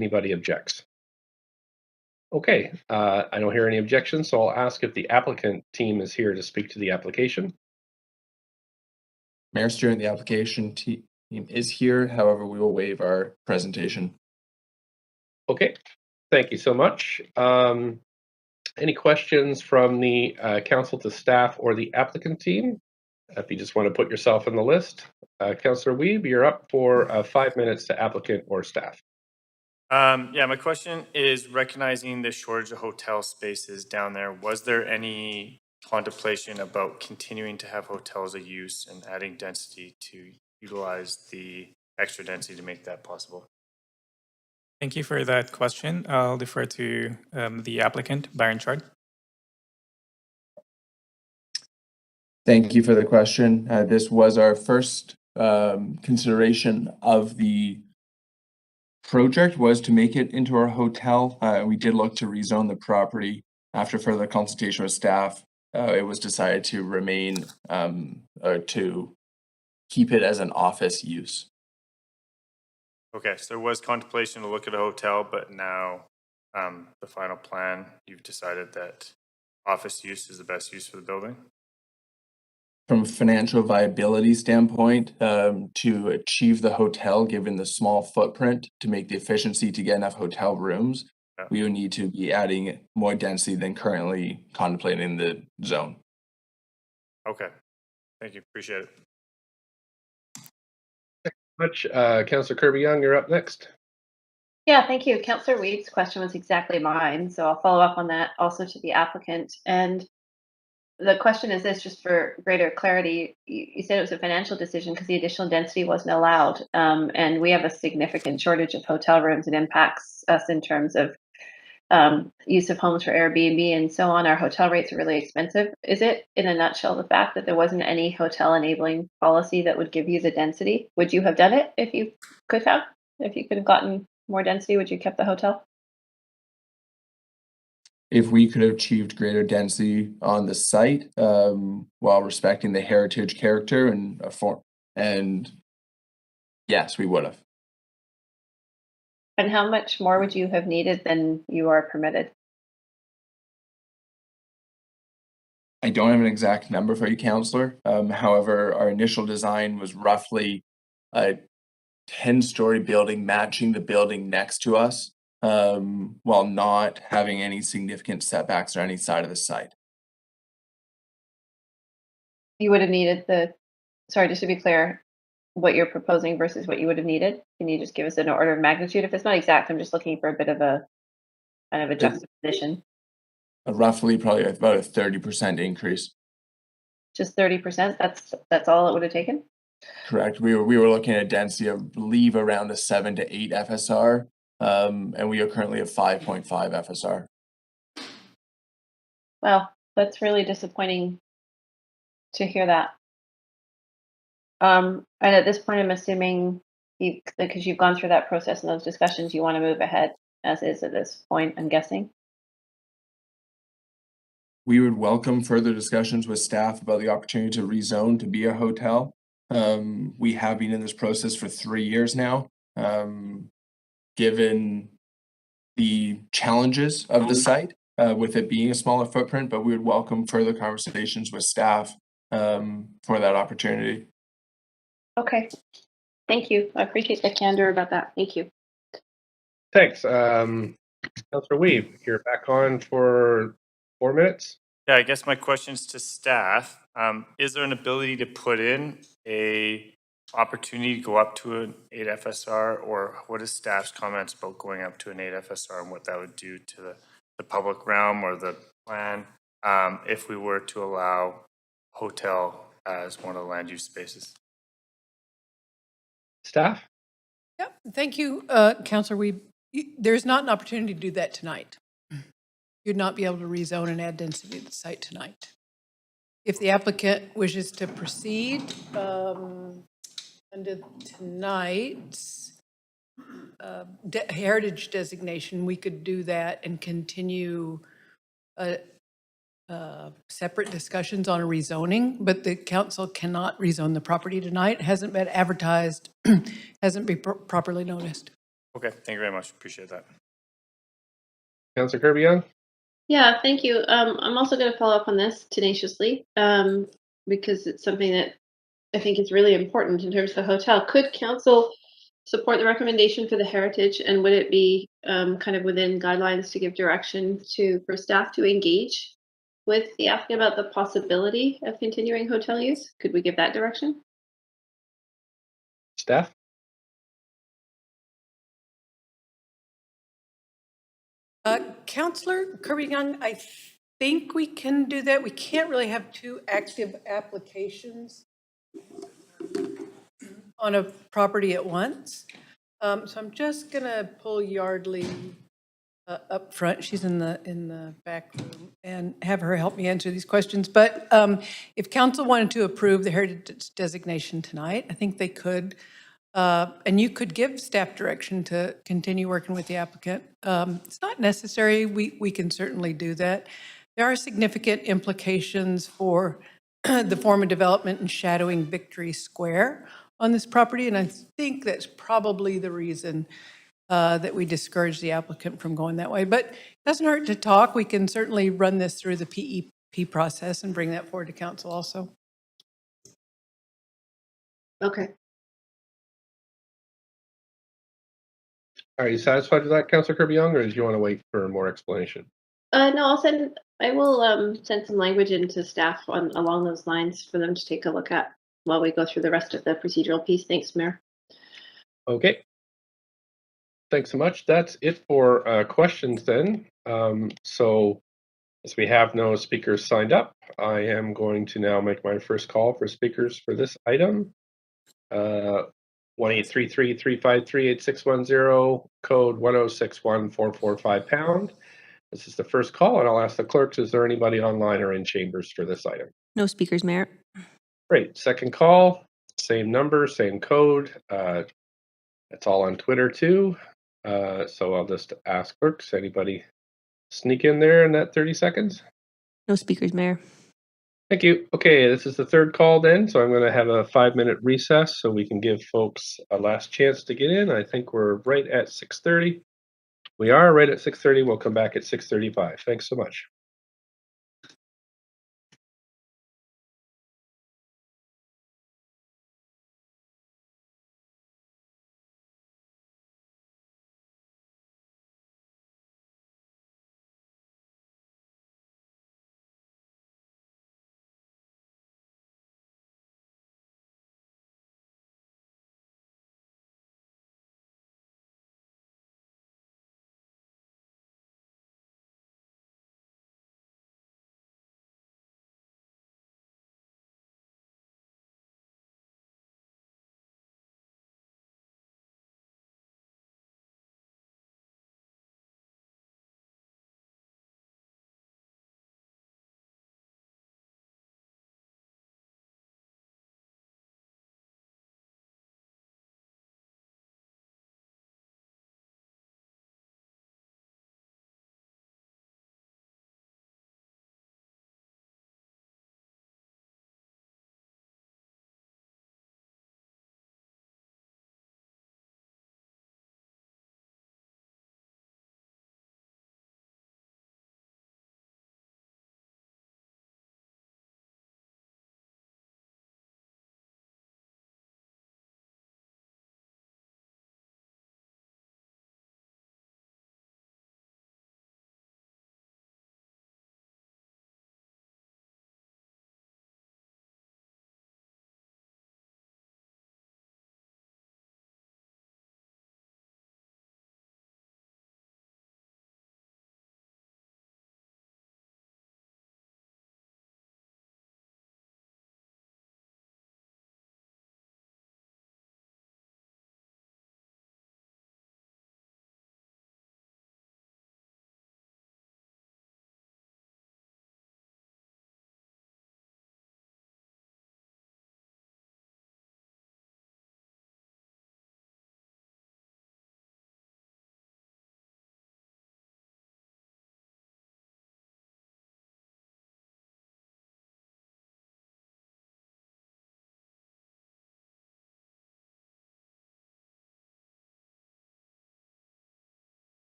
Anybody objects? Okay, I don't hear any objections, so I'll ask if the applicant team is here to speak to the application. Mayor Stewart, the application team is here. However, we will waive our presentation. Okay, thank you so much. Any questions from the council to staff or the applicant team? If you just want to put yourself on the list. Councillor Weeb, you're up for 5 minutes to applicant or staff. Yeah, my question is recognizing the shortage of hotel spaces down there. Was there any contemplation about continuing to have hotels a use and adding density to utilize the extra density to make that possible? Thank you for that question. I'll defer to the applicant, Byron Chard. Thank you for the question. This was our first consideration of the project, was to make it into our hotel. We did look to rezone the property. After further consultation with staff, it was decided to remain or to keep it as an office use. Okay, so there was contemplation to look at a hotel, but now the final plan, you've decided that office use is the best use for the building? From a financial viability standpoint, to achieve the hotel, given the small footprint, to make the efficiency to get enough hotel rooms, we would need to be adding more density than currently contemplated in the zone. Okay, thank you, appreciate it. Much. Councillor Kirby-Young, you're up next. Yeah, thank you. Councillor Weed's question was exactly mine, so I'll follow up on that also to the applicant. And the question is this, just for greater clarity, you said it was a financial decision because the additional density wasn't allowed, and we have a significant shortage of hotel rooms. It impacts us in terms of use of homes for Airbnb and so on. Our hotel rates are really expensive. Is it, in a nutshell, the fact that there wasn't any hotel enabling policy that would give you the density? Would you have done it if you could have? If you could have gotten more density, would you have kept the hotel? If we could have achieved greater density on the site, while respecting the heritage character and yes, we would have. And how much more would you have needed than you are permitted? I don't have an exact number for you, Councillor. However, our initial design was roughly a 10-story building matching the building next to us, while not having any significant setbacks on any side of the site. You would have needed sorry, just to be clear, what you're proposing versus what you would have needed. Can you just give us an order of magnitude? If it's not exact, I'm just looking for a bit of a kind of a juxtaposition. Roughly, probably about a 30% increase. Just 30%. That's all it would have taken. Correct. We were looking at a density of, I believe, around a 7 to 8 FSR, and we are currently at 5.5 FSR. Well, that's really disappointing to hear that. And at this point, I'm assuming because you've gone through that process and those discussions, you want to move ahead as is at this point, I'm guessing. We would welcome further discussions with staff about the opportunity to rezone to be a hotel. We have been in this process for 3 years now. Given the challenges of the site, with it being a smaller footprint, but we would welcome further conversations with staff for that opportunity. Okay, thank you. I appreciate the candor about that. Thank you. Thanks. Councillor Weeb, you're back on for 4 minutes. Yeah, I guess my question's to staff. Is there an ability to put in a opportunity to go up to an 8 FSR, or what is staff's comments about going up to an 8 FSR and what that would do to the public realm or the plan if we were to allow hotel as one of the land use spaces? Staff? Yep, thank you, Councillor. There's not an opportunity to do that tonight. You'd not be able to rezone and add density to the site tonight. If the applicant wishes to proceed under tonight's heritage designation, we could do that and continue separate discussions on a rezoning, but the council cannot rezone the property tonight. It hasn't been advertised, hasn't been properly noticed. Okay, thank you very much. Appreciate that. Councillor Kirby-Young? Yeah, thank you. I'm also going to follow up on this tenaciously because it's something that I think is really important in terms of the hotel. Could council support the recommendation for the heritage, and would it be kind of within guidelines to give direction for staff to engage with the applicant about the possibility of continuing hotel use? Could we give that direction? Staff? Councillor Kirby-Young, I think we can do that. We can't really have two active applications on a property at once. So I'm just gonna pull Yardley up front. She's in the back room, and have her help me answer these questions. But if council wanted to approve the heritage designation tonight, I think they could. And you could give staff direction to continue working with the applicant. It's not necessary. We can certainly do that. There are significant implications for the form of development and shadowing Victory Square on this property, and I think that's probably the reason that we discourage the applicant from going that way. But it doesn't hurt to talk. We can certainly run this through the PEP process and bring that forward to council also. Okay. Are you satisfied with that, Councillor Kirby-Young, or did you want to wait for more explanation? No, I will send some language into staff along those lines for them to take a look at while we go through the rest of the procedural piece. Thanks, Mayor. Okay. Thanks so much. That's it for questions then. So as we have no speakers signed up, I am going to now make my first call for speakers for this item. 1-833-353-8610, code 1061445 #. This is the first call, and I'll ask the clerks, is there anybody online or in chambers for this item? No speakers, Mayor. Great. Second call, same number, same code. It's all on Twitter too. So I'll just ask clerks, anybody sneak in there in that 30 seconds? No speakers, Mayor. Thank you. Okay, this is the third call then, so I'm going to have a 5-minute recess so we can give folks a last chance to get in. I think we're right at 6:30. We are right at 6:30. We'll come back at 6:35. Thanks so much.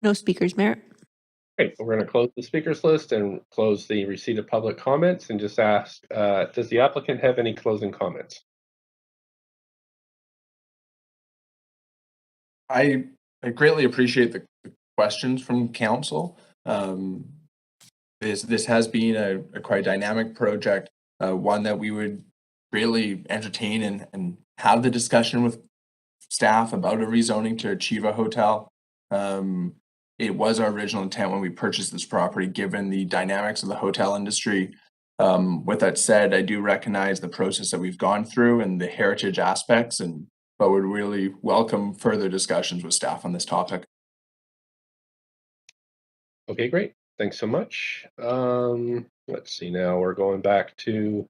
No speakers, Mayor. Great, we're going to close the speakers list and close the receipt of public comments and just ask, does the applicant have any closing comments? I greatly appreciate the questions from council. This has been a quite dynamic project, one that we would really entertain and have the discussion with staff about a rezoning to achieve a hotel. It was our original intent when we purchased this property, given the dynamics of the hotel industry. With that said, I do recognize the process that we've gone through and the heritage aspects, but would really welcome further discussions with staff on this topic. Okay, great. Thanks so much. Let's see now, we're going back to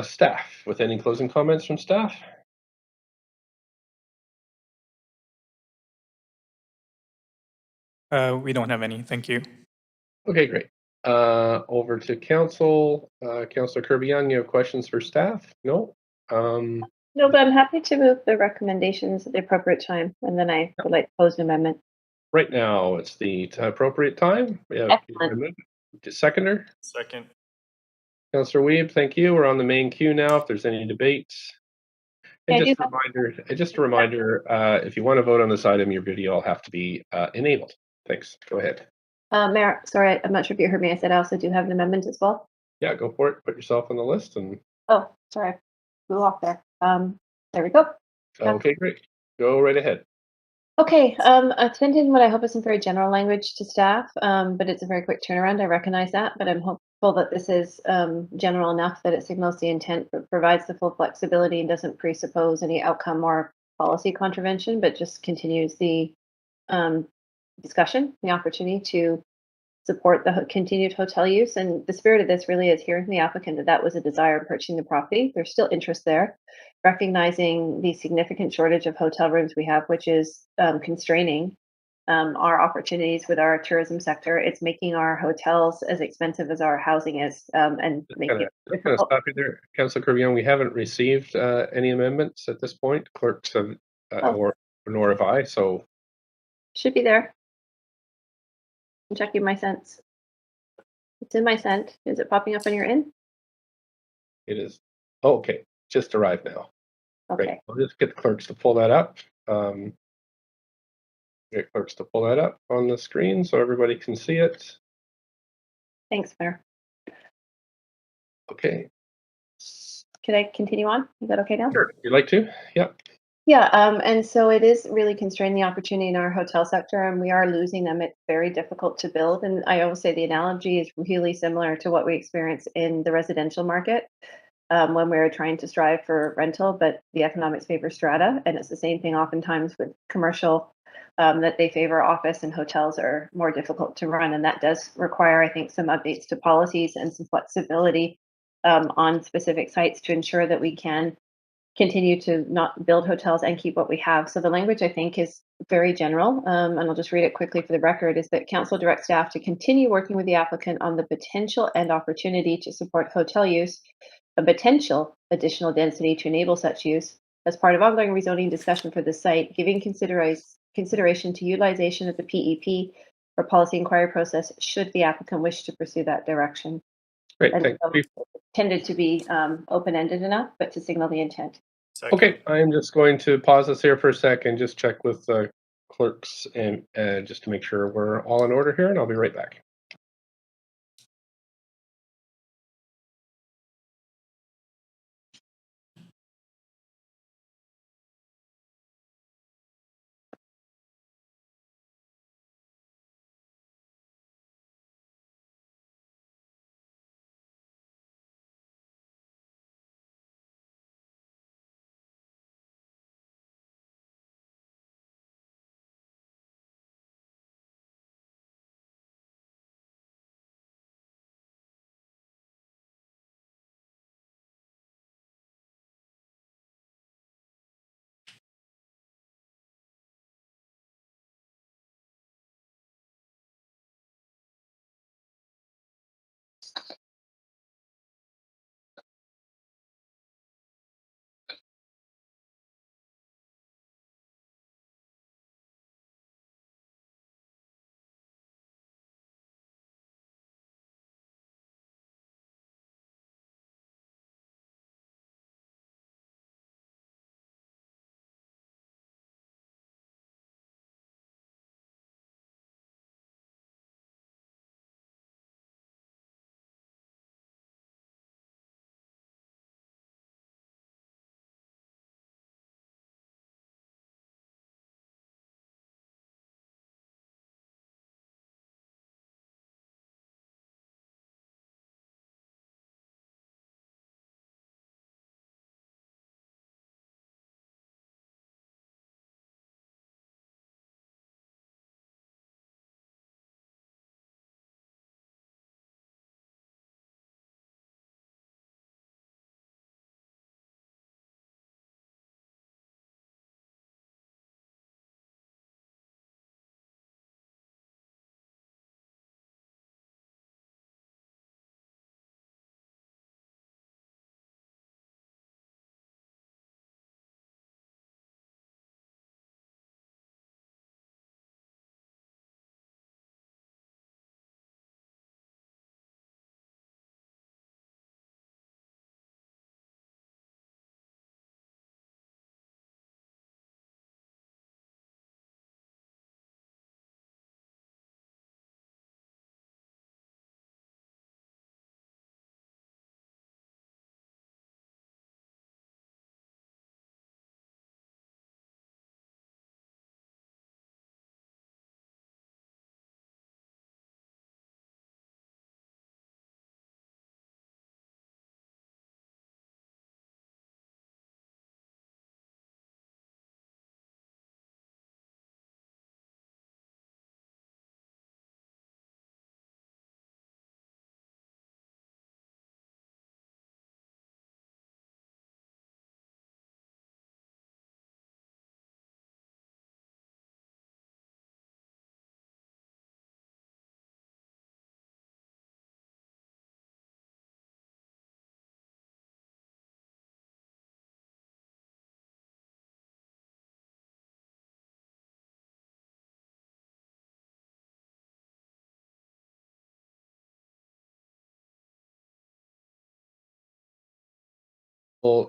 staff with any closing comments from staff? We don't have any. Thank you. Okay, great. Over to council. Councillor Kirby-Young, you have questions for staff? No? No, but I'm happy to move the recommendations at the appropriate time, and then I would like to pose an amendment. Right now, it's the appropriate time. We have Excellent. seconder. Second. Councillor Weeb, thank you. We're on the main queue now. If there's any debates. And Yeah, just a reminder, if you want to vote on this item, your video will have to be enabled. Thanks. Go ahead. Mayor, sorry, I'm not sure if you heard me. I said I also do have an amendment as well. Yeah, go for it. Put yourself on the list and Oh, sorry, blew off there. There we go. okay, great. Go right ahead. Okay, I've sent in what I hope is some very general language to staff, but it's a very quick turnaround. I recognize that, but I'm hopeful that this is general enough that it signals the intent, but provides the full flexibility and doesn't presuppose any outcome or policy contravention, but just continues the discussion, the opportunity to support the continued hotel use. And the spirit of this really is hearing from the applicant that that was a desire in purchasing the property. There's still interest there, recognizing the significant shortage of hotel rooms we have, which is constraining our opportunities with our tourism sector. It's making our hotels as expensive as our housing is, and making it Just gonna difficult. stop you there, Councillor Kirby-Young. We haven't received any amendments at this point. Clerks have, or nor have I. So Should be there. I'm checking my sense. It's in my sent. Is it popping up on your end? it is. Oh, okay, just arrived now. Great. Okay. I'll just get the clerks to pull that up. Get clerks to pull that up on the screen so everybody can see it. Thanks, Mayor. Okay. Could I continue on? Is that okay now? Sure. You'd like to? Yeah. Yeah, and so it is really constraining the opportunity in our hotel sector, and we are losing them. It's very difficult to build. And I always say the analogy is really similar to what we experience in the residential market when we're trying to strive for rental, but the economics favor strata. And it's the same thing oftentimes with commercial, that they favor office, and hotels are more difficult to run. And that does require, I think, some updates to policies and some flexibility on specific sites to ensure that we can continue to not build hotels and keep what we have. So the language, I think, is very general, and I'll just read it quickly for the record, is that council directs staff to continue working with the applicant on the potential and opportunity to support hotel use, a potential additional density to enable such use as part of ongoing rezoning discussion for the site, giving consideration to utilization of the PEP or policy inquiry process should the applicant wish to pursue that direction. Great. And Thank so you. tended to be open-ended enough, but to signal the intent. Second. Okay, I'm just going to pause this here for a second, just check with the clerks and just to make sure we're all in order here, and I'll be right back.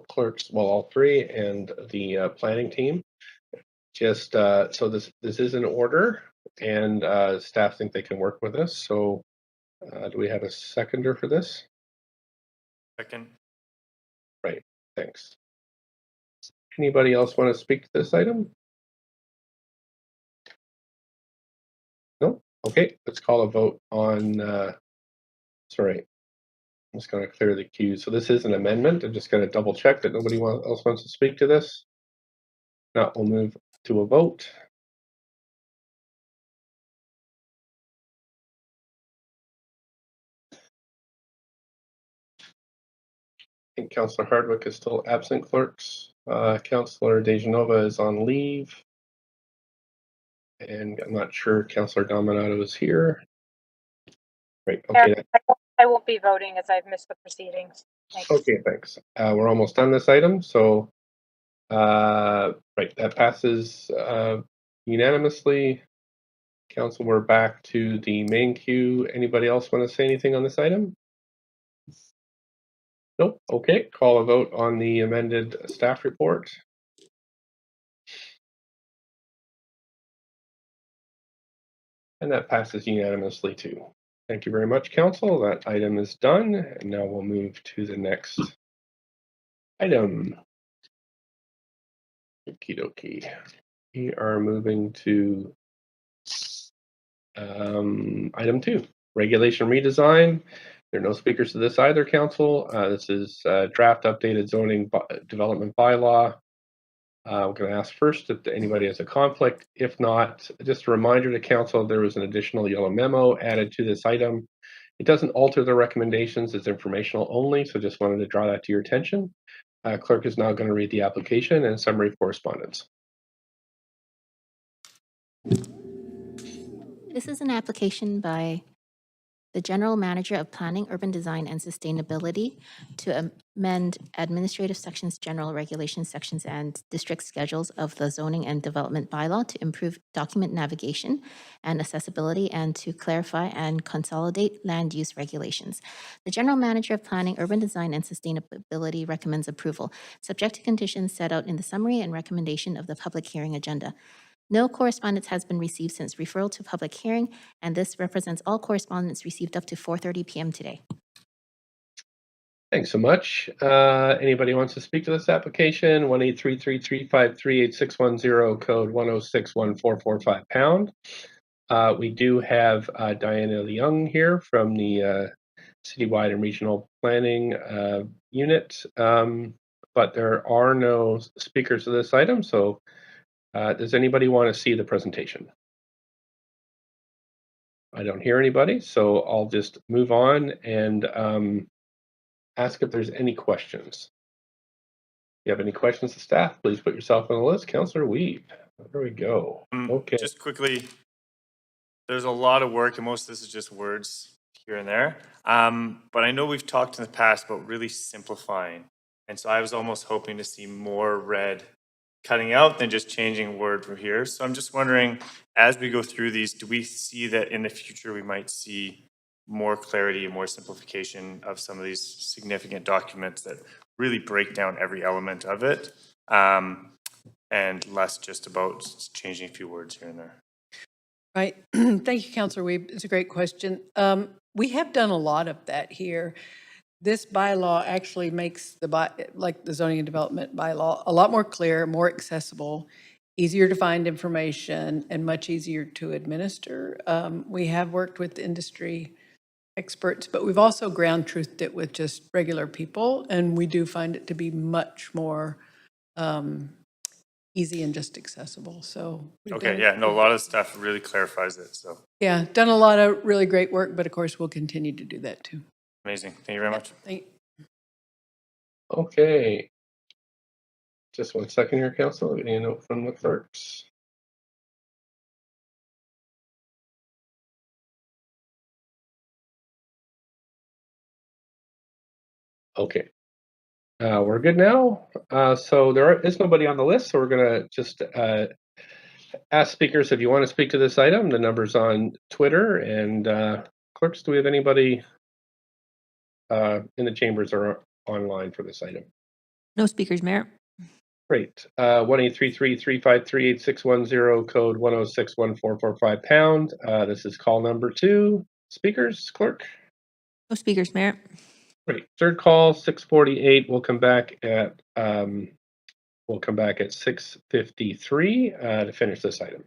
clerks, well, all three, and the planning team. Just so this is in order, and staff think they can work with us. So do we have a seconder for this? Second. Right, thanks. Anybody else want to speak to this item? No? Okay, let's call a vote on, sorry, I'm just going to clear the queue. So this is an amendment. I'm just going to double check that nobody else wants to speak to this. Now we'll move to a vote. I think Councillor Hardwick is still absent, clerks. Councillor DeGenova is on leave. And I'm not sure Councillor Dominato is here. Right, okay. I won't be voting as I've missed the proceedings. Thanks. Okay, thanks. We're almost done this item, so right, that passes unanimously. Council, we're back to the main queue. Anybody else want to say anything on this item? Nope. Okay, call a vote on the amended staff report. And that passes unanimously too. Thank you very much, Council. That item is done. And now we'll move to the next item. Okie dokie. We are moving to item 2, regulation redesign. There are no speakers to this either, Council. This is draft updated zoning development bylaw. I'm going to ask first if anybody has a conflict. If not, just a reminder to Council, there was an additional yellow memo added to this item. It doesn't alter the recommendations, it's informational only, so just wanted to draw that to your attention. Clerk is now going to read the application and summary correspondence. This is an application by the General Manager of Planning, Urban Design, and Sustainability to amend administrative sections, general regulations sections, and district schedules of the zoning and development bylaw to improve document navigation and accessibility and to clarify and consolidate land use regulations. The General Manager of Planning, Urban Design, and Sustainability recommends approval, subject to conditions set out in the summary and recommendation of the public hearing agenda. No correspondence has been received since referral to public hearing, and this represents all correspondence received up to 4:30 p.m. today. Thanks so much. Anybody wants to speak to this application? 1-833-353-8610, code 1061445 #. We do have Diana Leung here from the Citywide and Regional Planning Unit, but there are no speakers to this item, so does anybody want to see the presentation? I don't hear anybody, so I'll just move on and ask if there's any questions. If you have any questions to staff, please put yourself on the list. Councillor Weave. There we go. Okay. Just quickly, there's a lot of work and most of this is just words here and there. But I know we've talked in the past about really simplifying. And so I was almost hoping to see more red cutting out than just changing a word from here. So I'm just wondering, as we go through these, do we see that in the future we might see more clarity and more simplification of some of these significant documents that really break down every element of it, and less just about changing a few words here and there? Right. Thank you, Councillor Weeb. It's a great question. We have done a lot of that here. This bylaw actually makes the zoning and development bylaw a lot more clear, more accessible, easier to find information, and much easier to administer. We have worked with industry experts, but we've also ground truthed it with just regular people, and we do find it to be much more easy and just accessible. So okay, yeah, no, a lot of stuff really clarifies it. So yeah, done a lot of really great work, but of course we'll continue to do that too. amazing. Thank you very much. Okay. Just 1 second here, Council. Getting a note from the clerks. Okay. We're good now. So there is nobody on the list, so we're going to just ask speakers if you want to speak to this item. The number's on Twitter. And clerks, do we have anybody in the chambers or online for this item? No speakers, Mayor. Great. 1-833-353-8610, code 1061445 #. This is call number 2. Speakers, clerk? No speakers, Mayor. Great. Third call, 6:48. We'll come back at 6:53 to finish this item.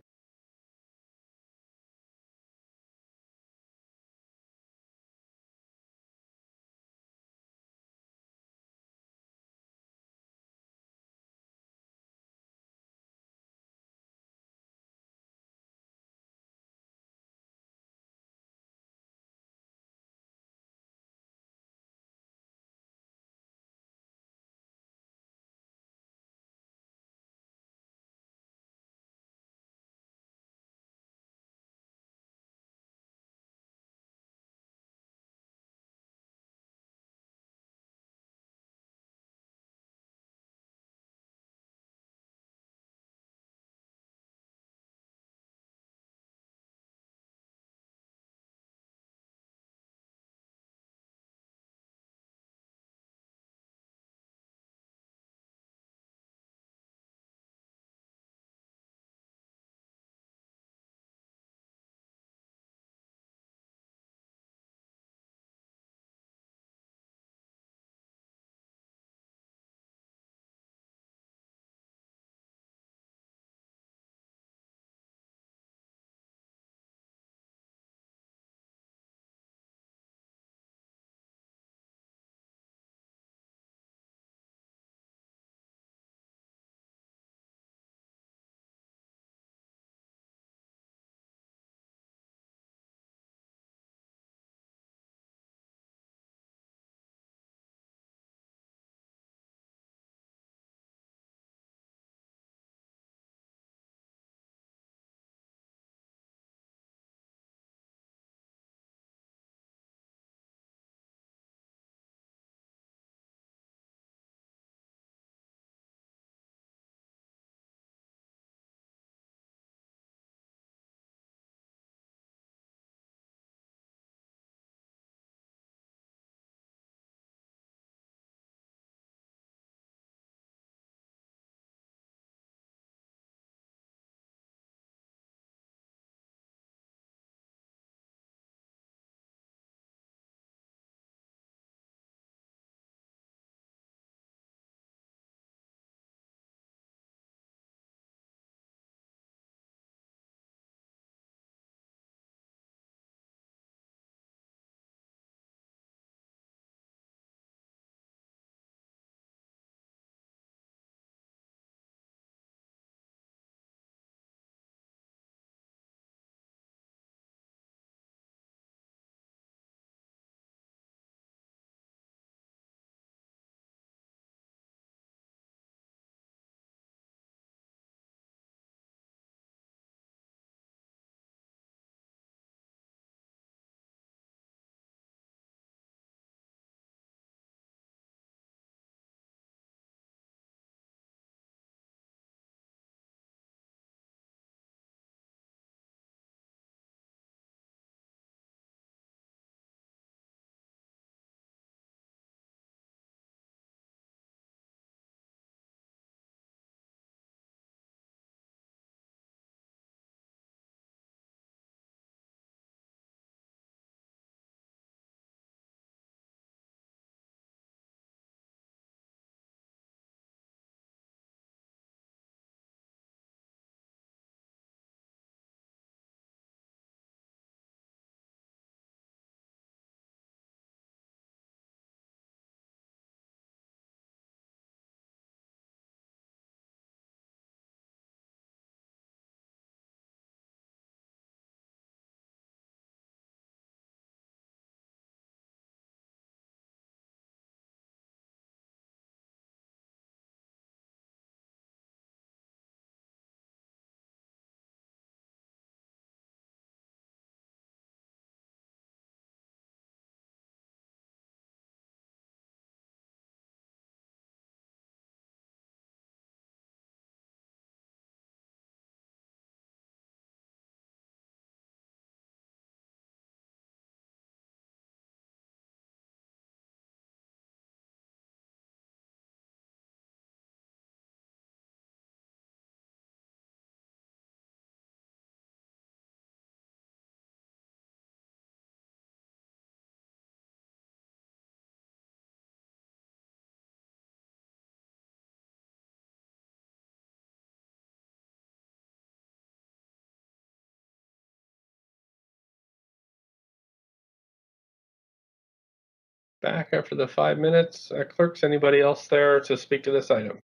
back after the 5 minutes. Clerks, anybody else there to speak to this item?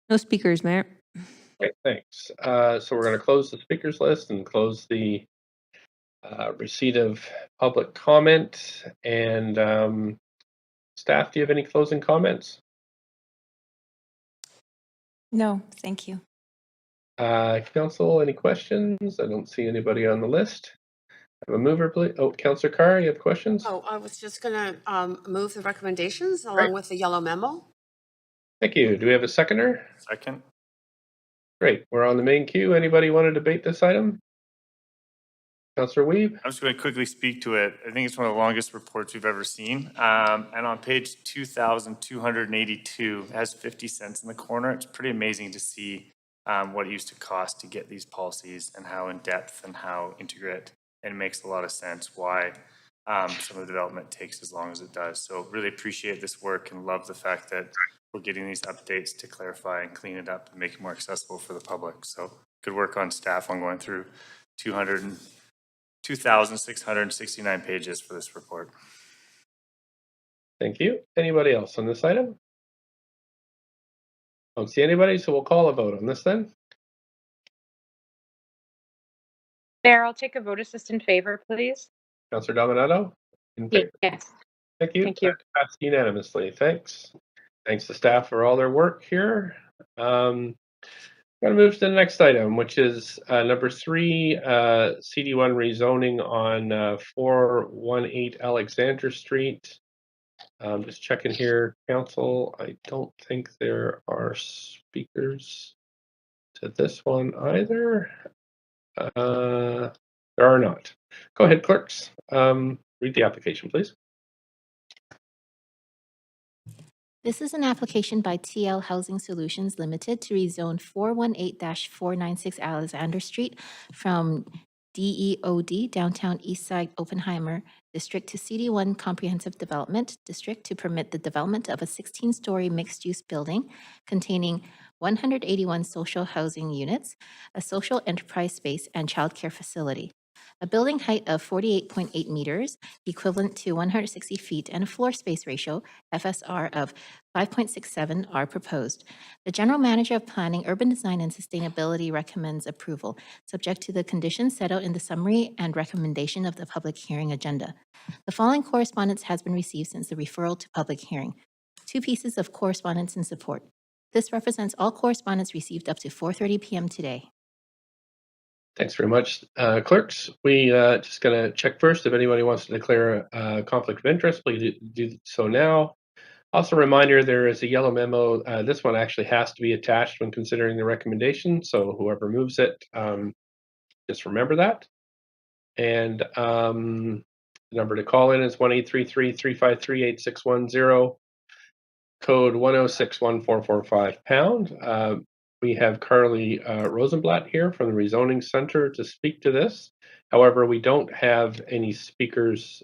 No speakers, Mayor. Okay, thanks. So we're going to close the speakers list and close the receipt of public comment. And staff, do you have any closing comments? No, thank you. Council, any questions? I don't see anybody on the list. Have a mover, please. Oh, Councillor Carr, you have questions? Oh, I was just gonna move the recommendations Great. along with the yellow memo. Thank you. Do we have a seconder? Second. Great. We're on the main queue. Anybody want to debate this item? Councillor Weeb? I'm just going to quickly speak to it. I think it's one of the longest reports we've ever seen. And on page 2,282, it has 50 cents in the corner. It's pretty amazing to see what it used to cost to get these policies and how in depth and how integrate. And it makes a lot of sense why some of the development takes as long as it does. So really appreciate this work and love the fact that we're getting these updates to clarify and clean it up and make it more accessible for the public. So good work on staff on going through 2,669 pages for this report. Thank you. Anybody else on this item? Don't see anybody, so we'll call a vote on this then. Mayor, I'll take a vote assist in favor, please. Councillor Dominato? In favor. Yes. Thank you. Thank you. That passed unanimously. Thanks. Thanks to staff for all their work here. I'm going to move to the next item, which is number 3, CD1 rezoning on 418 Alexander Street. Just checking here, Council. I don't think there are speakers to this one either. There are not. Go ahead, clerks. Read the application, please. This is an application by TL Housing Solutions Limited to rezone 418-496 Alexander Street from DEOD, Downtown Eastside Oppenheimer District, to CD1 Comprehensive Development District to permit the development of a 16-story mixed-use building containing 181 social housing units, a social enterprise space, and childcare facility. A building height of 48.8 meters, equivalent to 160 feet, and a floor space ratio, FSR, of 5.67 are proposed. The General Manager of Planning, Urban Design, and Sustainability recommends approval, subject to the conditions set out in the summary and recommendation of the public hearing agenda. The following correspondence has been received since the referral to public hearing. 2 pieces of correspondence in support. This represents all correspondence received up to 4:30 p.m. today. Thanks very much, clerks. We just going to check first if anybody wants to declare a conflict of interest. Please do so now. Also, a reminder, there is a yellow memo. This one actually has to be attached when considering the recommendation. So whoever moves it, just remember that. And the number to call in is 1-833-353-8610, code 1061445#. We have Carly Rosenblatt here from the Rezoning Center to speak to this. However, we don't have any speakers,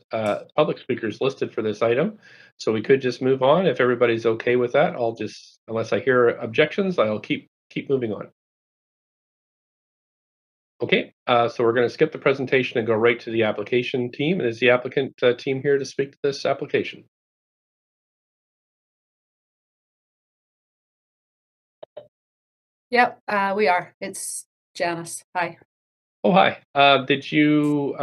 public speakers listed for this item. So we could just move on. If everybody's okay with that, I'll just, unless I hear objections, I'll keep moving on. Okay, so we're going to skip the presentation and go right to the application team. Is the applicant team here to speak to this application? Yep, we are. It's Janice. Hi. Oh, hi. Did you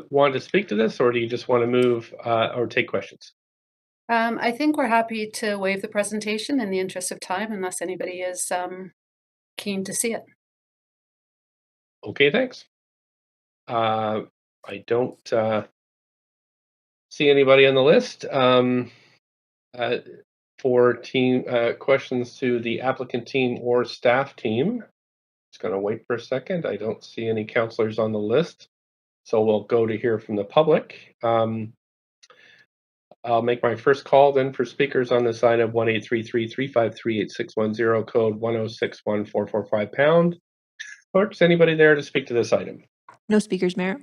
want to speak to this, or do you just want to move or take questions? I think we're happy to waive the presentation in the interest of time, unless anybody is keen to see it. Okay, thanks. I don't see anybody on the list. For team questions to the applicant team or staff team, just going to wait for a second. I don't see any counselors on the list, so we'll go to hear from the public. I'll make my first call then for speakers on this item, 1-833-353-8610, code 1061445#. Clerks, anybody there to speak to this item? No speakers, Mayor.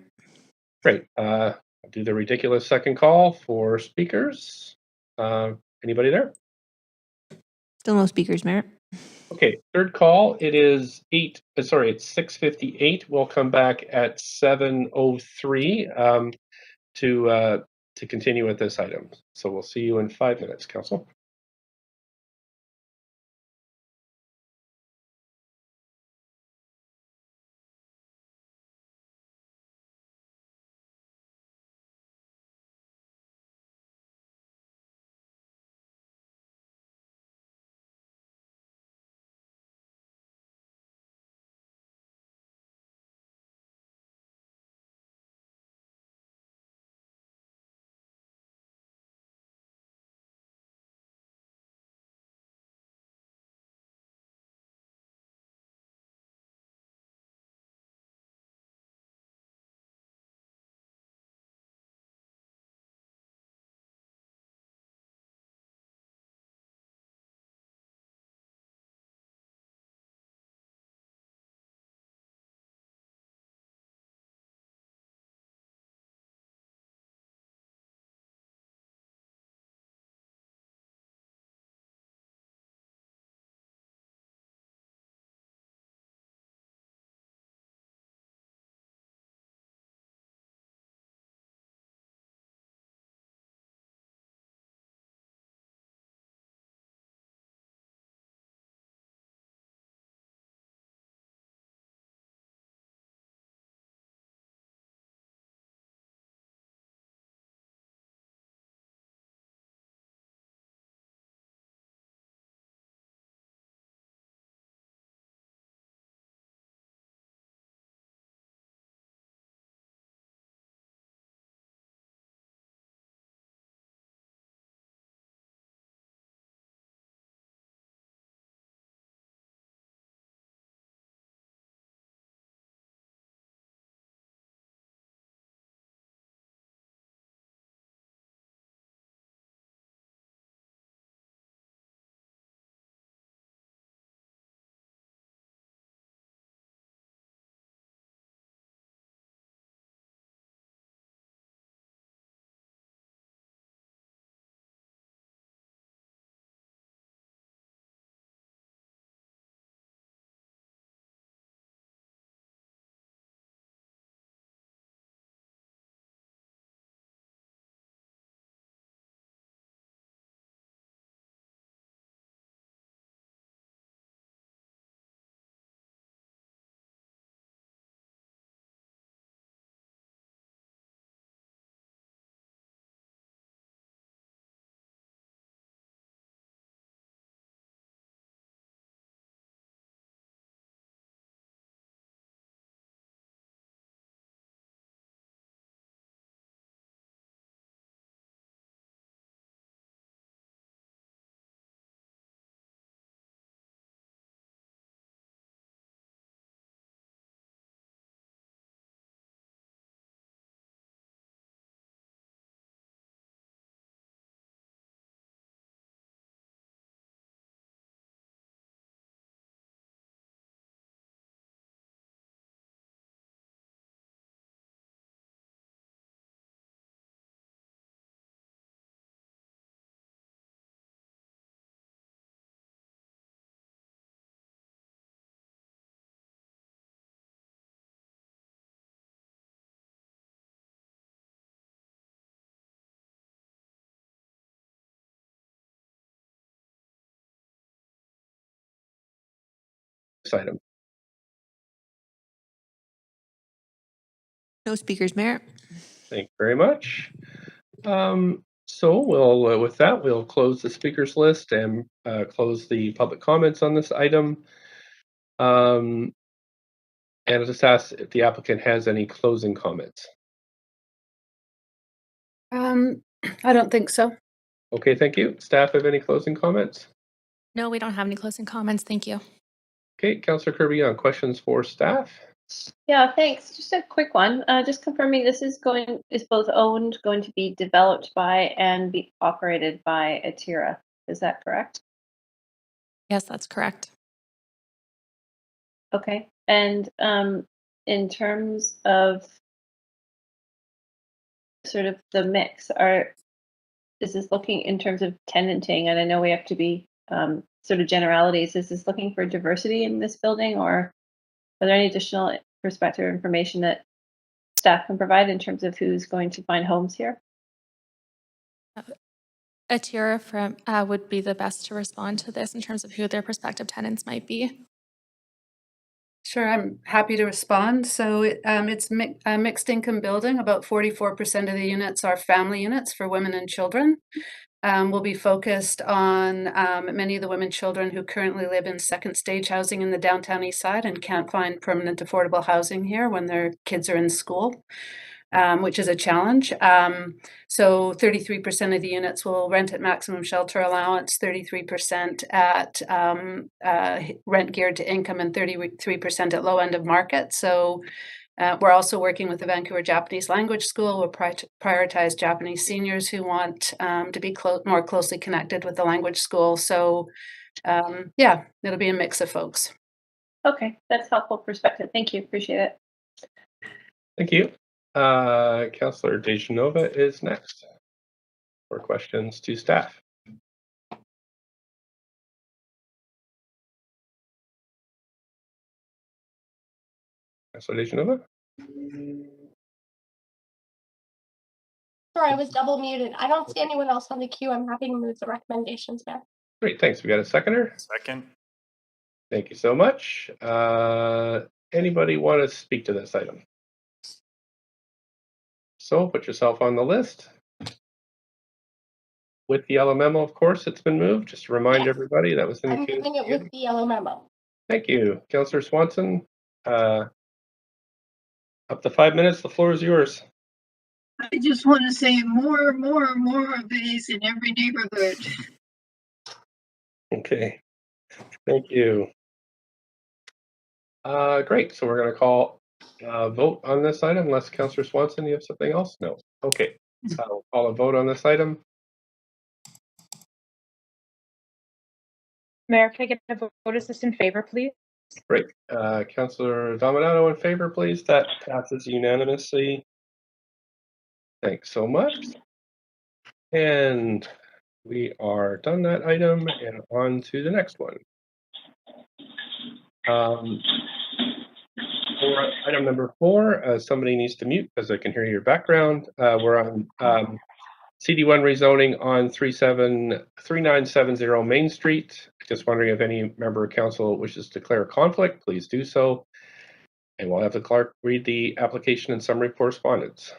Great. I'll do the ridiculous second call for speakers. Anybody there? Still no speakers, Mayor. Okay, third call. It is it's 6:58. We'll come back at 7:03 to to continue with this item. So we'll see you in 5 minutes, Council. This item. No speakers, Mayor. Thank you very much. So we'll, with that, we'll close the speakers list and close the public comments on this item. And I'll just ask if the applicant has any closing comments. I don't think so. Okay, thank you. Staff have any closing comments? No, we don't have any closing comments. Thank you. Okay, Councillor Kirby, on questions for staff? Yeah, thanks. Just a quick one. Just confirming this is both going to be developed by and be operated by Atira. Is that correct? Yes, that's correct. Okay. And in terms of sort of the mix, is this looking in terms of tenanting? And I know we have to be sort of generalities. Is this looking for diversity in this building, or are there any additional perspective or information that staff can provide in terms of who's going to find homes here? Atira from would be the best to respond to this in terms of who their prospective tenants might be. Sure, I'm happy to respond. So it's a mixed income building. About 44% of the units are family units for women and children. We'll be focused on many of the women and children who currently live in second stage housing in the downtown east side and can't find permanent affordable housing here when their kids are in school, which is a challenge. So 33% of the units will rent at maximum shelter allowance, 33% at rent geared to income, and 33% at low end of market. So we're also working with the Vancouver Japanese Language School. We'll prioritize Japanese seniors who want to be more closely connected with the language school. So yeah, it'll be a mix of folks. Okay, that's helpful perspective. Thank you. Appreciate it. Thank you. Councillor Dejanova is next for questions to staff. Councillor Dejanova? Sorry, I was double muted. I don't see anyone else on the queue. I'm happy to move the recommendations, Mayor. Great, thanks. We got a seconder? Second. Thank you so much. Anybody want to speak to this item? So put yourself on the list. With the yellow memo, of course, it's been moved. Just to remind everybody that was in I'm the queue. moving it with the yellow memo. Thank you. Councillor Swanson, up to 5 minutes. The floor is yours. I just want to say more of these in every neighborhood. Okay. Thank you. Great. So we're going to call vote on this item. Unless Councillor Swanson, you have something else? No. Okay. I'll call a vote on this item. Mayor, can I get a vote assist in favor, please? Great. Councillor Dominato in favor, please. That passes unanimously. Thanks so much. And we are done that item and on to the next one. For item number 4, somebody needs to mute because I can hear your background. We're on CD1 rezoning on 3970 Main Street. Just wondering if any member of council wishes to declare a conflict, please do so. And we'll have the clerk read the application and summary correspondence.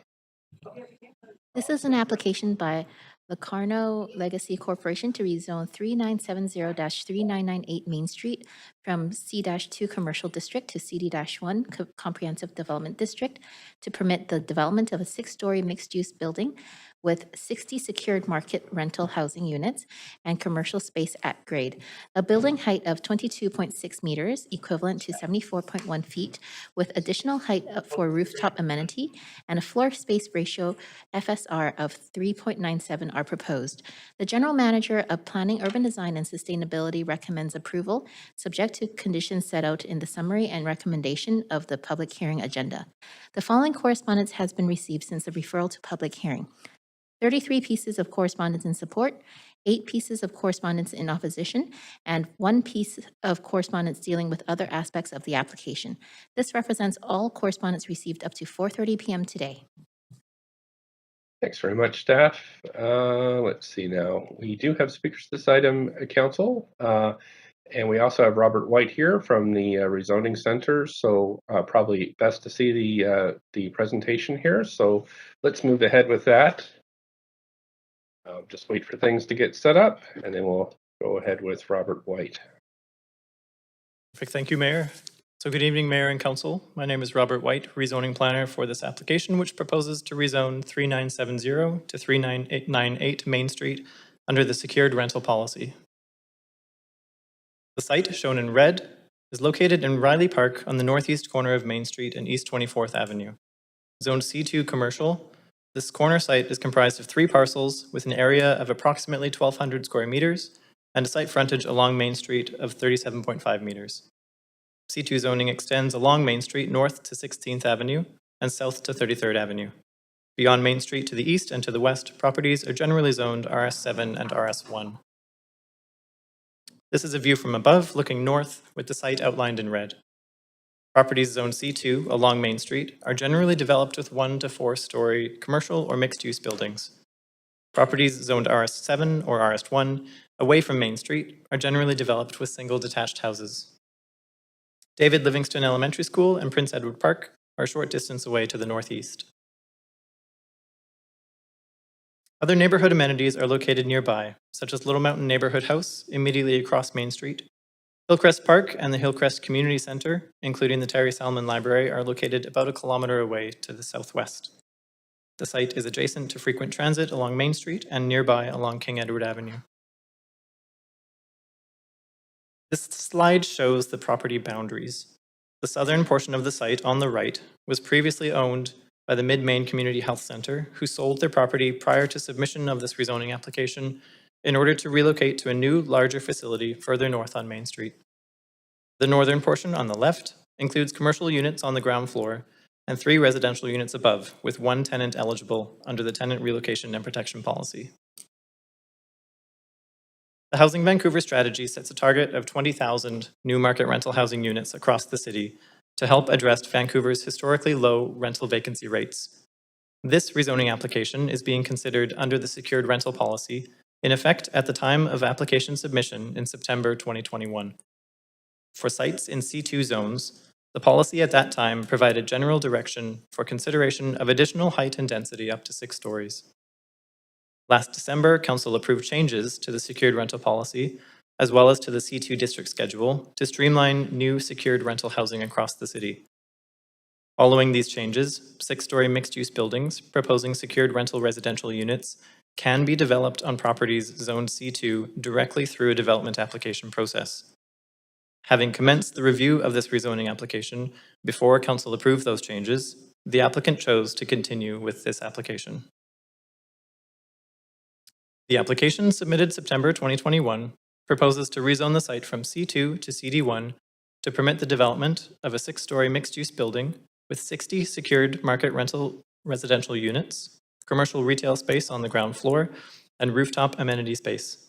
This is an application by Locarno Legacy Corporation to rezone 3970-3998 Main Street from C-2 Commercial District to CD-1 Comprehensive Development District to permit the development of a 6-story mixed-use building with 60 secured market rental housing units and commercial space at grade. A building height of 22.6 meters, equivalent to 74.1 feet, with additional height for rooftop amenity and a floor space ratio FSR of 3.97 are proposed. The General Manager of Planning, Urban Design, and Sustainability recommends approval, subject to conditions set out in the summary and recommendation of the public hearing agenda. The following correspondence has been received since the referral to public hearing. 33 pieces of correspondence in support, 8 pieces of correspondence in opposition, and 1 piece of correspondence dealing with other aspects of the application. This represents all correspondence received up to 4:30 p.m. today. Thanks very much, staff. Let's see now. We do have speakers to this item, council. And we also have Robert White here from the Rezoning Center. So probably best to see the presentation here. So let's move ahead with that. Just wait for things to get set up, and then we'll go ahead with Robert White. Perfect. Thank you, Mayor. So good evening, Mayor and Council. My name is Robert White, rezoning planner for this application, which proposes to rezone 3970 to 3998 Main Street under the secured rental policy. The site, shown in red, is located in Riley Park on the northeast corner of Main Street and East 24th Avenue. Zoned C2 commercial, this corner site is comprised of 3 parcels with an area of approximately 1,200 square meters and a site frontage along Main Street of 37.5 meters. C2 zoning extends along Main Street north to 16th Avenue and south to 33rd Avenue. Beyond Main Street to the east and to the west, properties are generally zoned RS7 and RS1. This is a view from above, looking north, with the site outlined in red. Properties zoned C2 along Main Street are generally developed with 1 to 4 story commercial or mixed-use buildings. Properties zoned RS7 or RS1 away from Main Street are generally developed with single detached houses. David Livingston Elementary School and Prince Edward Park are a short distance away to the northeast. Other neighborhood amenities are located nearby, such as Little Mountain Neighborhood House immediately across Main Street. Hillcrest Park and the Hillcrest Community Center, including the Terry Salmon Library, are located about a kilometer away to the southwest. The site is adjacent to frequent transit along Main Street and nearby along King Edward Avenue. This slide shows the property boundaries. The southern portion of the site on the right was previously owned by the Mid-Main Community Health Center, who sold their property prior to submission of this rezoning application in order to relocate to a new, larger facility further north on Main Street. The northern portion on the left includes commercial units on the ground floor and 3 residential units above, with 1 tenant eligible under the Tenant Relocation and Protection Policy. The Housing Vancouver strategy sets a target of 20,000 new market rental housing units across the city to help address Vancouver's historically low rental vacancy rates. This rezoning application is being considered under the secured rental policy in effect at the time of application submission in September 2021. For sites in C2 zones, the policy at that time provided general direction for consideration of additional height and density up to 6 stories. Last December, Council approved changes to the secured rental policy, as well as to the C2 district schedule, to streamline new secured rental housing across the city. Following these changes, 6-story mixed-use buildings proposing secured rental residential units can be developed on properties zoned C2 directly through a development application process. Having commenced the review of this rezoning application before Council approved those changes, the applicant chose to continue with this application. The application submitted September 2021 proposes to rezone the site from C2 to CD1 to permit the development of a 6-story mixed-use building with 60 secured market rental residential units, commercial retail space on the ground floor, and rooftop amenity space.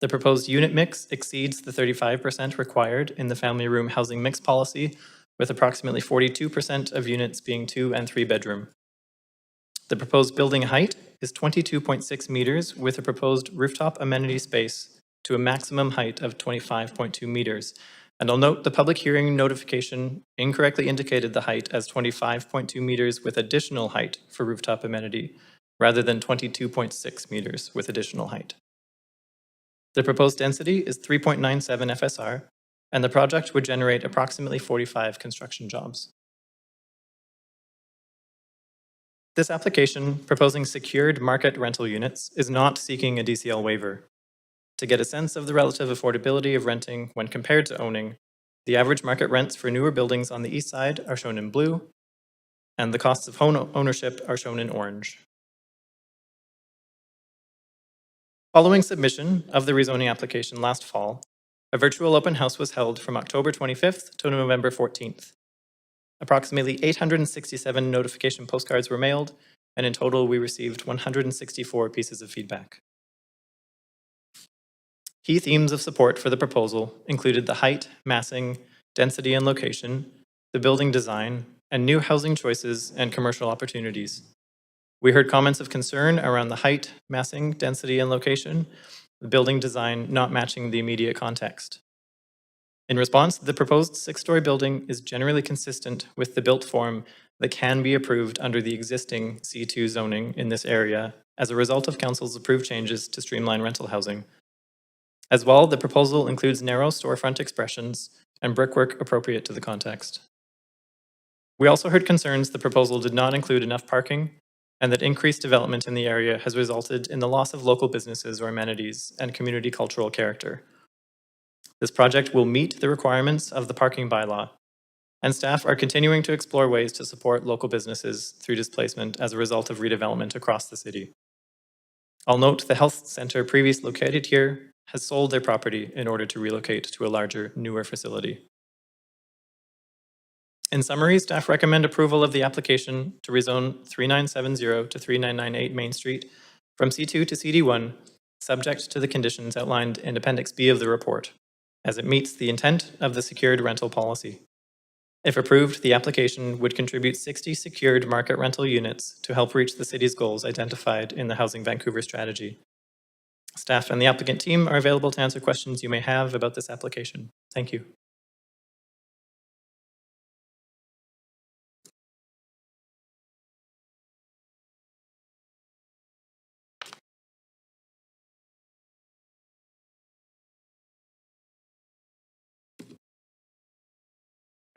The proposed unit mix exceeds the 35% required in the family room housing mix policy, with approximately 42% of units being 2- and 3-bedroom. The proposed building height is 22.6 meters with a proposed rooftop amenity space to a maximum height of 25.2 meters. And I'll note the public hearing notification incorrectly indicated the height as 25.2 meters with additional height for rooftop amenity, rather than 22.6 meters with additional height. The proposed density is 3.97 FSR, and the project would generate approximately 45 construction jobs. This application, proposing secured market rental units, is not seeking a DCL waiver. To get a sense of the relative affordability of renting when compared to owning, the average market rents for newer buildings on the east side are shown in blue, and the costs of home ownership are shown in orange. Following submission of the rezoning application last fall, a virtual open house was held from October 25th to November 14th. Approximately 867 notification postcards were mailed, and in total we received 164 pieces of feedback. Key themes of support for the proposal included the height, massing, density and location, the building design, and new housing choices and commercial opportunities. We heard comments of concern around the height, massing, density, and location, the building design not matching the immediate context. In response, the proposed 6-story building is generally consistent with the built form that can be approved under the existing C2 zoning in this area as a result of Council's approved changes to streamline rental housing. As well, the proposal includes narrow storefront expressions and brickwork appropriate to the context. We also heard concerns the proposal did not include enough parking and that increased development in the area has resulted in the loss of local businesses or amenities and community cultural character. This project will meet the requirements of the parking bylaw, and staff are continuing to explore ways to support local businesses through displacement as a result of redevelopment across the city. I'll note the health center previously located here has sold their property in order to relocate to a larger, newer facility. In summary, staff recommend approval of the application to rezone 3970 to 3998 Main Street from C2 to CD1, subject to the conditions outlined in Appendix B of the report, as it meets the intent of the secured rental policy. If approved, the application would contribute 60 secured market rental units to help reach the city's goals identified in the Housing Vancouver strategy. Staff and the applicant team are available to answer questions you may have about this application. Thank you.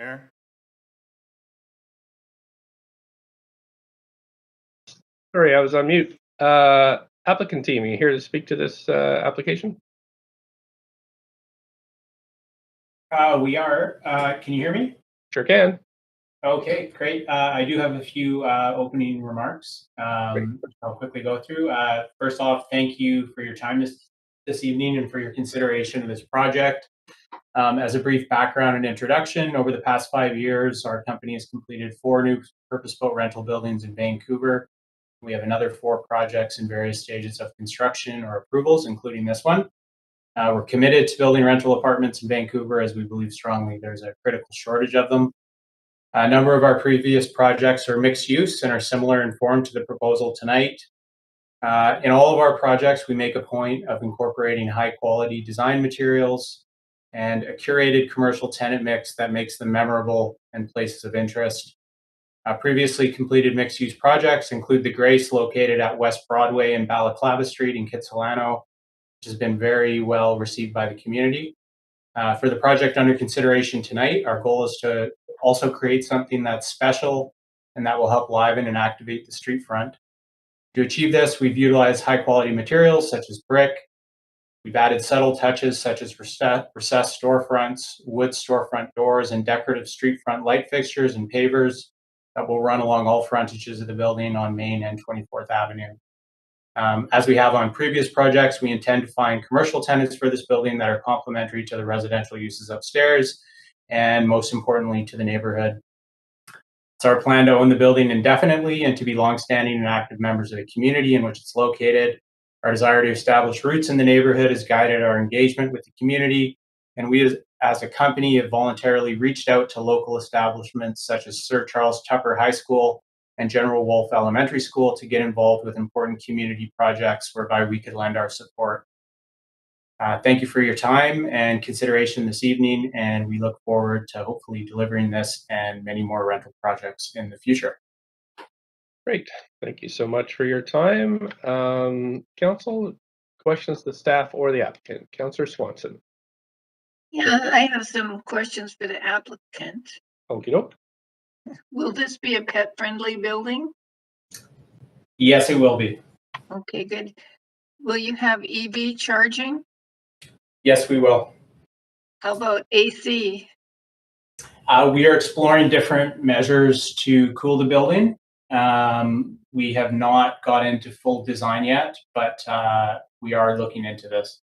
Mayor? Sorry, I was on mute. Applicant team, are you here to speak to this application? We are. Can you hear me? Sure can. Okay, great. I do have a few opening remarks. I'll quickly go through. First off, thank you for your time this evening and for your consideration of this project. As a brief background and introduction, over the past 5 years, our company has completed 4 new purpose-built rental buildings in Vancouver. We have another 4 projects in various stages of construction or approvals, including this one. We're committed to building rental apartments in Vancouver as we believe strongly there's a critical shortage of them. A number of our previous projects are mixed use and are similar in form to the proposal tonight. In all of our projects, we make a point of incorporating high quality design materials and a curated commercial tenant mix that makes them memorable and places of interest. Previously completed mixed use projects include the Grace located at West Broadway and Balaclava Street in Kitsilano, which has been very well received by the community. For the project under consideration tonight, our goal is to also create something that's special and that will help liven and activate the street front. To achieve this, we've utilized high quality materials such as brick. We've added subtle touches such as recessed storefronts, wood storefront doors, and decorative street front light fixtures and pavers that will run along all frontages of the building on Main and 24th Avenue. As we have on previous projects, we intend to find commercial tenants for this building that are complementary to the residential uses upstairs and most importantly to the neighborhood. It's our plan to own the building indefinitely and to be longstanding and active members of the community in which it's located. Our desire to establish roots in the neighborhood has guided our engagement with the community, and we as a company have voluntarily reached out to local establishments such as Sir Charles Tupper High School and General Wolfe Elementary School to get involved with important community projects whereby we could lend our support. Thank you for your time and consideration this evening, and we look forward to hopefully delivering this and many more rental projects in the future. Great. Thank you so much for your time. Council, questions to staff or the applicant? Councillor Swanson. Yeah, I have some questions for the applicant. Okie doke. Will this be a pet-friendly building? Yes, it will be. Okay, good. Will you have EV charging? Yes, we will. How about AC? We are exploring different measures to cool the building. We have not got into full design yet, but we are looking into this.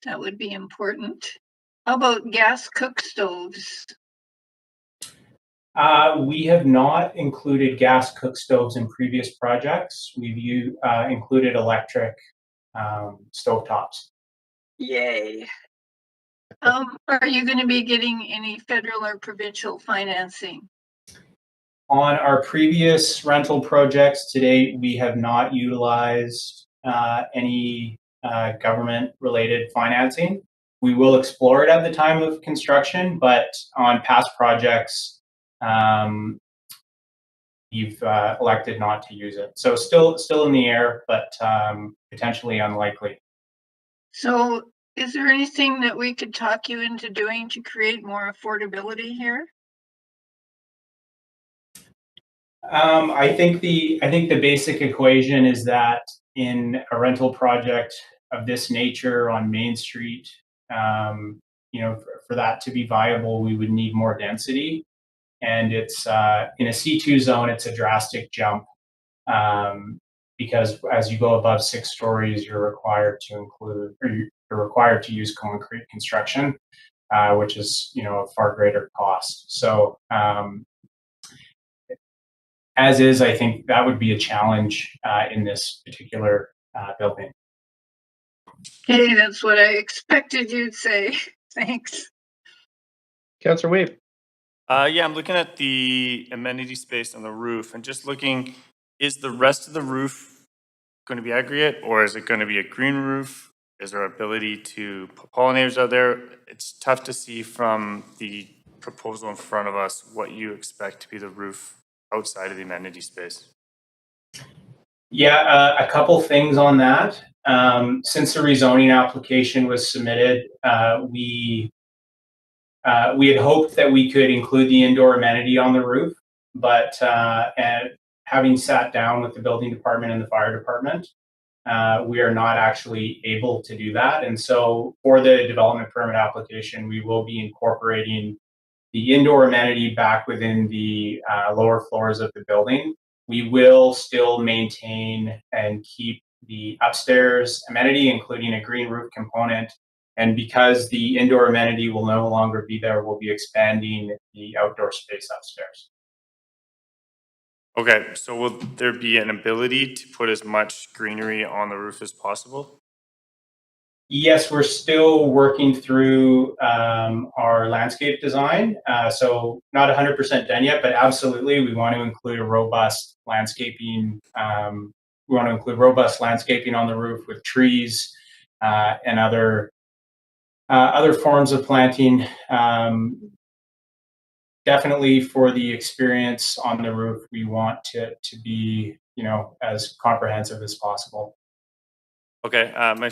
That would be important. How about gas cook stoves? We have not included gas cook stoves in previous projects. We've included electric stovetops. Yay. Are you going to be getting any federal or provincial financing? On our previous rental projects to date, we have not utilized any government-related financing. We will explore it at the time of construction, but on past projects, we've elected not to use it. So still in the air, but potentially unlikely. So is there anything that we could talk you into doing to create more affordability here? I think the basic equation is that in a rental project of this nature on Main Street, for that to be viable, we would need more density, and it's in a C2 zone. It's a drastic jump because as you go above 6 stories, you're required to use concrete construction, which is a far greater cost. So. As is, I think that would be a challenge in this particular building. Okay, that's what I expected you'd say. Thanks. Councillor Weeb. Yeah, I'm looking at the amenity space on the roof and just looking, is the rest of the roof going to be aggregate or is it going to be a green roof? Is there ability to put pollinators out there? It's tough to see from the proposal in front of us what you expect to be the roof outside of the amenity space. Yeah, a couple things on that. Since the rezoning application was submitted, we had hoped that we could include the indoor amenity on the roof, but and having sat down with the building department and the fire department, we are not actually able to do that. And so for the development permit application, we will be incorporating the indoor amenity back within the lower floors of the building. We will still maintain and keep the upstairs amenity, including a green roof component. And because the indoor amenity will no longer be there, we'll be expanding the outdoor space upstairs. Okay, so will there be an ability to put as much greenery on the roof as possible? Yes, we're still working through our landscape design. So not 100% done yet, but absolutely we want to include a robust landscaping. We want to include robust landscaping on the roof with trees and other forms of planting. Definitely for the experience on the roof, we want to be, as comprehensive as possible. Okay, my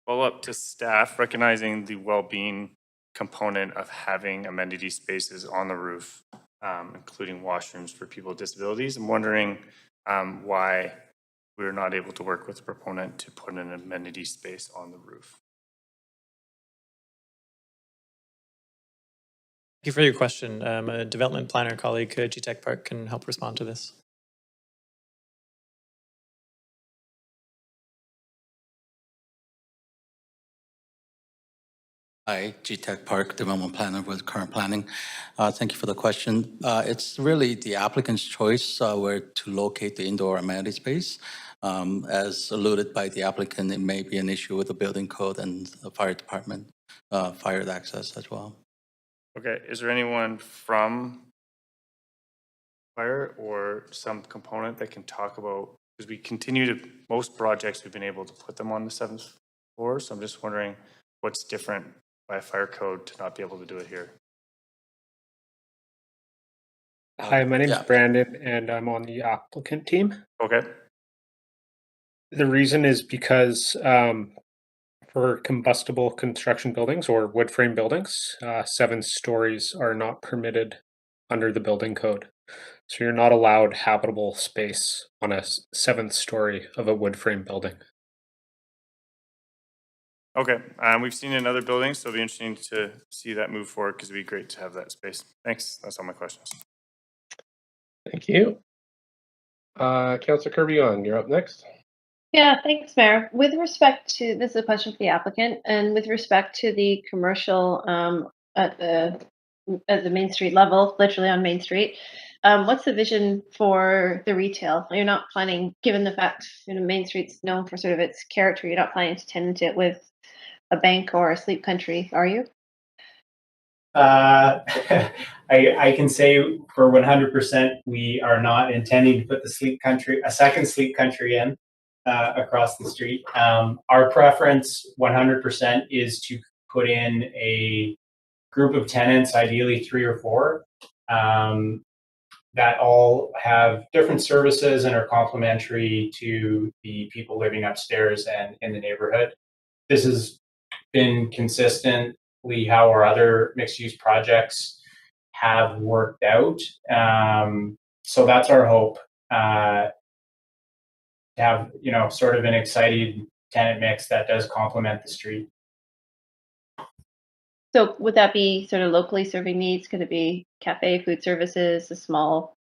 follow-up to staff, recognizing the well-being component of having amenity spaces on the roof, including washrooms for people with disabilities. I'm wondering why we're not able to work with the proponent to put an amenity space on the roof. Thank you for your question. A development planner colleague, GTech Park, can help respond to this. Hi, GTech Park, development planner with Current Planning. Thank you for the question. It's really the applicant's choice where to locate the indoor amenity space. As alluded by the applicant, it may be an issue with the building code and the fire department, fire access as well. Okay, is there anyone from fire or some component that can talk about, because we continue to, most projects we've been able to put them on the 7th floor, so I'm just wondering what's different by fire code to not be able to do it here. Hi, my name's Brandon and I'm on the applicant team. Okay. The reason is because for combustible construction buildings or wood frame buildings, 7 stories are not permitted under the building code. So you're not allowed habitable space on a 7th story of a wood frame building. Okay, we've seen it in other buildings, so it'll be interesting to see that move forward because it'd be great to have that space. Thanks, that's all my questions. Thank you. Councillor Kirby-Young, you're up next. Yeah, thanks, Mayor. With respect to, this is a question for the applicant, and with respect to the commercial at the Main Street level, literally on Main Street, what's the vision for the retail? You're not planning, given the fact Main Street's known for sort of its character, you're not planning to tenant it with a bank or a sleep country, are you? I can say for 100% we are not intending to put a second sleep country in across the street. Our preference 100% is to put in a group of tenants, ideally 3 or 4, that all have different services and are complementary to the people living upstairs and in the neighborhood. This has been consistently how our other mixed-use projects have worked out. So that's our hope, to have, sort of an excited tenant mix that does complement the street. So would that be sort of locally serving needs? Could it be cafe, food services, a small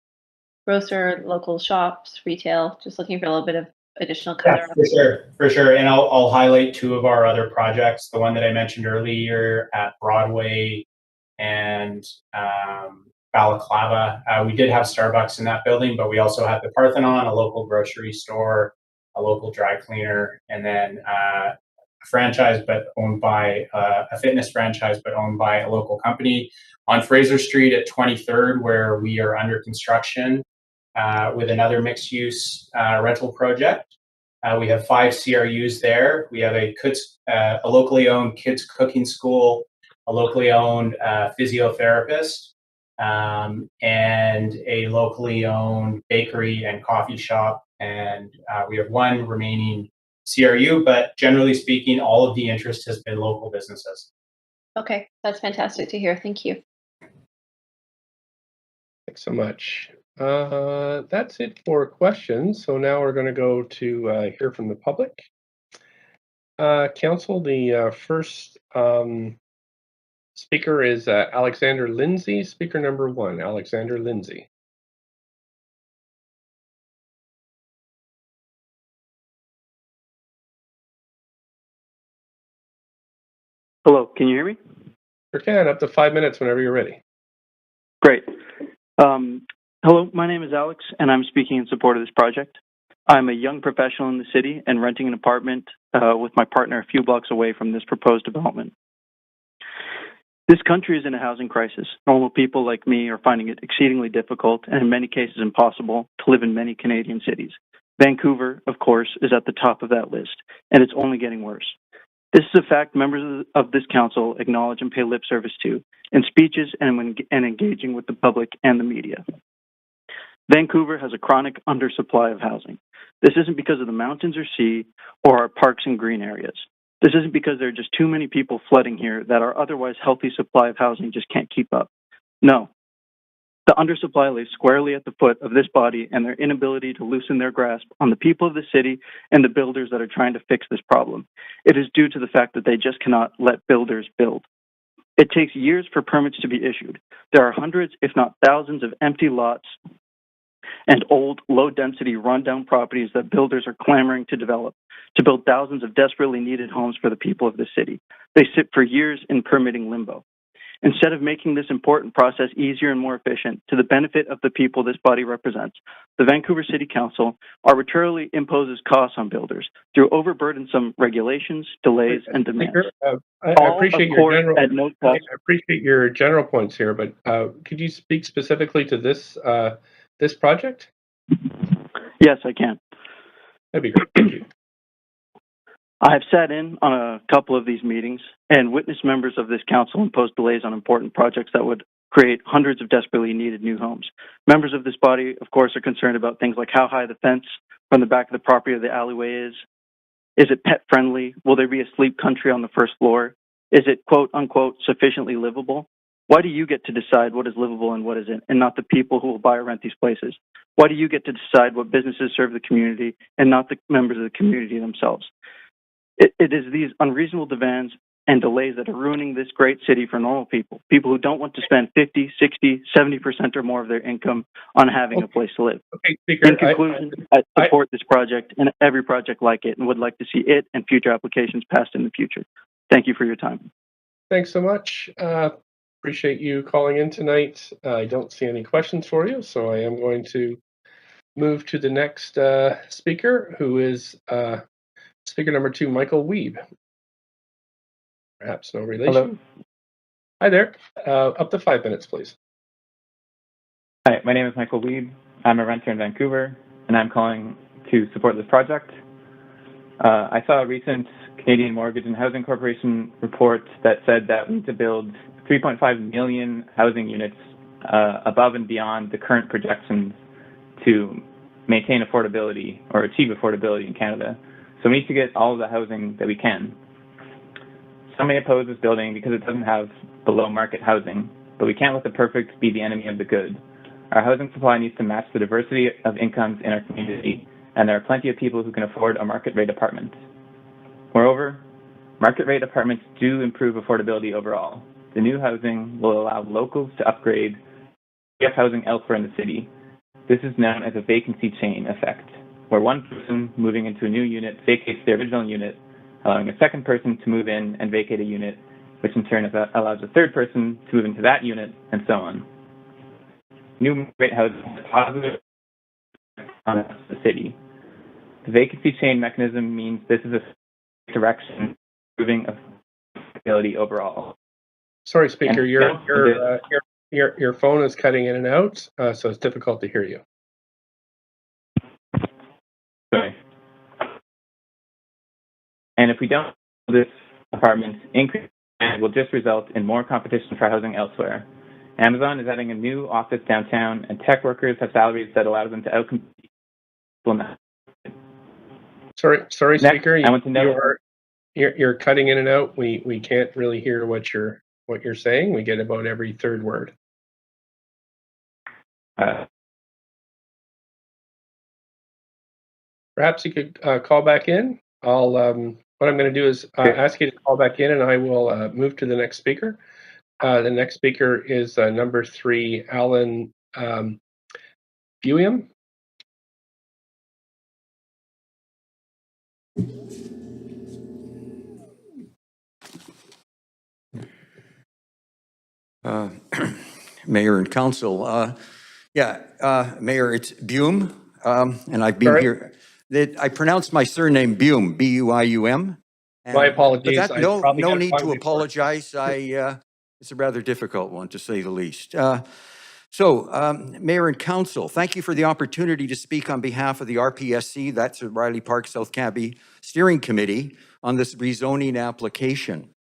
grocer, local shops, retail? Just looking for a little bit of additional color. Yeah, for sure. And I'll highlight 2 of our other projects. The one that I mentioned earlier at Broadway and Balaclava. We did have Starbucks in that building, but we also had the Parthenon, a local grocery store, a local dry cleaner, and then a franchise, but owned by a fitness franchise, but owned by a local company. On Fraser Street at 23rd, where we are under construction with another mixed-use rental project. We have 5 CRUs there. We have a locally owned kids cooking school, a locally owned physiotherapist, and a locally owned bakery and coffee shop. And we have 1 remaining CRU, but generally speaking, all of the interest has been local businesses. Okay, that's fantastic to hear. Thank you. Thanks so much. That's it for questions. So now we're going to go to hear from the public. Council, the first speaker is Alexander Lindsay, speaker number 1. Alexander Lindsay. Hello, can you hear me? Sure can, up to 5 minutes whenever you're ready. Great. Hello, my name is Alex, and I'm speaking in support of this project. I'm a young professional in the city and renting an apartment with my partner a few blocks away from this proposed development. This country is in a housing crisis. Normal people like me are finding it exceedingly difficult and in many cases impossible to live in many Canadian cities. Vancouver, of course, is at the top of that list, and it's only getting worse. This is a fact members of this council acknowledge and pay lip service to in speeches and when engaging with the public and the media. Vancouver has a chronic undersupply of housing. This isn't because of the mountains or sea or our parks and green areas. This isn't because there are just too many people flooding here that our otherwise healthy supply of housing just can't keep up. No. The undersupply lays squarely at the foot of this body and their inability to loosen their grasp on the people of the city and the builders that are trying to fix this problem. It is due to the fact that they just cannot let builders build. It takes years for permits to be issued. There are hundreds, if not thousands, of empty lots and old, low-density, run-down properties that builders are clamoring to develop, to build thousands of desperately needed homes for the people of the city. They sit for years in permitting limbo. Instead of making this important process easier and more efficient to the benefit of the people this body represents, the Vancouver City Council arbitrarily imposes costs on builders through overburdensome regulations, delays, and demands. I appreciate your general points here, but could you speak specifically to this this project? Yes, I can. That'd be great. Thank you. I have sat in on a couple of these meetings and witnessed members of this council impose delays on important projects that would create hundreds of desperately needed new homes. Members of this body, of course, are concerned about things like how high the fence from the back of the property or the alleyway is. Is it pet friendly? Will there be a sleep country on the first floor? Is it quote unquote sufficiently livable? Why do you get to decide what is livable and what isn't, and not the people who will buy or rent these places? Why do you get to decide what businesses serve the community and not the members of the community themselves? It is these unreasonable demands and delays that are ruining this great city for normal people, people who don't want to spend 50, 60, 70% or more of their income on having a place to live. Okay, Speaker, in conclusion, I support this project and every project like it and would like to see it and future applications passed in the future. Thank you for your time. Thanks so much. Appreciate you calling in tonight. I don't see any questions for you, so I am going to move to the next speaker, who is speaker number 2, Michael Wiebe. Perhaps no relation. Hello. Hi there. Up to 5 minutes, please. Hi, my name is Michael Wiebe. I'm a renter in Vancouver, and I'm calling to support this project. I saw a recent Canadian Mortgage and Housing Corporation report that said that we need to build 3.5 million housing units above and beyond the current projections to maintain affordability or achieve affordability in Canada. So we need to get all of the housing that we can. Some may oppose this building because it doesn't have below market housing, but we can't let the perfect be the enemy of the good. Our housing supply needs to match the diversity of incomes in our community, and there are plenty of people who can afford a market rate apartment. Moreover, market rate apartments do improve affordability overall. The new housing will allow locals to upgrade housing elsewhere in the city. This is known as a vacancy chain effect, where one person moving into a new unit vacates the original unit, allowing a second person to move in and vacate a unit, which in turn allows a third person to move into that unit, and so on. New rate housing has a positive on the city. The vacancy chain mechanism means this is a direction improving affordability overall. Sorry, speaker, And your phone is cutting in and out, so it's difficult to hear you. Sorry. And if we don't, this apartment's increase will just result in more competition for housing elsewhere. Amazon is adding a new office downtown, and tech workers have salaries that allow them to outcompete. Sorry, Next, speaker, I want to know. you're cutting in and out. We can't really hear what you're saying. We get about every third word. Perhaps you could call back in. I'll what I'm going to do is ask you to call back in, and I will move to the next speaker. The next speaker is number 3, Alan Buiam. Mayor and Council. Mayor, it's Buium, and I've been here. I pronounced my surname Buium, B-U-I-U-M. My apologies. No need to apologize. It's a rather difficult one, to say the least. Mayor and Council, thank you for the opportunity to speak on behalf of the RPSC, that's the Riley Park South Cambie Steering Committee, on this rezoning application.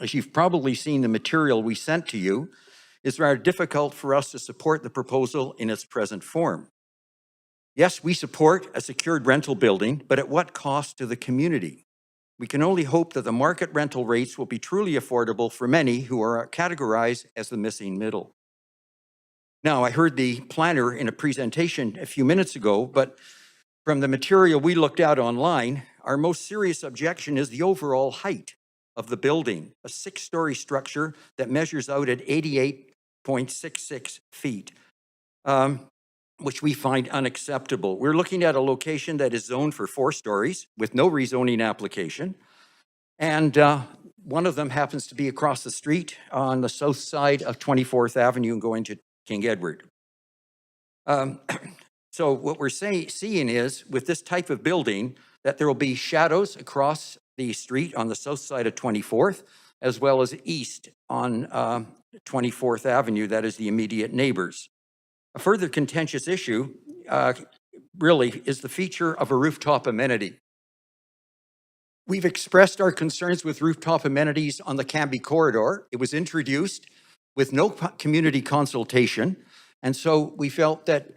As you've probably seen, the material we sent to you, it's rather difficult for us to support the proposal in its present form. Yes, we support a secured rental building, but at what cost to the community? We can only hope that the market rental rates will be truly affordable for many who are categorized as the missing middle. Now, I heard the planner in a presentation a few minutes ago, but from the material we looked at online, our most serious objection is the overall height of the building, a 6-story structure that measures out at 88.66 feet, which we find unacceptable. We're looking at a location that is zoned for 4 stories with no rezoning application. And one of them happens to be across the street on the south side of 24th Avenue and going to King Edward. So what we're seeing is, with this type of building, that there will be shadows across the street on the south side of 24th, as well as east on 24th Avenue, that is the immediate neighbors. A further contentious issue really is the feature of a rooftop amenity. We've expressed our concerns with rooftop amenities on the Cambie corridor. It was introduced with no community consultation, and so we felt that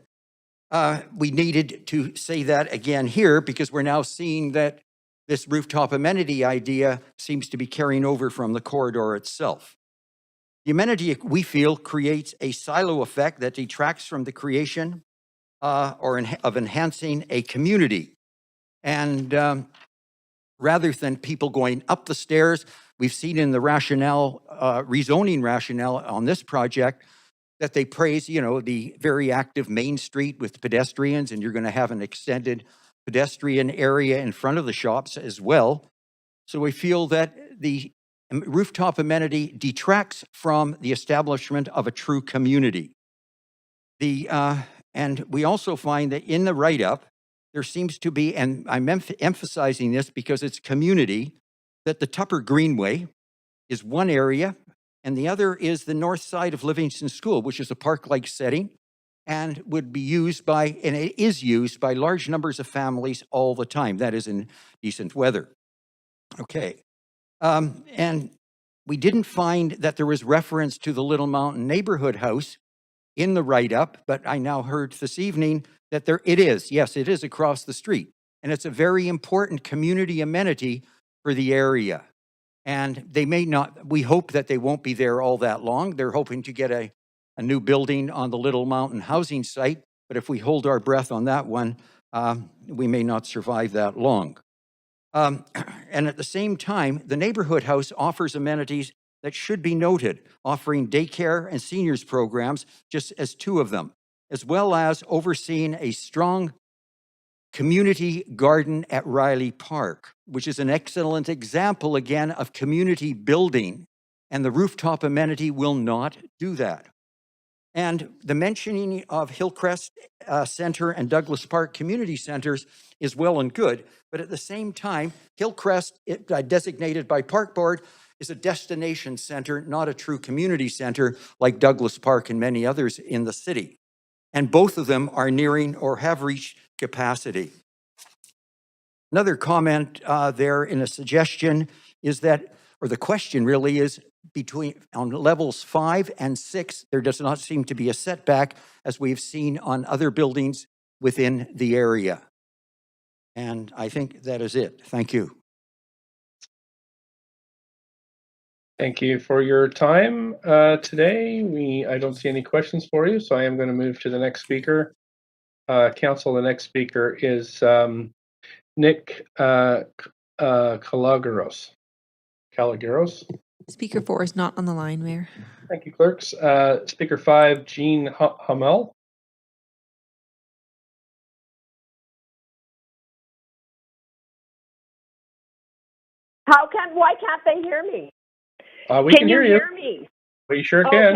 we needed to say that again here, because we're now seeing that this rooftop amenity idea seems to be carrying over from the corridor itself. The amenity, we feel, creates a silo effect that detracts from the creation of enhancing a community. And rather than people going up the stairs, we've seen in the rationale, rezoning rationale on this project, that they praise, the very active main street with pedestrians, and you're going to have an extended pedestrian area in front of the shops as well. So we feel that the rooftop amenity detracts from the establishment of a true community. And we also find that in the write-up, there seems to be, and I'm emphasizing this because it's community, that the Tupper Greenway is one area, and the other is the north side of Livingston School, which is a park-like setting and would be used by, and it is used by, large numbers of families all the time. That is in decent weather. Okay. And we didn't find that there was reference to the Little Mountain Neighborhood House in the write-up, but I now heard this evening that it is. Yes, it is across the street. And it's a very important community amenity for the area. And they may not, we hope that they won't be there all that long. They're hoping to get a new building on the Little Mountain housing site, but if we hold our breath on that one, we may not survive that long. And at the same time, the neighborhood house offers amenities that should be noted, offering daycare and seniors programs, just as 2 of them, as well as overseeing a strong community garden at Riley Park, which is an excellent example, again, of community building, and the rooftop amenity will not do that. And the mentioning of Hillcrest Center and Douglas Park Community Centers is well and good. But at the same time, Hillcrest, designated by Park Board, is a destination center, not a true community center like Douglas Park and many others in the city. And both of them are nearing or have reached capacity. Another comment there in a suggestion is that, or the question really is, on levels 5 and 6, there does not seem to be a setback as we've seen on other buildings within the area. And I think that is it. Thank you. Thank you for your time today. I don't see any questions for you, so I am going to move to the next speaker. Council, the next speaker is Nick Calagaros. Speaker 4 is not on the line, Mayor. Thank you, clerks. Speaker 5, Jean Hamel. Why can't they hear me? We can hear you. Can you hear me? We sure can.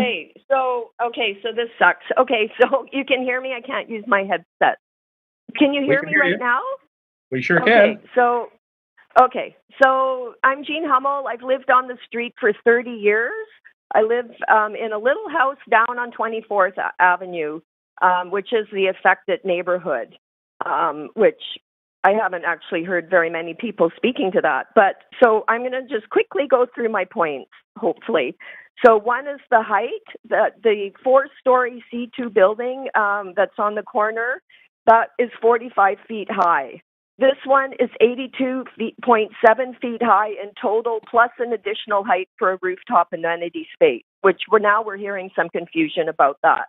Okay, so this sucks. Okay, so you can hear me. I can't use my headset. Can you hear me right now? We sure can. So I'm Jean Hummel. I've lived on the street for 30 years. I live in a little house down on 24th Avenue, which is the affected neighborhood, which I haven't actually heard very many people speaking to that. But so I'm going to just quickly go through my points, hopefully. So one is the height, the 4-story C2 building that's on the corner, that is 45 feet high. This one is 82.7 feet high in total, plus an additional height for a rooftop amenity space, which we're hearing some confusion about that.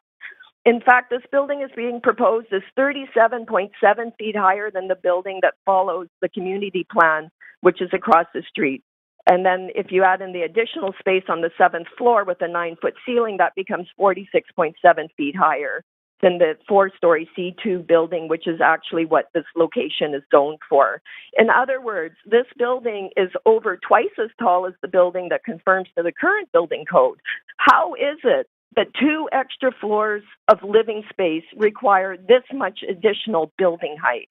In fact, this building is being proposed as 37.7 feet higher than the building that follows the community plan, which is across the street. And then if you add in the additional space on the 7th floor with a 9-foot ceiling, that becomes 46.7 feet higher than the 4-story C2 building, which is actually what this location is zoned for. In other words, this building is over twice as tall as the building that conforms to the current building code. How is it that 2 extra floors of living space require this much additional building height?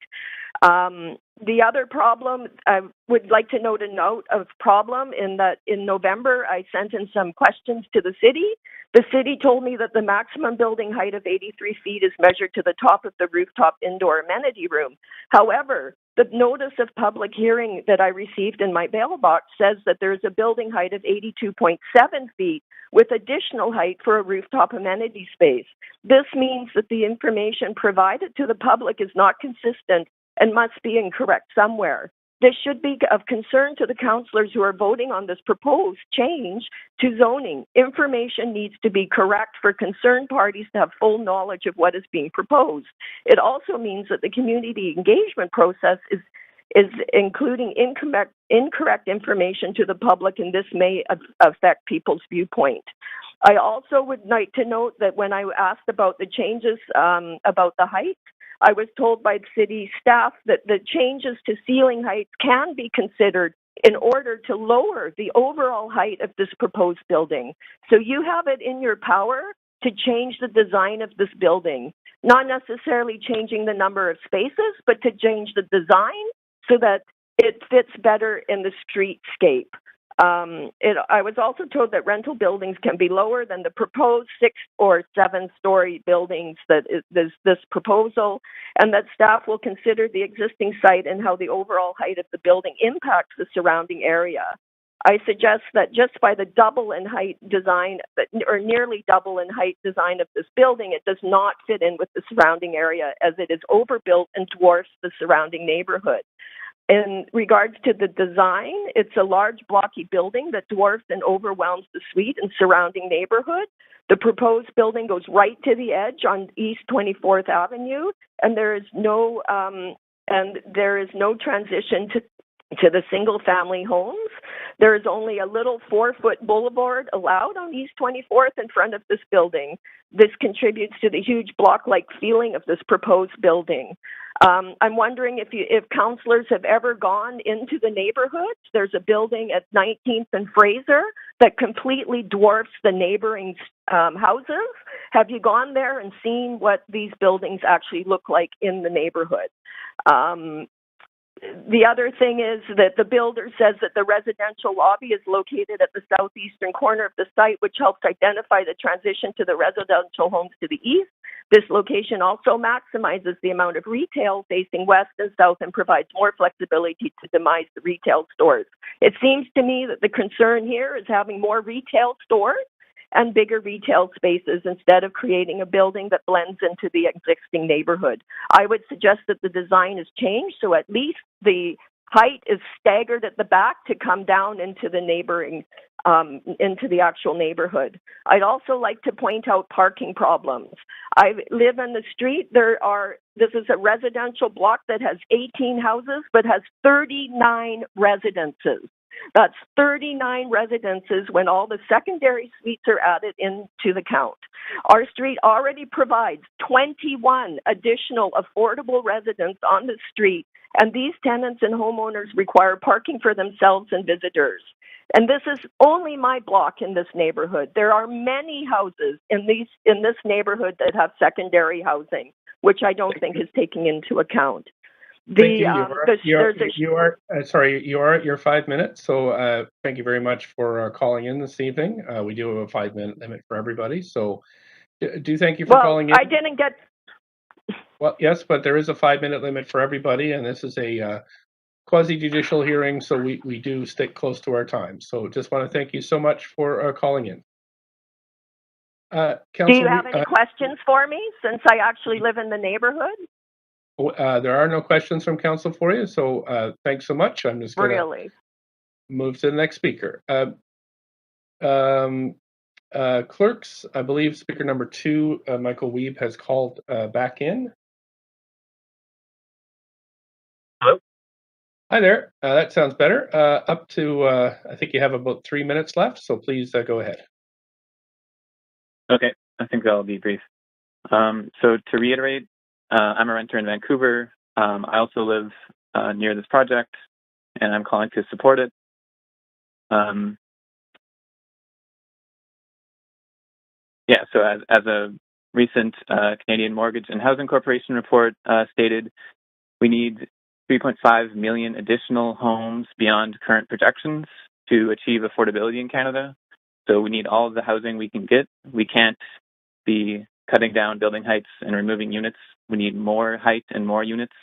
The other problem, I would like to note of problem in that in November, I sent in some questions to the city. The city told me that the maximum building height of 83 feet is measured to the top of the rooftop indoor amenity room. However, the notice of public hearing that I received in my mailbox says that there's a building height of 82.7 feet with additional height for a rooftop amenity space. This means that the information provided to the public is not consistent and must be incorrect somewhere. This should be of concern to the councillors who are voting on this proposed change to zoning. Information needs to be correct for concerned parties to have full knowledge of what is being proposed. It also means that the community engagement process is including incorrect information to the public, and this may affect people's viewpoint. I also would like to note that when I asked about the changes about the height, I was told by the city staff that the changes to ceiling heights can be considered in order to lower the overall height of this proposed building. So you have it in your power to change the design of this building, not necessarily changing the number of spaces, but to change the design so that it fits better in the streetscape. I was also told that rental buildings can be lower than the proposed 6 or 7-story buildings that is this proposal, and that staff will consider the existing site and how the overall height of the building impacts the surrounding area. I suggest that just by the double in height design, or nearly double in height design of this building, it does not fit in with the surrounding area as it is overbuilt and dwarfs the surrounding neighborhood. In regards to the design, it's a large blocky building that dwarfs and overwhelms the suite and surrounding neighborhood. The proposed building goes right to the edge on East 24th Avenue, and there is no transition to the single family homes. There is only a little 4-foot boulevard allowed on East 24th in front of this building. This contributes to the huge block-like feeling of this proposed building. I'm wondering if councillors have ever gone into the neighborhood. There's a building at 19th and Fraser that completely dwarfs the neighboring houses. Have you gone there and seen what these buildings actually look like in the neighborhood? The other thing is that the builder says that the residential lobby is located at the southeastern corner of the site, which helps identify the transition to the residential homes to the east. This location also maximizes the amount of retail facing west and south and provides more flexibility to demise the retail stores. It seems to me that the concern here is having more retail stores and bigger retail spaces instead of creating a building that blends into the existing neighborhood. I would suggest that the design is changed so at least the height is staggered at the back to come down into the neighboring, into the actual neighborhood. I'd also like to point out parking problems. I live in the street. This is a residential block that has 18 houses but has 39 residences. That's 39 residences when all the secondary suites are added into the count. Our street already provides 21 additional affordable residents on the street, and these tenants and homeowners require parking for themselves and visitors. And this is only my block in this neighborhood. There are many houses in this neighborhood that have secondary housing, which I don't think is taking into account. Thank you. You are at your 5 minutes. So thank you very much for calling in this evening. We do have a 5-minute limit for everybody. So do thank you for calling in. I didn't get. Well, yes, but there is a 5-minute limit for everybody, and this is a quasi-judicial hearing, so we do stick close to our time. So just want to thank you so much for calling in. Do you have any questions for me, since I actually live in the neighborhood? There are no questions from council for you, so thanks so much. I'm just going to move to the next speaker. Clerks, I believe speaker number 2, Michael Wiebe, has called back in. Hello? Hi there. That sounds better. Up to, I think you have about 3 minutes left, so please go ahead. Okay, I think I'll be brief. So to reiterate, I'm a renter in Vancouver. I also live near this project, and I'm calling to support it. So as a recent Canadian Mortgage and Housing Corporation report stated, we need 3.5 million additional homes beyond current projections to achieve affordability in Canada. So we need all of the housing we can get. We can't be cutting down building heights and removing units. We need more height and more units.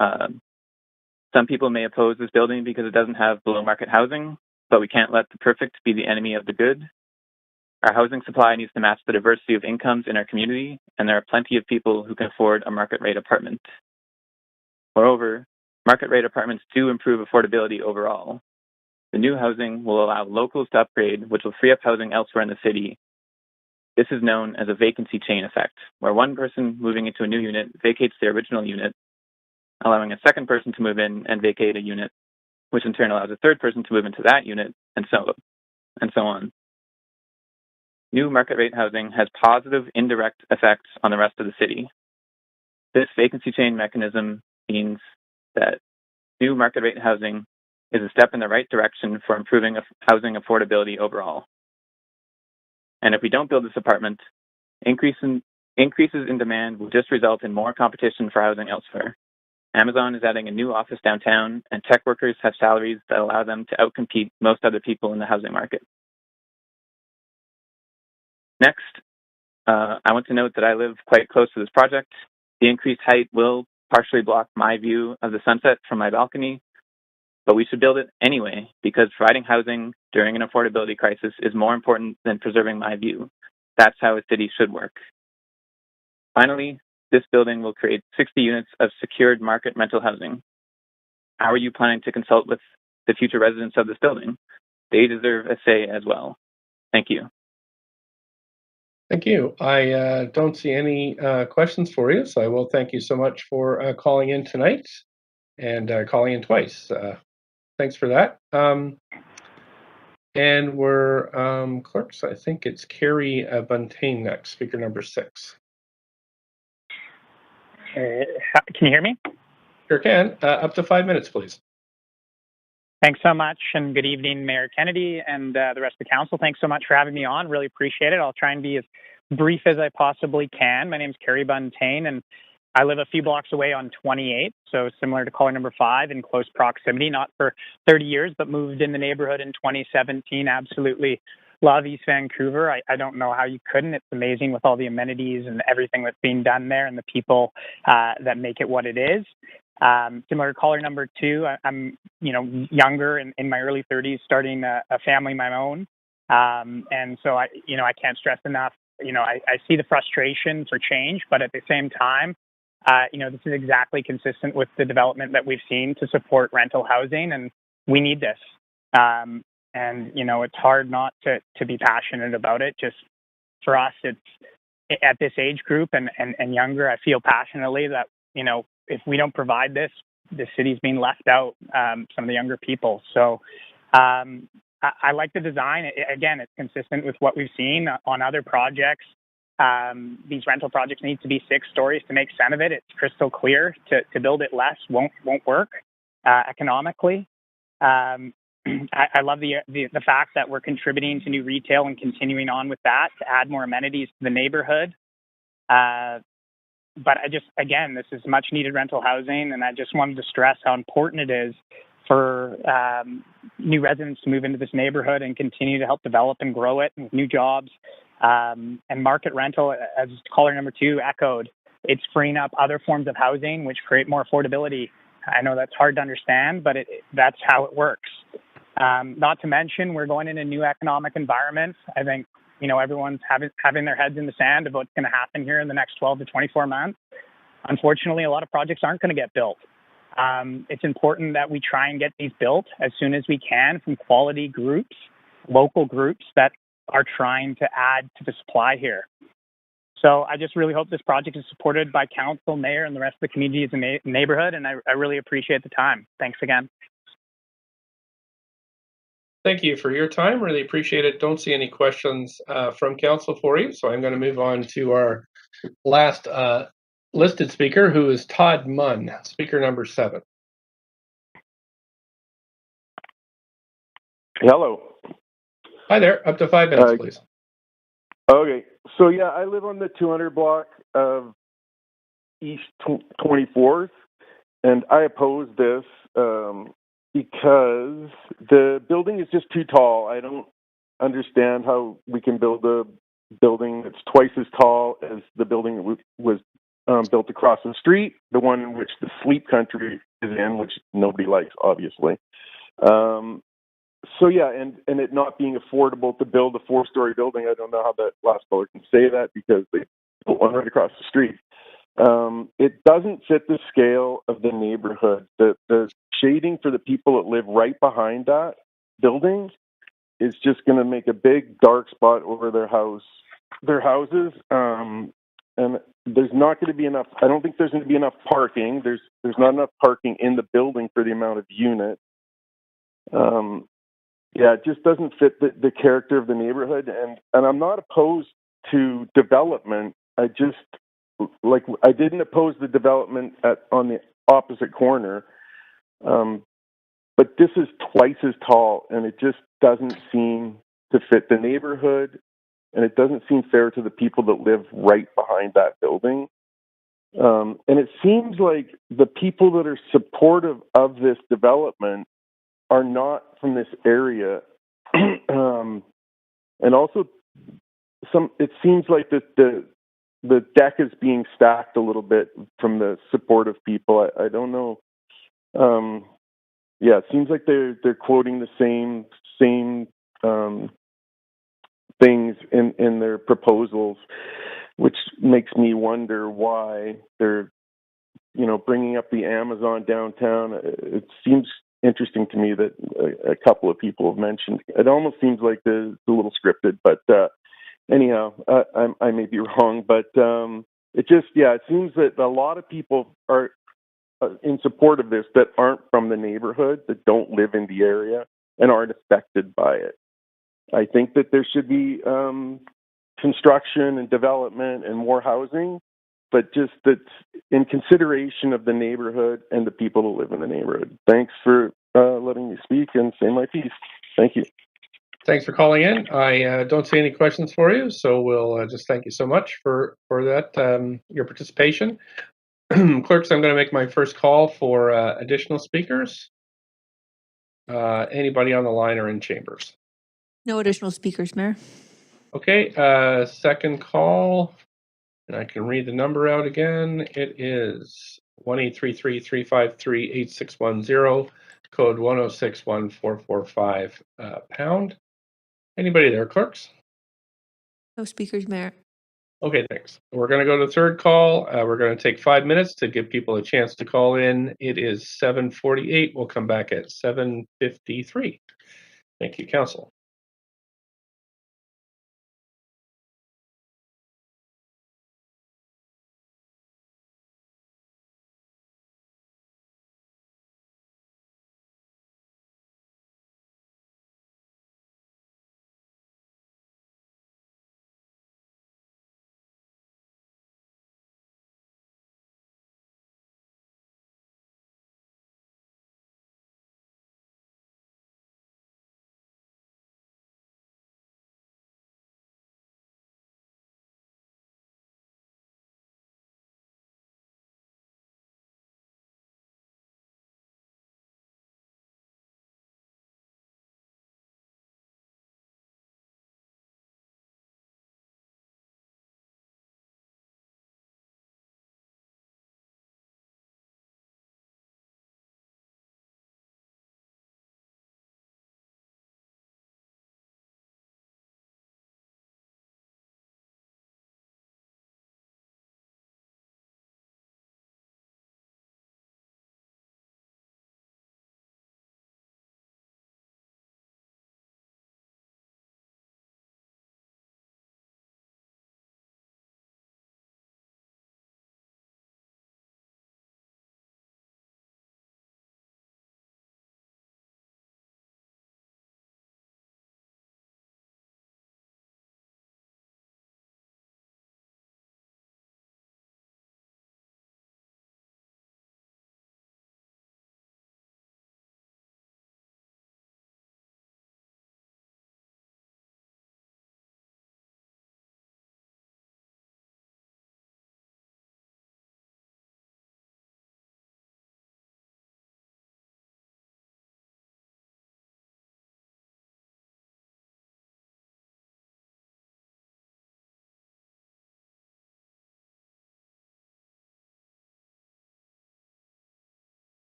Some people may oppose this building because it doesn't have below market housing, but we can't let the perfect be the enemy of the good. Our housing supply needs to match the diversity of incomes in our community, and there are plenty of people who can afford a market rate apartment. Moreover, market rate apartments do improve affordability overall. The new housing will allow locals to upgrade, which will free up housing elsewhere in the city. This is known as a vacancy chain effect, where one person moving into a new unit vacates the original unit, allowing a second person to move in and vacate a unit, which in turn allows a third person to move into that unit, and so on. New market rate housing has positive indirect effects on the rest of the city. This vacancy chain mechanism means that new market rate housing is a step in the right direction for improving housing affordability overall. And if we don't build this apartment, increases in demand will just result in more competition for housing elsewhere. Amazon is adding a new office downtown, and tech workers have salaries that allow them to outcompete most other people in the housing market. Next, I want to note that I live quite close to this project. The increased height will partially block my view of the sunset from my balcony, but we should build it anyway because providing housing during an affordability crisis is more important than preserving my view. That's how a city should work. Finally, this building will create 60 units of secured market rental housing. How are you planning to consult with the future residents of this building? They deserve a say as well. Thank you. Thank you. I don't see any questions for you, so I will thank you so much for calling in tonight. and calling in twice. Thanks for that. And we're clerks. I think it's Carrie Buntain next, speaker number 6. Can you hear me? Sure can. Up to 5 minutes, please. Thanks so much, and good evening, Mayor Kennedy and the rest of the council. Thanks so much for having me on. Really appreciate it. I'll try and be as brief as I possibly can. My name is Carrie Buntain, and I live a few blocks away on 28, so similar to caller number 5, in close proximity, not for 30 years, but moved in the neighborhood in 2017. Absolutely love East Vancouver. I don't know how you couldn't. It's amazing with all the amenities and everything that's being done there and the people that make it what it is. Similar to caller number 2, I'm younger in my early 30s, starting a family of my own, and so I can't stress enough. I see the frustration for change, but at the same time, this is exactly consistent with the development that we've seen to support rental housing, and we need this. And it's hard not to be passionate about it. Just for us, it's at this age group and younger. I feel passionately that if we don't provide this, the city's being left out. Some of the younger people. So I like the design. Again, it's consistent with what we've seen on other projects. These rental projects need to be 6 stories to make sense of it. It's crystal clear. To build it less won't work economically. I love the fact that we're contributing to new retail and continuing on with that to add more amenities to the neighborhood. But this is much needed rental housing, and I just wanted to stress how important it is for new residents to move into this neighborhood and continue to help develop and grow it with new jobs. And market rental, as caller number 2 echoed, it's freeing up other forms of housing which create more affordability. I know that's hard to understand, but that's how it works. Not to mention, we're going in a new economic environment. I think, everyone's having their heads in the sand of what's going to happen here in the next 12 to 24 months. Unfortunately, a lot of projects aren't going to get built. It's important that we try and get these built as soon as we can from quality groups, local groups that are trying to add to the supply here. So I just really hope this project is supported by council, mayor, and the rest of the community as a neighborhood, and I really appreciate the time. Thanks again. Thank you for your time. Really appreciate it. Don't see any questions from council for you, so I'm going to move on to our last listed speaker, who is Todd Munn, speaker number 7. Hello. Hi there. Up to 5 minutes, please. Okay. So, yeah, I live on the 200 block of East 24th, and I oppose this because the building is just too tall. I don't understand how we can build a building that's twice as tall as the building that was built across the street, the one in which the Sleep Country is in, which nobody likes, obviously. So, yeah, and it not being affordable to build a 4-story building, I don't know how that last caller can say that because they put one right across the street. It doesn't fit the scale of the neighborhood. The shading for the people that live right behind that building is just going to make a big dark spot over their houses. And there's not going to be enough. I don't think there's going to be enough parking. There's not enough parking in the building for the amount of units. Yeah, it just doesn't fit the character of the neighborhood. And I'm not opposed to development. I didn't oppose the development on the opposite corner. But this is twice as tall, and it just doesn't seem to fit the neighborhood, and it doesn't seem fair to the people that live right behind that building. And it seems like the people that are supportive of this development are not from this area. And also, it seems like the deck is being stacked a little bit from the supportive people. I don't know. Yeah, it seems like they're quoting the same things in their proposals, which makes me wonder why they're bringing up the Amazon downtown. It seems interesting to me that a couple of people have mentioned. It almost seems like it's a little scripted, but anyhow, I may be wrong, but it seems that a lot of people are in support of this that aren't from the neighborhood, that don't live in the area and aren't affected by it. I think that there should be construction and development and more housing, but just that in consideration of the neighborhood and the people who live in the neighborhood. Thanks for letting me speak and say my piece. Thank you. Thanks for calling in. I don't see any questions for you, so we'll just thank you so much for that, your participation. Clerks, I'm going to make my first call for additional speakers. Anybody on the line or in chambers? No additional speakers, Mayor. Okay, second call, and I can read the number out again. It is 1-833-353-8610, code 1061445 pound. Anybody there, clerks? No speakers, Mayor. Okay, thanks. We're going to go to the third call. We're going to take 5 minutes to give people a chance to call in. It is 7:48. We'll come back at 7:53. Thank you, Council.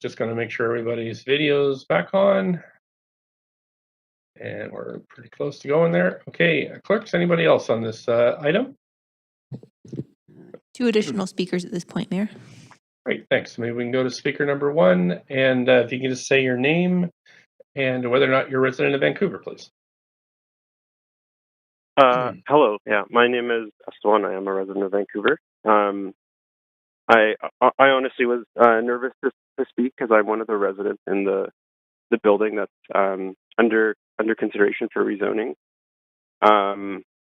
Just going to make sure everybody's video's back on. And we're pretty close to going there. Okay, clerks, anybody else on this item? 2 additional speakers at this point, Mayor. Great, thanks. Maybe we can go to speaker number 1, and if you can just say your name and whether or not you're a resident of Vancouver, please. Hello. Yeah, my name is Esteban. I am a resident of Vancouver. I honestly was nervous to speak because I'm one of the residents in the building that's under consideration for rezoning.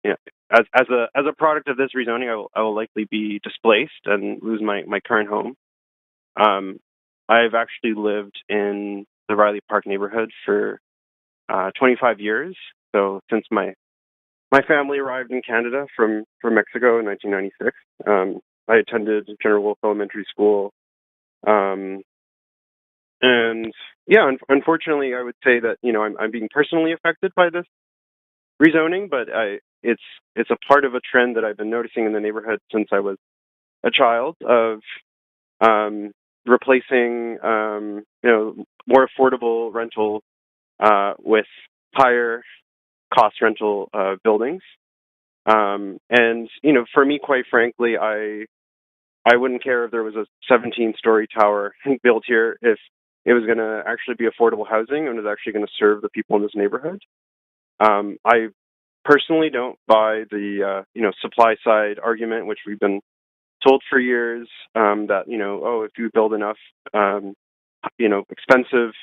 Yeah, as a product of this rezoning, I will likely be displaced and lose my current home. I've actually lived in the Riley Park neighborhood for 25 years. So since my family arrived in Canada from Mexico in 1996, I attended General Wolfe Elementary School. And yeah, unfortunately, I would say that, you know, I'm being personally affected by this rezoning, but it's a part of a trend that I've been noticing in the neighborhood since I was a child of replacing, you know, more affordable rental with higher cost rental buildings. And, you know, for me, quite frankly, I wouldn't care if there was a 17-story tower built here if it was going to actually be affordable housing and was actually going to serve the people in this neighborhood. I personally don't buy the, you know, supply side argument, which we've been told for years, that, you know, oh, if you build enough, you know, expensive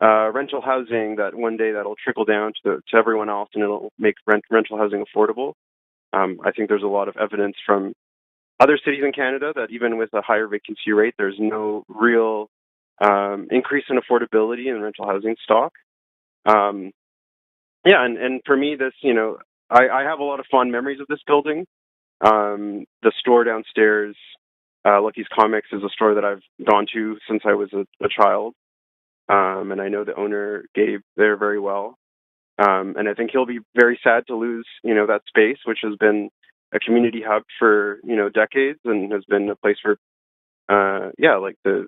rental housing, that one day that'll trickle down to everyone else and it'll make rental housing affordable. I think there's a lot of evidence from other cities in Canada that even with a higher vacancy rate, there's no real increase in affordability in rental housing stock. Yeah, and for me, this, you know, I have a lot of fond memories of this building. The store downstairs, Lucky's Comics, is a store that I've gone to since I was a child. And I know the owner, Gabe, there very well. And I think he'll be very sad to lose, you know, that space, which has been a community hub for, you know, decades and has been a place where, yeah, like the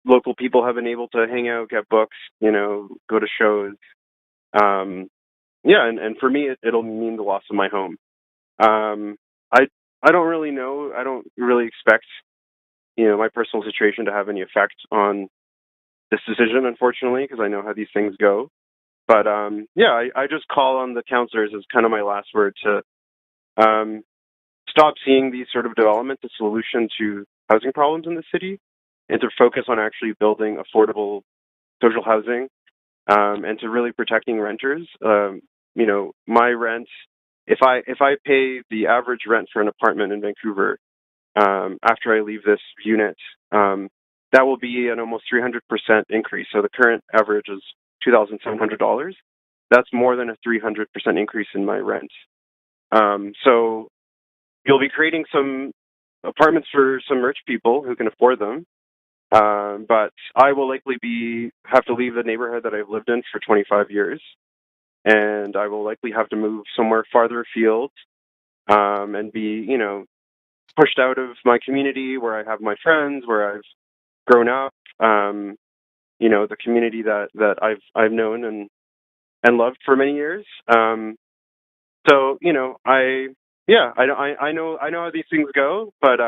local people have been able to hang out, get books, you know, go to shows. Yeah, and for me, it'll mean the loss of my home. I don't really know. I don't really expect, you know, my personal situation to have any effect on this decision, unfortunately, because I know how these things go. But yeah, I just call on the councillors as kind of my last word to stop seeing these sort of developments as a solution to housing problems in the city, and to focus on actually building affordable social housing, and to really protecting renters. You know, my rent, if I pay the average rent for an apartment in Vancouver, after I leave this unit, that will be an almost 300% increase. So the current average is $2,700. That's more than a 300% increase in my rent. So you'll be creating some apartments for some rich people who can afford them. But I will likely have to leave the neighborhood that I've lived in for 25 years. And I will likely have to move somewhere farther afield, and be, you know, pushed out of my community where I have my friends, where I've grown up, you know, the community that I've known and loved for many years. So, you know, I know how these things go, but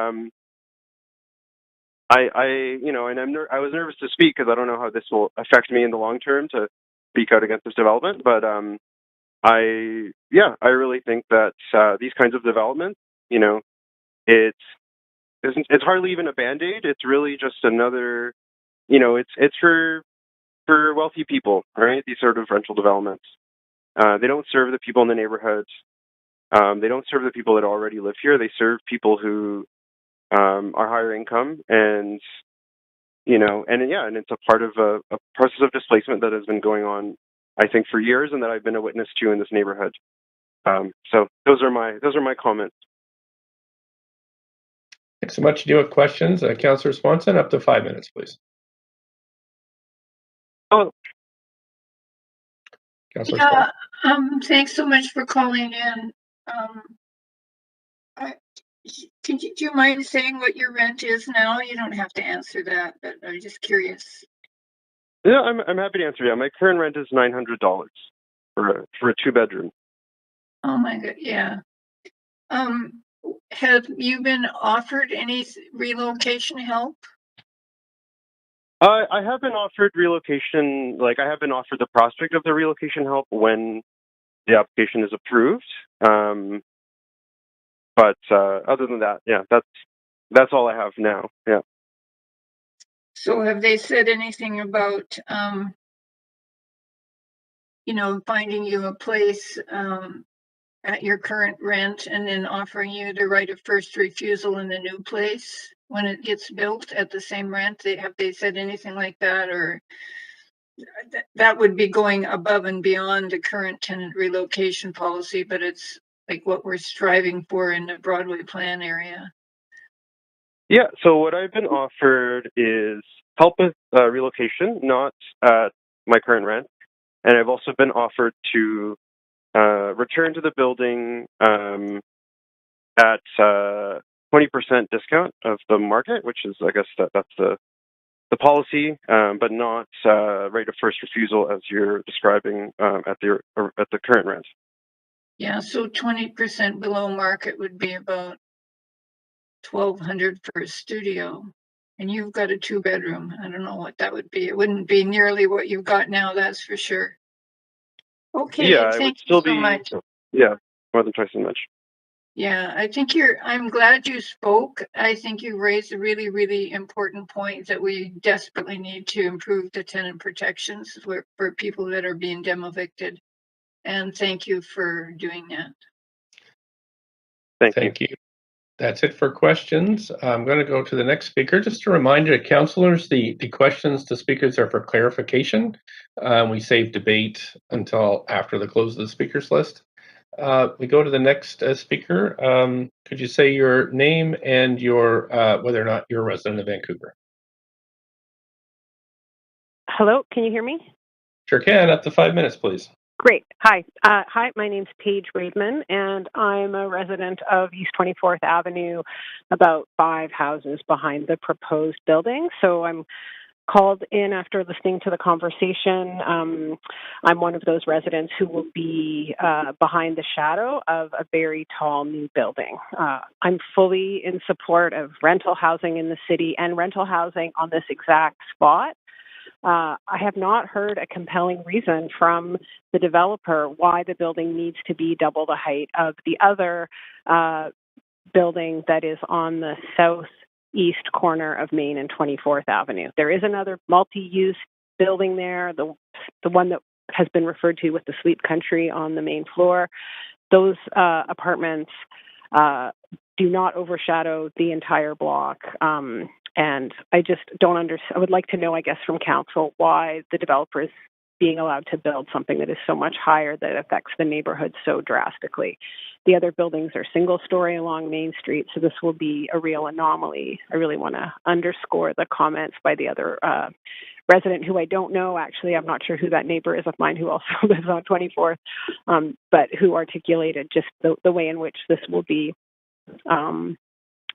you know, and I was nervous to speak because I don't know how this will affect me in the long term to speak out against this development. But I really think that these kinds of developments, you know, it's hardly even a Band-Aid. It's really just another, you know, it's for wealthy people, right? These sort of rental developments. They don't serve the people in the neighborhoods. They don't serve the people that already live here. They serve people who are higher income, and, you know, and it's a part of a process of displacement that has been going on, I think, for years, and that I've been a witness to in this neighborhood. So those are my comments. Thanks so much. Do you have questions? Councillor Swanson, up to 5 minutes, please. Oh, Councillor yeah. Swanson. Thanks so much for calling in. do you mind saying what your rent is now? You don't have to answer that, but I'm just curious. Yeah, I'm happy to answer. Yeah, my current rent is $900 for a 2-bedroom. Oh my God, yeah. Have you been offered any relocation help? I have been offered relocation. Like, I have been offered the prospect of the relocation help when the application is approved. But other than that, yeah, that's all I have now. Yeah. So have they said anything about, finding you a place at your current rent and then offering you the right of first refusal in the new place when it gets built at the same rent? Have they said anything like that, or that would be going above and beyond the current tenant relocation policy, but it's like what we're striving for in the Broadway plan area? Yeah. So what I've been offered is help with relocation, not at my current rent, and I've also been offered to return to the building at 20% discount of the market, which is, I guess, that's the policy, but not right of first refusal as you're describing at the current rent. Yeah, so 20% below market would be about $1,200 for a studio, and you've got a 2-bedroom. I don't know what that would be. It wouldn't be nearly what you've got now, that's for sure. Okay, Yeah, it would thank still you so be much. yeah, more than twice as much. Yeah, I'm glad you spoke. I think you raised a really, really important point that we desperately need to improve the tenant protections for people that are being demo-evicted. And thank you for doing that. Thank you. That's it for questions. I'm going to go to the next speaker. Just a reminder to councillors, the questions to speakers are for clarification. We save debate until after the close of the speakers list. We go to the next speaker. Could you say your name and your whether or not you're a resident of Vancouver? Hello, can you hear me? Sure can. Up to 5 minutes, please. Great. Hi. Hi, my name's Paige Wademan, and I'm a resident of East 24th Avenue, about 5 houses behind the proposed building. So I'm called in after listening to the conversation. I'm one of those residents who will be behind the shadow of a very tall new building. I'm fully in support of rental housing in the city and rental housing on this exact spot. I have not heard a compelling reason from the developer why the building needs to be double the height of the other building that is on the southeast corner of Main and 24th Avenue. There is another multi-use building there, the one that has been referred to with the Sleep Country on the main floor. Those apartments do not overshadow the entire block. And I just don't understand. I would like to know, I guess, from council why the developer is being allowed to build something that is so much higher that affects the neighborhood so drastically. The other buildings are single story along Main Street, so this will be a real anomaly. I really want to underscore the comments by the other resident who I don't know. Actually, I'm not sure who that neighbor is of mine who also lives on 24th, but who articulated just the way in which this will be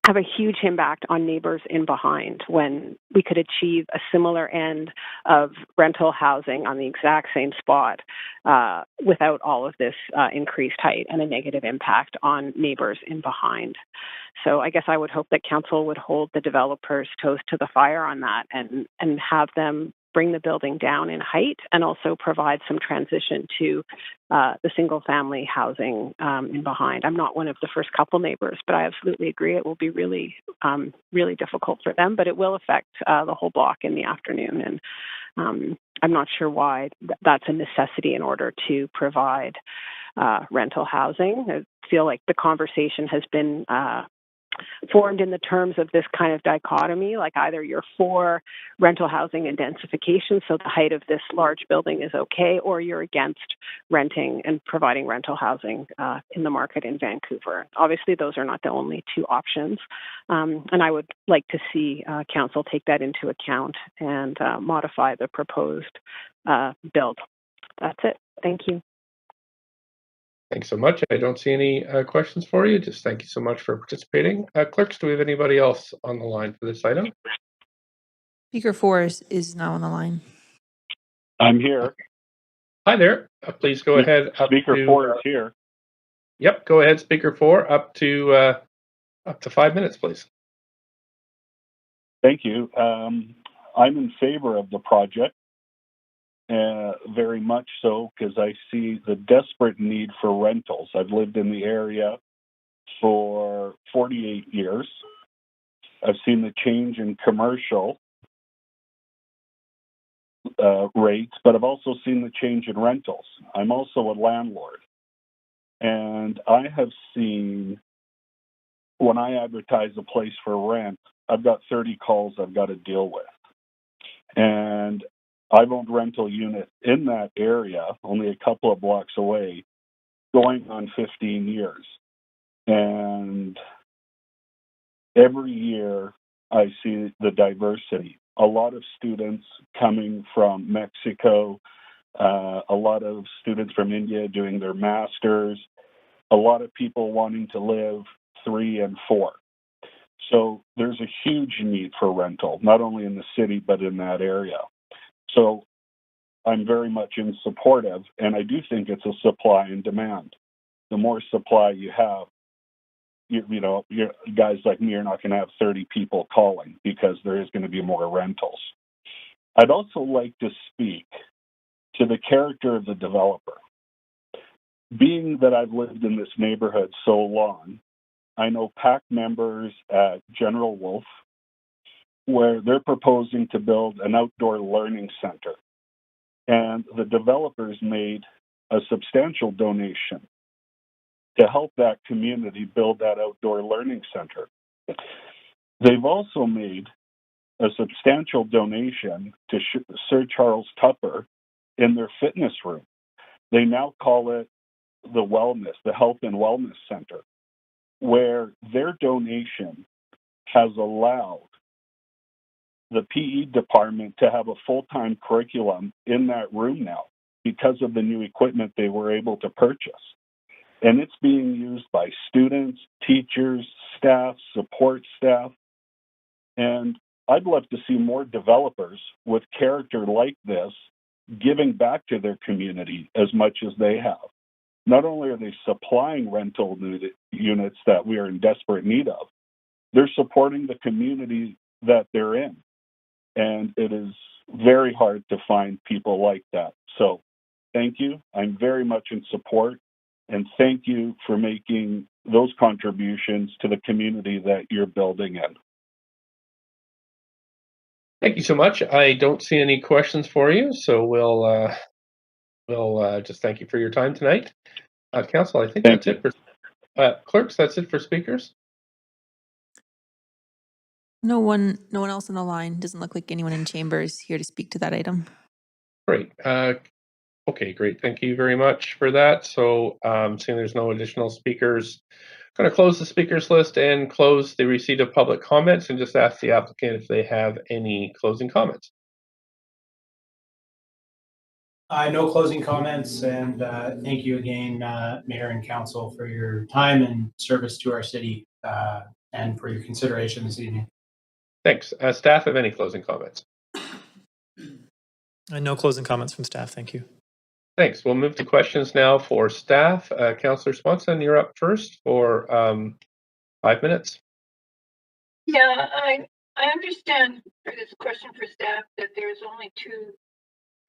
have a huge impact on neighbors in behind when we could achieve a similar end of rental housing on the exact same spot without all of this increased height and a negative impact on neighbors in behind. So I guess I would hope that council would hold the developers' toes to the fire on that and have them bring the building down in height and also provide some transition to the single family housing in behind. I'm not one of the first couple neighbors, but I absolutely agree it will be really, really difficult for them, but it will affect the whole block in the afternoon. And I'm not sure why that's a necessity in order to provide rental housing. I feel like the conversation has been formed in the terms of this kind of dichotomy, like either you're for rental housing and densification, so the height of this large building is okay, or you're against renting and providing rental housing in the market in Vancouver. Obviously, those are not the only two options, and I would like to see council take that into account and modify the proposed build. That's it. Thank you. Thanks so much. I don't see any questions for you. Just thank you so much for participating. Clerks, do we have anybody else on the line for this item? Speaker 4 is now on the line. I'm here. Hi there. Please go ahead. Speaker 4 is here. Yep, go ahead, Speaker 4, up to 5 minutes, please. Thank you. I'm in favor of the project, very much so, because I see the desperate need for rentals. I've lived in the area for 48 years. I've seen the change in commercial rates, but I've also seen the change in rentals. I'm also a landlord, and I have seen, when I advertise a place for rent, I've got 30 calls I've got to deal with. And I've owned rental units in that area, only a couple of blocks away, going on 15 years. And every year I see the diversity. A lot of students coming from Mexico, a lot of students from India doing their masters, a lot of people wanting to live 3 and 4. So there's a huge need for rental, not only in the city, but in that area. So I'm very much in support of, and I do think it's a supply and demand. The more supply you have, you know, guys like me are not going to have 30 people calling because there is going to be more rentals. I'd also like to speak to the character of the developer. Being that I've lived in this neighborhood so long, I know PAC members at General Wolf, where they're proposing to build an outdoor learning center. And the developers made a substantial donation to help that community build that outdoor learning center. They've also made a substantial donation to Sir Charles Tupper in their fitness room. They now call it the Health and Wellness Center, where their donation has allowed the PE department to have a full-time curriculum in that room now because of the new equipment they were able to purchase. And it's being used by students, teachers, staff, support staff. And I'd love to see more developers with character like this giving back to their community as much as they have. Not only are they supplying rental units that we are in desperate need of, they're supporting the community that they're in. And it is very hard to find people like that. So thank you. I'm very much in support. And thank you for making those contributions to the community that you're building in. Thank you so much. I don't see any questions for you, so we'll just thank you for your time tonight. Council, I think that's it for clerks. That's it for speakers. No one else on the line. Doesn't look like anyone in chambers here to speak to that item. Great. Okay, great. Thank you very much for that. So seeing there's no additional speakers, I'm going to close the speakers list and close the receipt of public comments and just ask the applicant if they have any closing comments. No closing comments, and thank you again, Mayor and Council, for your time and service to our city and for your consideration this evening. Thanks. Staff have any closing comments? No closing comments from staff. Thank you. Thanks. We'll move to questions now for staff. Councillor Swanson, you're up first for 5 minutes. Yeah, I understand for this question for staff that there's only 2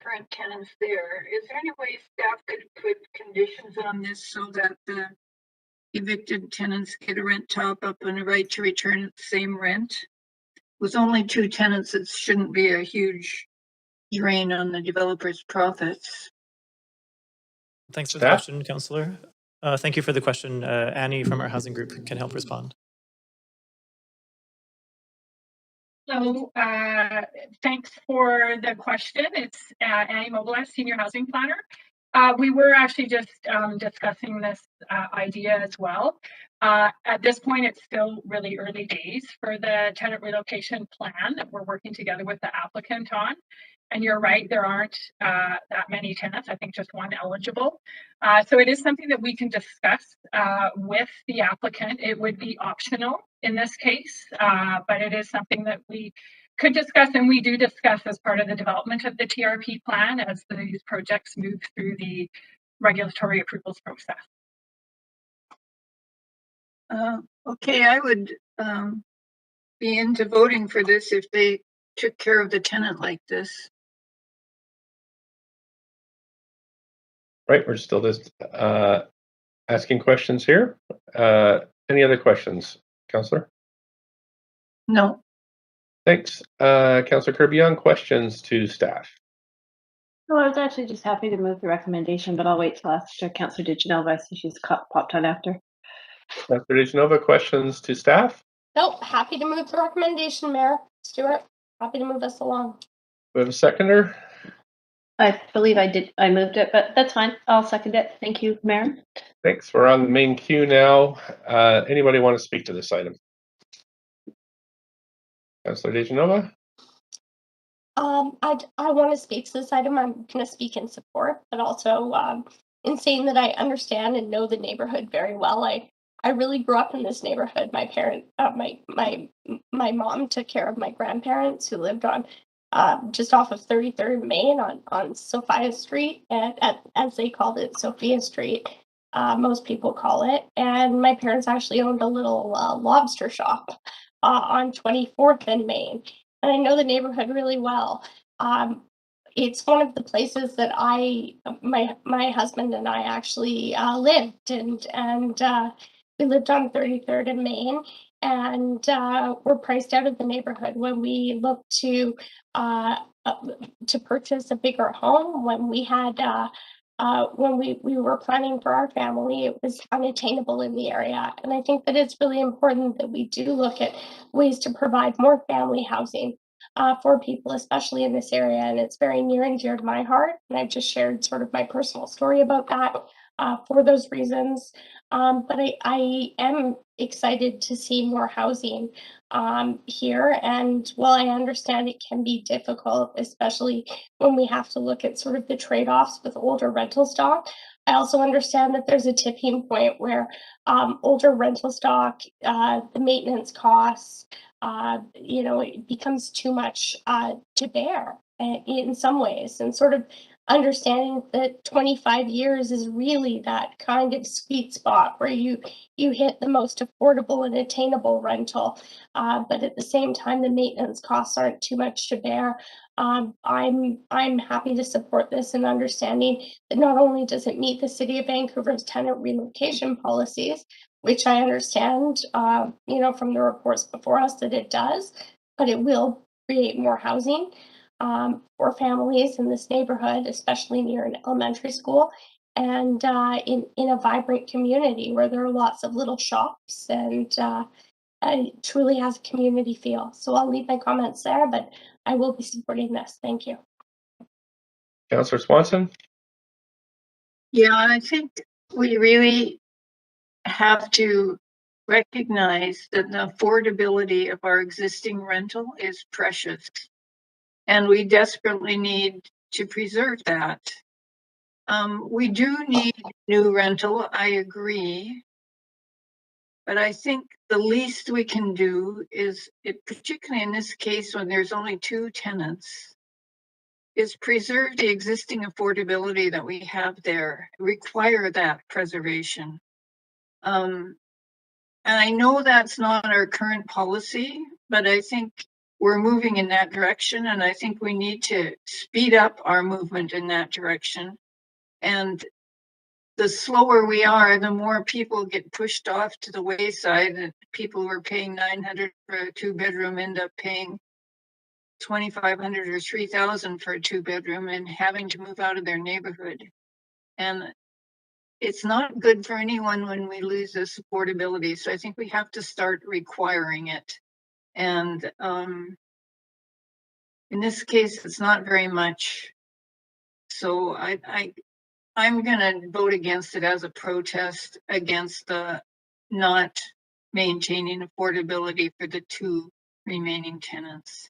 current tenants there. Is there any way staff could put conditions on this so that the evicted tenants get a rent top up and a right to return at the same rent? With only 2 tenants, it shouldn't be a huge drain on the developer's profits. Thanks for the question, Councillor. Thank you for the question. Annie from our housing group can help respond. So thanks for the question. It's Annie Mobiles, Senior Housing Planner. We were actually just discussing this idea as well. At this point, it's still really early days for the tenant relocation plan that we're working together with the applicant on. And you're right, there aren't that many tenants, I think just one eligible. So it is something that we can discuss with the applicant. It would be optional in this case, but it is something that we could discuss, and we do discuss as part of the development of the TRP plan as these projects move through the regulatory approvals process. Okay, I would be into voting for this if they took care of the tenant like this. Right, we're still just asking questions here. Any other questions, Councillor? No. Thanks. Councillor Kirby-Young, questions to staff? No, I was actually just happy to move the recommendation, but I'll wait till after Councillor DiGenova, so she's popped on after. Councillor DiGenova, questions to staff? Nope, happy to move the recommendation, Mayor Stewart. Happy to move us along. We have a seconder? I believe I did. I moved it, but that's fine. I'll second it. Thank you, Mayor. Thanks. We're on the main queue now. Anybody want to speak to this item? Councillor DiGenova? I want to speak to this item. I'm going to speak in support, but also in saying that I understand and know the neighborhood very well. I really grew up in this neighborhood. My parent, my mom took care of my grandparents who lived on just off of 33rd Main on Sophia Street, and as they called it, Sophia Street. Most people call it. And my parents actually owned a little lobster shop on 24th and Main. And I know the neighborhood really well. It's one of the places that my husband and I actually lived, and we lived on 33rd and Main, and were priced out of the neighborhood when we looked to purchase a bigger home. When we had when we were planning for our family, it was unattainable in the area. And I think that it's really important that we do look at ways to provide more family housing for people, especially in this area. And it's very near and dear to my heart. And I've just shared sort of my personal story about that for those reasons. But I am excited to see more housing here. And while I understand it can be difficult, especially when we have to look at sort of the trade-offs with older rental stock, I also understand that there's a tipping point where older rental stock, the maintenance costs, it becomes too much to bear in some ways, and sort of understanding that 25 years is really that kind of sweet spot where you hit the most affordable and attainable rental, but at the same time the maintenance costs aren't too much to bear. I'm happy to support this, and understanding that not only does it meet the City of Vancouver's tenant relocation policies, which I understand, from the reports before us that it does, but it will create more housing for families in this neighborhood, especially near an elementary school, and in a vibrant community where there are lots of little shops, and it truly has a community feel. So I'll leave my comments there, but I will be supporting this. Thank you. Councillor Swanson? Yeah, I think we really have to recognize that the affordability of our existing rental is precious, and we desperately need to preserve that. We do need new rental, I agree, but I think the least we can do is, particularly in this case when there's only 2 tenants, is preserve the existing affordability that we have there, require that preservation. And I know that's not our current policy, but I think we're moving in that direction, and I think we need to speed up our movement in that direction. And the slower we are, the more people get pushed off to the wayside, and people who are paying $900 for a 2-bedroom end up paying $2,500 or $3,000 for a 2-bedroom and having to move out of their neighborhood. And it's not good for anyone when we lose this affordability. So I think we have to start requiring it. And in this case, it's not very much. So I'm going to vote against it as a protest against the not maintaining affordability for the 2 remaining tenants.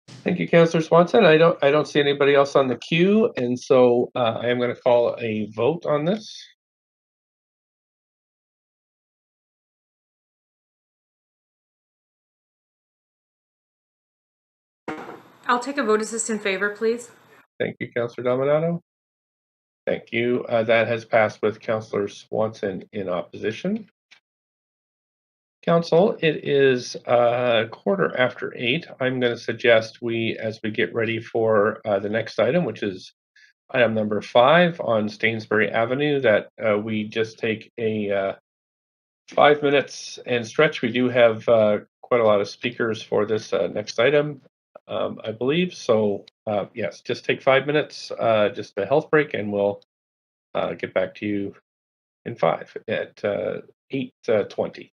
Thank you, Councillor Swanson. I don't see anybody else on the queue, and so I am going to call a vote on this. I'll take a vote assist in favor, please. Thank you, Councillor Dominato. Thank you. That has passed with Councillor Swanson in opposition. Council, it is 8:15. I'm going to suggest as we get ready for the next item, which is item number 5 on Stainsbury Avenue, that we just take a 5 minutes and stretch. We do have quite a lot of speakers for this next item, I believe. So yes, just take 5 minutes, just a health break, and we'll get back to you in 5 at 8:20.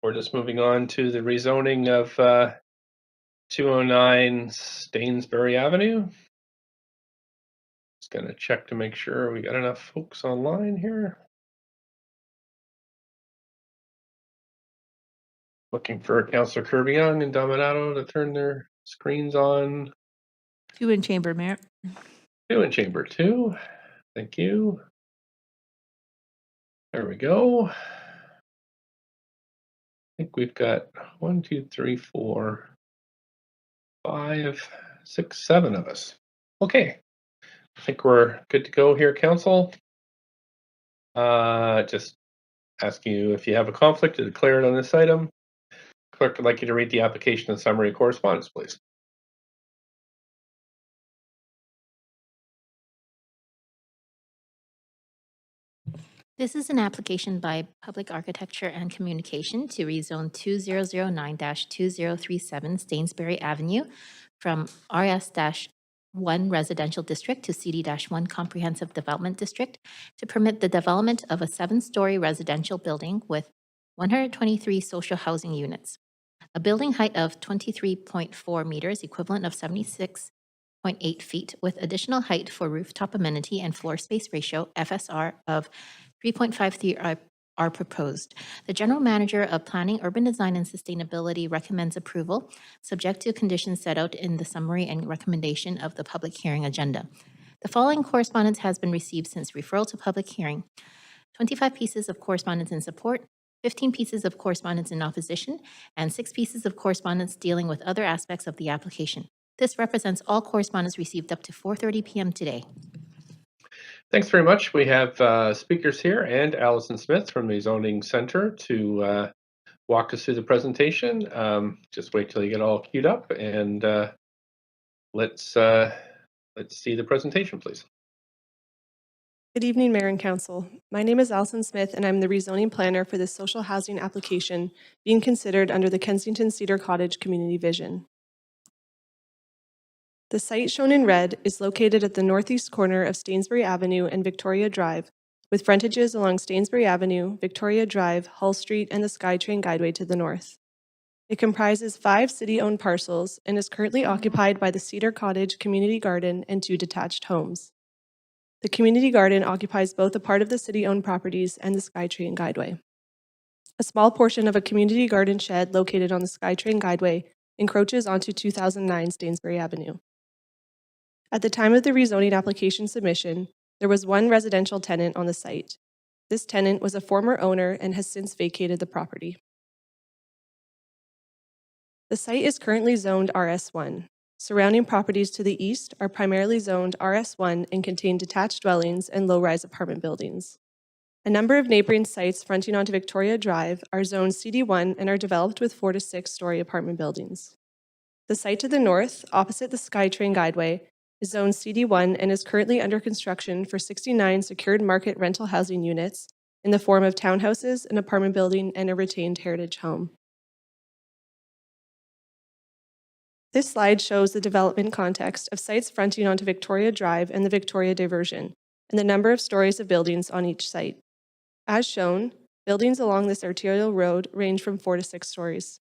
we're just moving on to the rezoning of 209 Stainsbury Avenue. Just gonna check to make sure we got enough folks online here. Looking for Councillor Kirby-Young and Dominato to turn their screens on. 2 in chamber, Mayor. 2 in chamber 2. Thank you. There we go. I think we've got 1, 2, 3, 4, 5, 6, 7 of us. Okay. I think we're good to go here, Council. Just ask you if you have a conflict to declare it on this item. Clerk would like you to read the application and summary of correspondence, please. This is an application by Public Architecture and Communication to rezone 2009-2037 Stainsbury Avenue from RS-1 Residential District to CD-1 Comprehensive Development District to permit the development of a 7-story residential building with 123 social housing units. A building height of 23.4 meters, equivalent of 76.8 feet, with additional height for rooftop amenity and floor space ratio, FSR, of 3.53 are proposed. The General Manager of Planning, Urban Design and Sustainability recommends approval, subject to conditions set out in the summary and recommendation of the public hearing agenda. The following correspondence has been received since referral to public hearing: 25 pieces of correspondence in support, 15 pieces of correspondence in opposition, and 6 pieces of correspondence dealing with other aspects of the application. This represents all correspondence received up to 4:30 p.m. today. Thanks very much. We have speakers here and Allison Smith from the Zoning Center to walk us through the presentation. Just wait till you get all queued up and let's see the presentation, please. Good evening, Mayor and Council. My name is Allison Smith, and I'm the rezoning planner for this social housing application being considered under the Kensington Cedar Cottage Community Vision. The site shown in red is located at the northeast corner of Stainsbury Avenue and Victoria Drive, with frontages along Stainsbury Avenue, Victoria Drive, Hull Street, and the SkyTrain Guideway to the north. It comprises 5 city-owned parcels and is currently occupied by the Cedar Cottage Community Garden and 2 detached homes. The community garden occupies both a part of the city-owned properties and the SkyTrain Guideway. A small portion of a community garden shed located on the SkyTrain Guideway encroaches onto 2009 Stainsbury Avenue. At the time of the rezoning application submission, there was 1 residential tenant on the site. This tenant was a former owner and has since vacated the property. The site is currently zoned RS1. Surrounding properties to the east are primarily zoned RS1 and contain detached dwellings and low-rise apartment buildings. A number of neighboring sites fronting onto Victoria Drive are zoned CD1 and are developed with 4 to 6-story apartment buildings. The site to the north, opposite the SkyTrain Guideway, is zoned CD1 and is currently under construction for 69 secured market rental housing units in the form of townhouses, an apartment building, and a retained heritage home. This slide shows the development context of sites fronting onto Victoria Drive and the Victoria Diversion, and the number of stories of buildings on each site. As shown, buildings along this arterial road range from 4 to 6 stories.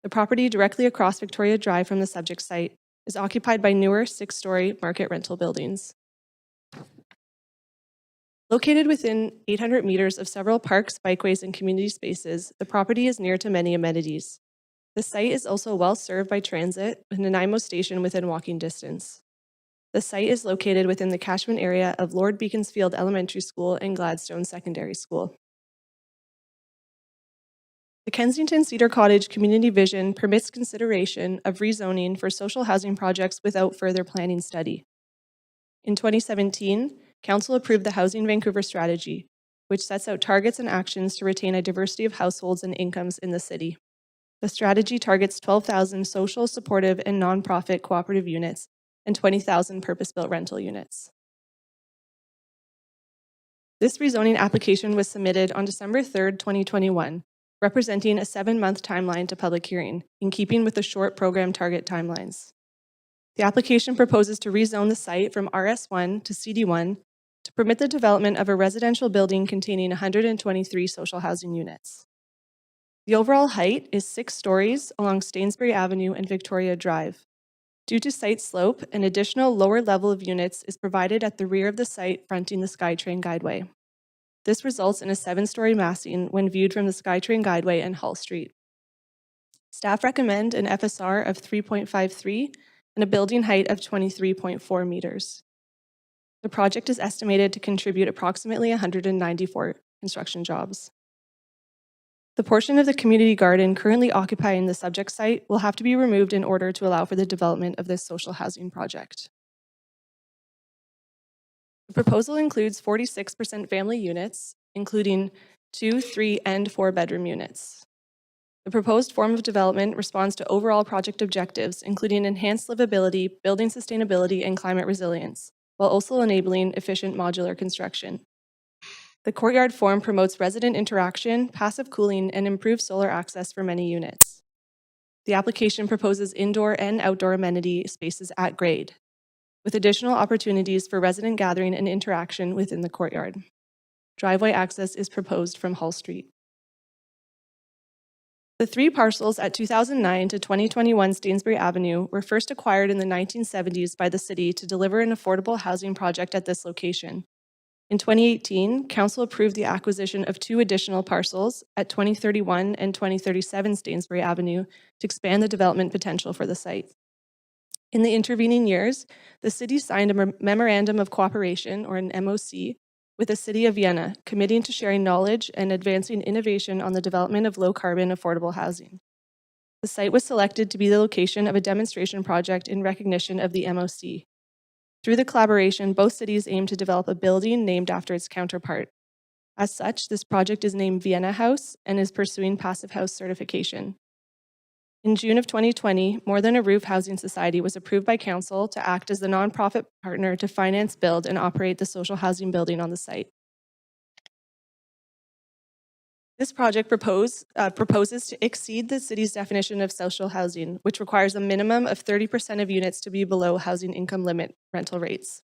The property directly across Victoria Drive from the subject site is occupied by newer 6-story market rental buildings. Located within 800 meters of several parks, bikeways, and community spaces, the property is near to many amenities. The site is also well served by transit, with Nanaimo Station within walking distance. The site is located within the catchment area of Lord Beaconsfield Elementary School and Gladstone Secondary School. The Kensington Cedar Cottage Community Vision permits consideration of rezoning for social housing projects without further planning study. In 2017, Council approved the Housing Vancouver strategy, which sets out targets and actions to retain a diversity of households and incomes in the city. The strategy targets 12,000 social, supportive, and nonprofit cooperative units and 20,000 purpose-built rental units. This rezoning application was submitted on December 3rd, 2021, representing a 7-month timeline to public hearing, in keeping with the short program target timelines. The application proposes to rezone the site from RS1 to CD1 to permit the development of a residential building containing 123 social housing units. The overall height is 6 stories along Stainsbury Avenue and Victoria Drive. Due to site slope, an additional lower level of units is provided at the rear of the site fronting the SkyTrain Guideway. This results in a 7-story massing when viewed from the SkyTrain Guideway and Hull Street. Staff recommend an FSR of 3.53 and a building height of 23.4 meters. The project is estimated to contribute approximately 194 construction jobs. The portion of the community garden currently occupying the subject site will have to be removed in order to allow for the development of this social housing project. The proposal includes 46% family units, including 2, 3, and 4-bedroom units. The proposed form of development responds to overall project objectives, including enhanced livability, building sustainability, and climate resilience, while also enabling efficient modular construction. The courtyard form promotes resident interaction, passive cooling, and improved solar access for many units. The application proposes indoor and outdoor amenity spaces at grade, with additional opportunities for resident gathering and interaction within the courtyard. Driveway access is proposed from Hull Street. The 3 parcels at 2009 to 2021 Stainsbury Avenue were first acquired in the 1970s by the city to deliver an affordable housing project at this location. In 2018, Council approved the acquisition of 2 additional parcels at 2031 and 2037 Stainsbury Avenue to expand the development potential for the site. In the intervening years, the city signed a Memorandum of Cooperation, or an MOC, with the City of Vienna, committing to sharing knowledge and advancing innovation on the development of low-carbon affordable housing. The site was selected to be the location of a demonstration project in recognition of the MOC. Through the collaboration, both cities aim to develop a building named after its counterpart. As such, this project is named Vienna House and is pursuing Passive House certification. In June of 2020, More Than a Roof Housing Society was approved by Council to act as the nonprofit partner to finance, build, and operate the social housing building on the site. This project proposes to exceed the city's definition of social housing, which requires a minimum of 30% of units to be below housing income limit rental rates.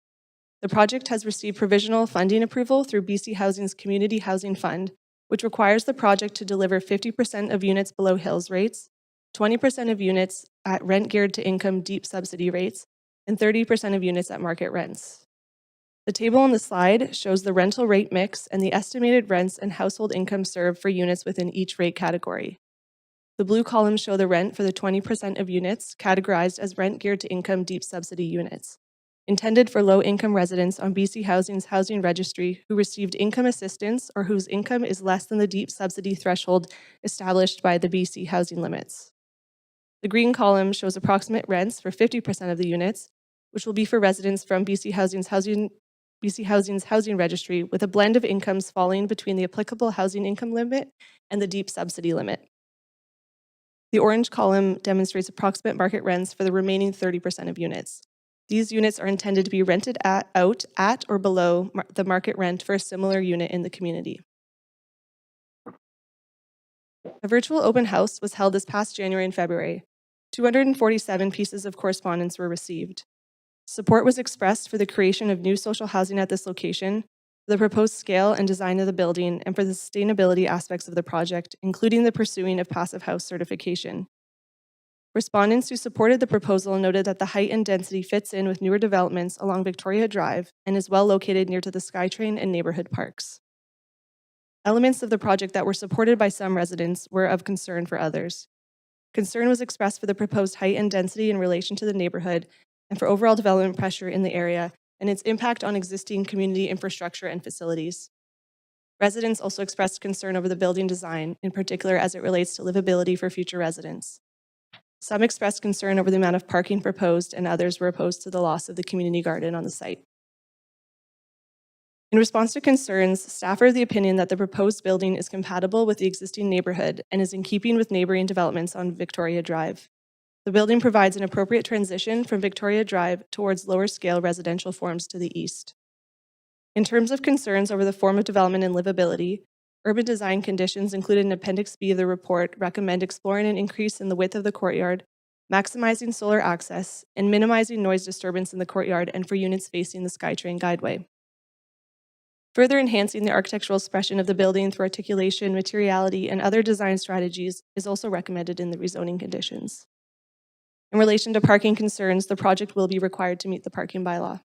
The project has received provisional funding approval through BC Housing's Community Housing Fund, which requires the project to deliver 50% of units below Hills rates, 20% of units at rent geared to income deep subsidy rates, and 30% of units at market rents. The table on the slide shows the rental rate mix and the estimated rents and household income served for units within each rate category. The blue columns show the rent for the 20% of units categorized as rent geared to income deep subsidy units, intended for low-income residents on BC Housing's housing registry who received income assistance or whose income is less than the deep subsidy threshold established by the BC housing limits. The green column shows approximate rents for 50% of the units, which will be for residents from BC Housing's housing registry with a blend of incomes falling between the applicable housing income limit and the deep subsidy limit. The orange column demonstrates approximate market rents for the remaining 30% of units. These units are intended to be rented out at or below the market rent for a similar unit in the community. A virtual open house was held this past January and February. 247 pieces of correspondence were received. Support was expressed for the creation of new social housing at this location, for the proposed scale and design of the building, and for the sustainability aspects of the project, including the pursuing of Passive House certification. Respondents who supported the proposal noted that the height and density fits in with newer developments along Victoria Drive and is well located near to the SkyTrain and neighborhood parks. Elements of the project that were supported by some residents were of concern for others. Concern was expressed for the proposed height and density in relation to the neighborhood and for overall development pressure in the area and its impact on existing community infrastructure and facilities. Residents also expressed concern over the building design, in particular as it relates to livability for future residents. Some expressed concern over the amount of parking proposed, and others were opposed to the loss of the community garden on the site. In response to concerns, staff are of the opinion that the proposed building is compatible with the existing neighborhood and is in keeping with neighboring developments on Victoria Drive. The building provides an appropriate transition from Victoria Drive towards lower-scale residential forms to the east. In terms of concerns over the form of development and livability, urban design conditions included in Appendix B of the report recommend exploring an increase in the width of the courtyard, maximizing solar access, and minimizing noise disturbance in the courtyard and for units facing the SkyTrain Guideway. Further enhancing the architectural expression of the building through articulation, materiality, and other design strategies is also recommended in the rezoning conditions. In relation to parking concerns, the project will be required to meet the parking bylaw.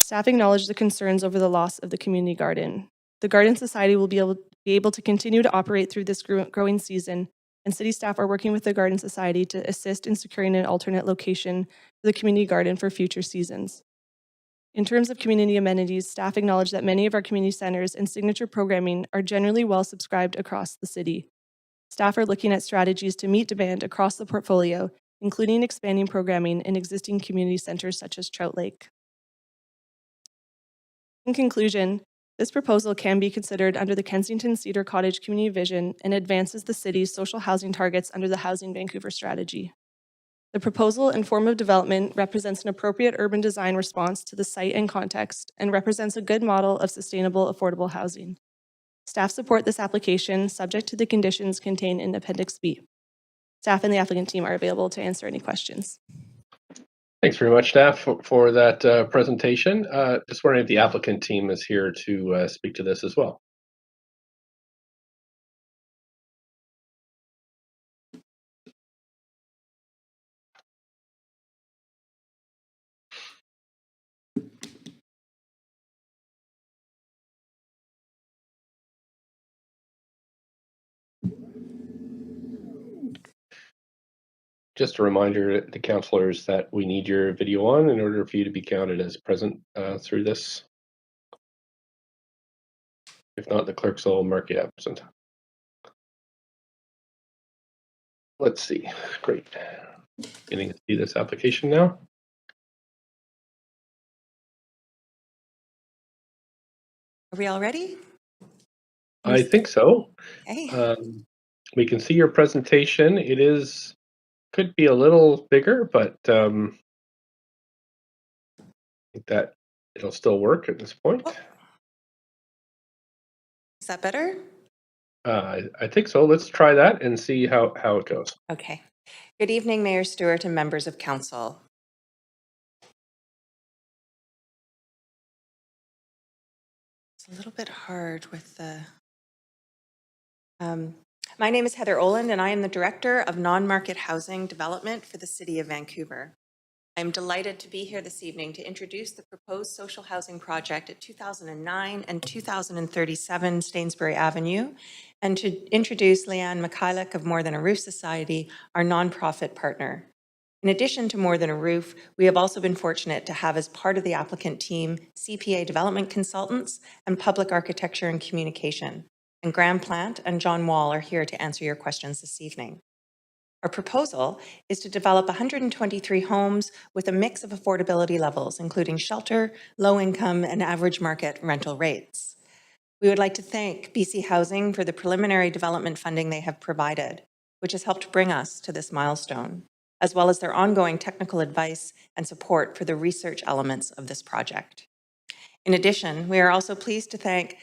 Staff acknowledged the concerns over the loss of the community garden. The Garden Society will be able to continue to operate through this growing season, and city staff are working with the Garden Society to assist in securing an alternate location for the community garden for future seasons. In terms of community amenities, staff acknowledge that many of our community centers and signature programming are generally well subscribed across the city. Staff are looking at strategies to meet demand across the portfolio, including expanding programming in existing community centers such as Trout Lake. In conclusion, this proposal can be considered under the Kensington Cedar Cottage Community Vision and advances the city's social housing targets under the Housing Vancouver strategy. The proposal and form of development represents an appropriate urban design response to the site and context and represents a good model of sustainable, affordable housing. Staff support this application subject to the conditions contained in Appendix B. Staff and the applicant team are available to answer any questions. Thanks very much, staff, for that presentation. Just wondering if the applicant team is here to speak to this as well. Just a reminder to councillors that we need your video on in order for you to be counted as present through this. If not, the clerks will mark you absent. Let's see. Great. Getting to see this application now. Are we all ready? I think so. Okay. We can see your presentation. It could be a little bigger, but I think that it'll still work at this point. Oh. Is that better? I think so. Let's try that and see how it goes. Okay. Good evening, Mayor Stewart and members of council. It's a little bit hard with the... my name is Heather Oland, and I am the Director of Non-Market Housing Development for the City of Vancouver. I am delighted to be here this evening to introduce the proposed social housing project at 2009 and 2037 Stainsbury Avenue, and to introduce Leanne Mikhailuk of More Than a Roof Society, our nonprofit partner. In addition to More Than a Roof, we have also been fortunate to have as part of the applicant team CPA development consultants and public architecture and communication. And Graham Plant and John Wall are here to answer your questions this evening. Our proposal is to develop 123 homes with a mix of affordability levels, including shelter, low income, and average market rental rates. We would like to thank BC Housing for the preliminary development funding they have provided, which has helped bring us to this milestone, as well as their ongoing technical advice and support for the research elements of this project. In addition, we are also pleased to thank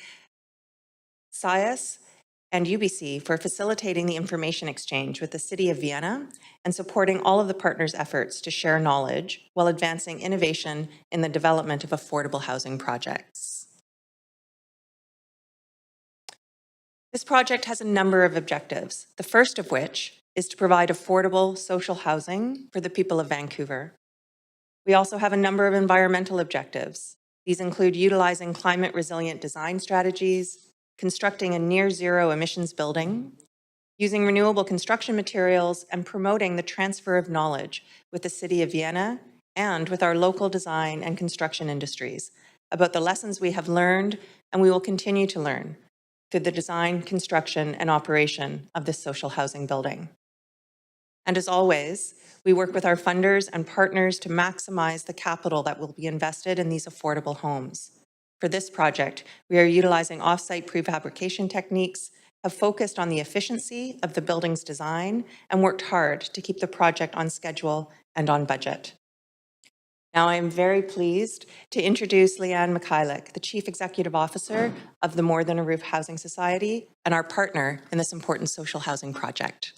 SIAS and UBC for facilitating the information exchange with the City of Vienna and supporting all of the partners' efforts to share knowledge while advancing innovation in the development of affordable housing projects. This project has a number of objectives, the first of which is to provide affordable social housing for the people of Vancouver. We also have a number of environmental objectives. These include utilizing climate-resilient design strategies, constructing a near-zero emissions building, using renewable construction materials, and promoting the transfer of knowledge with the City of Vienna and with our local design and construction industries about the lessons we have learned and we will continue to learn through the design, construction, and operation of this social housing building. And as always, we work with our funders and partners to maximize the capital that will be invested in these affordable homes. For this project, we are utilizing off-site prefabrication techniques, have focused on the efficiency of the building's design, and worked hard to keep the project on schedule and on budget. Now, I am very pleased to introduce Leanne Mikhailuk, the Chief Executive Officer of the More Than a Roof Housing Society and our partner in this important social housing project.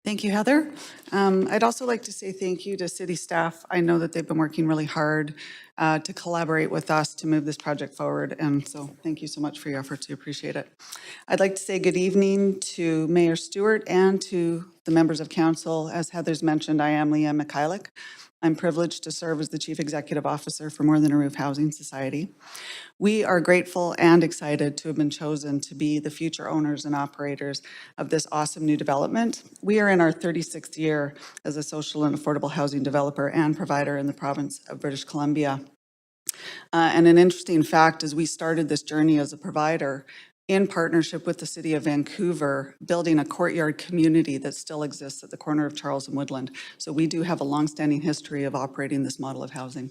Thank you, Heather. I'd also like to say thank you to city staff. I know that they've been working really hard to collaborate with us to move this project forward, and so thank you so much for your efforts. We appreciate it. I'd like to say good evening to Mayor Stewart and to the members of council. As Heather's mentioned, I am Leanne Mikhailuk. I'm privileged to serve as the Chief Executive Officer for More Than a Roof Housing Society. We are grateful and excited to have been chosen to be the future owners and operators of this awesome new development. We are in our 36th year as a social and affordable housing developer and provider in the province of British Columbia. And an interesting fact is we started this journey as a provider in partnership with the City of Vancouver, building a courtyard community that still exists at the corner of Charles and Woodland. So we do have a longstanding history of operating this model of housing.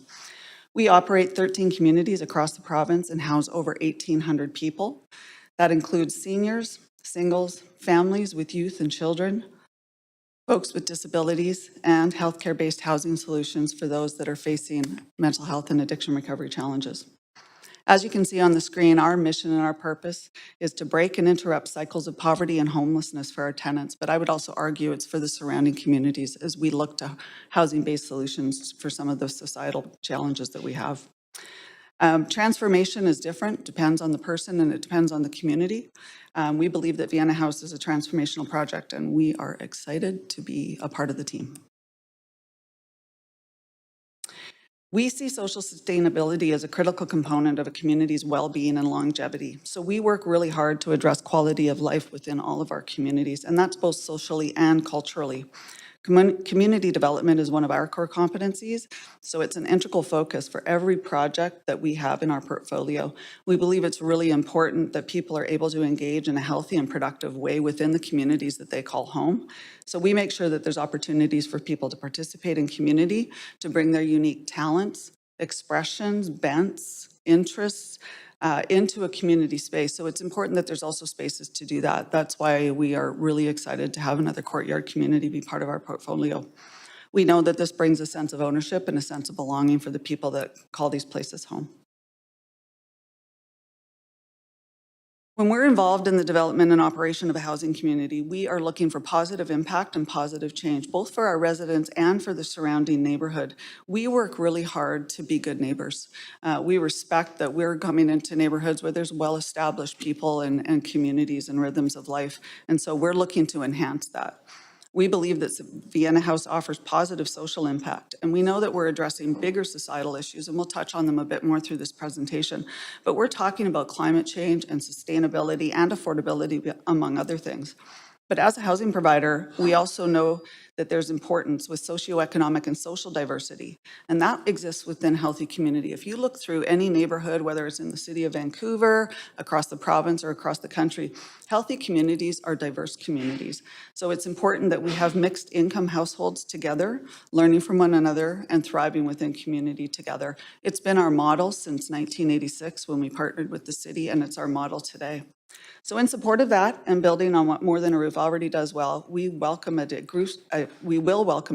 We operate 13 communities across the province and house over 1,800 people. That includes seniors, singles, families with youth and children, folks with disabilities, and healthcare-based housing solutions for those that are facing mental health and addiction recovery challenges. As you can see on the screen, our mission and our purpose is to break and interrupt cycles of poverty and homelessness for our tenants, but I would also argue it's for the surrounding communities as we look to housing-based solutions for some of the societal challenges that we have. Transformation is different, depends on the person and it depends on the community. We believe that Vienna House is a transformational project and we are excited to be a part of the team. We see social sustainability as a critical component of a community's well-being and longevity. So we work really hard to address quality of life within all of our communities, and that's both socially and culturally. Community development is one of our core competencies, so it's an integral focus for every project that we have in our portfolio. We believe it's really important that people are able to engage in a healthy and productive way within the communities that they call home. So we make sure that there's opportunities for people to participate in community, to bring their unique talents, expressions, bents, interests, into a community space. So it's important that there's also spaces to do that. That's why we are really excited to have another courtyard community be part of our portfolio. We know that this brings a sense of ownership and a sense of belonging for the people that call these places home. When we're involved in the development and operation of a housing community, we are looking for positive impact and positive change, both for our residents and for the surrounding neighborhood. We work really hard to be good neighbors. We respect that we're coming into neighborhoods where there's well-established people and communities and rhythms of life, and so we're looking to enhance that. We believe that Vienna House offers positive social impact, and we know that we're addressing bigger societal issues, and we'll touch on them a bit more through this presentation. But we're talking about climate change and sustainability and affordability, among other things. But as a housing provider, we also know that there's importance with socioeconomic and social diversity, and that exists within healthy community. If you look through any neighborhood, whether it's in the city of Vancouver, across the province, or across the country, healthy communities are diverse communities. So it's important that we have mixed income households together, learning from one another and thriving within community together. It's been our model since 1986 when we partnered with the city, and it's our model today. So in support of that and building on what More Than a Roof already does well, we will welcome a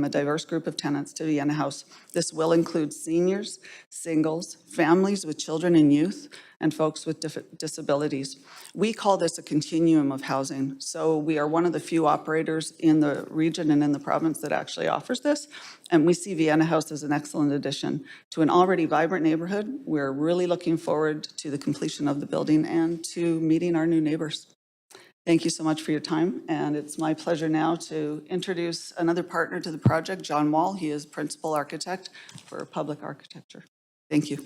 diverse group of tenants to Vienna House. This will include seniors, singles, families with children and youth, and folks with disabilities. We call this a continuum of housing. So we are one of the few operators in the region and in the province that actually offers this. And we see Vienna House as an excellent addition to an already vibrant neighborhood. We're really looking forward to the completion of the building and to meeting our new neighbors. Thank you so much for your time. And it's my pleasure now to introduce another partner to the project, John Wall. He is Principal Architect for Public Architecture. Thank you.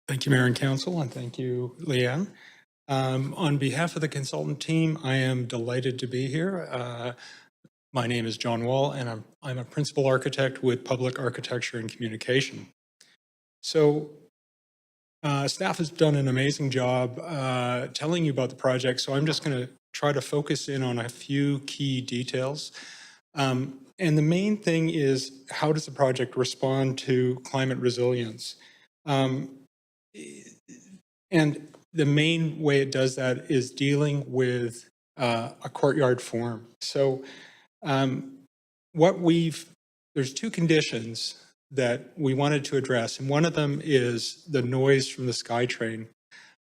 Thank you, Mayor and Council, and thank you, Leanne. On behalf of the consultant team, I am delighted to be here. My name is John Wall, and I'm a principal architect with Public Architecture and Communication. So staff has done an amazing job telling you about the project, so I'm just going to try to focus in on a few key details. And the main thing is, how does the project respond to climate resilience? And the main way it does that is dealing with a courtyard form. So there's two conditions that we wanted to address, and one of them is the noise from the SkyTrain.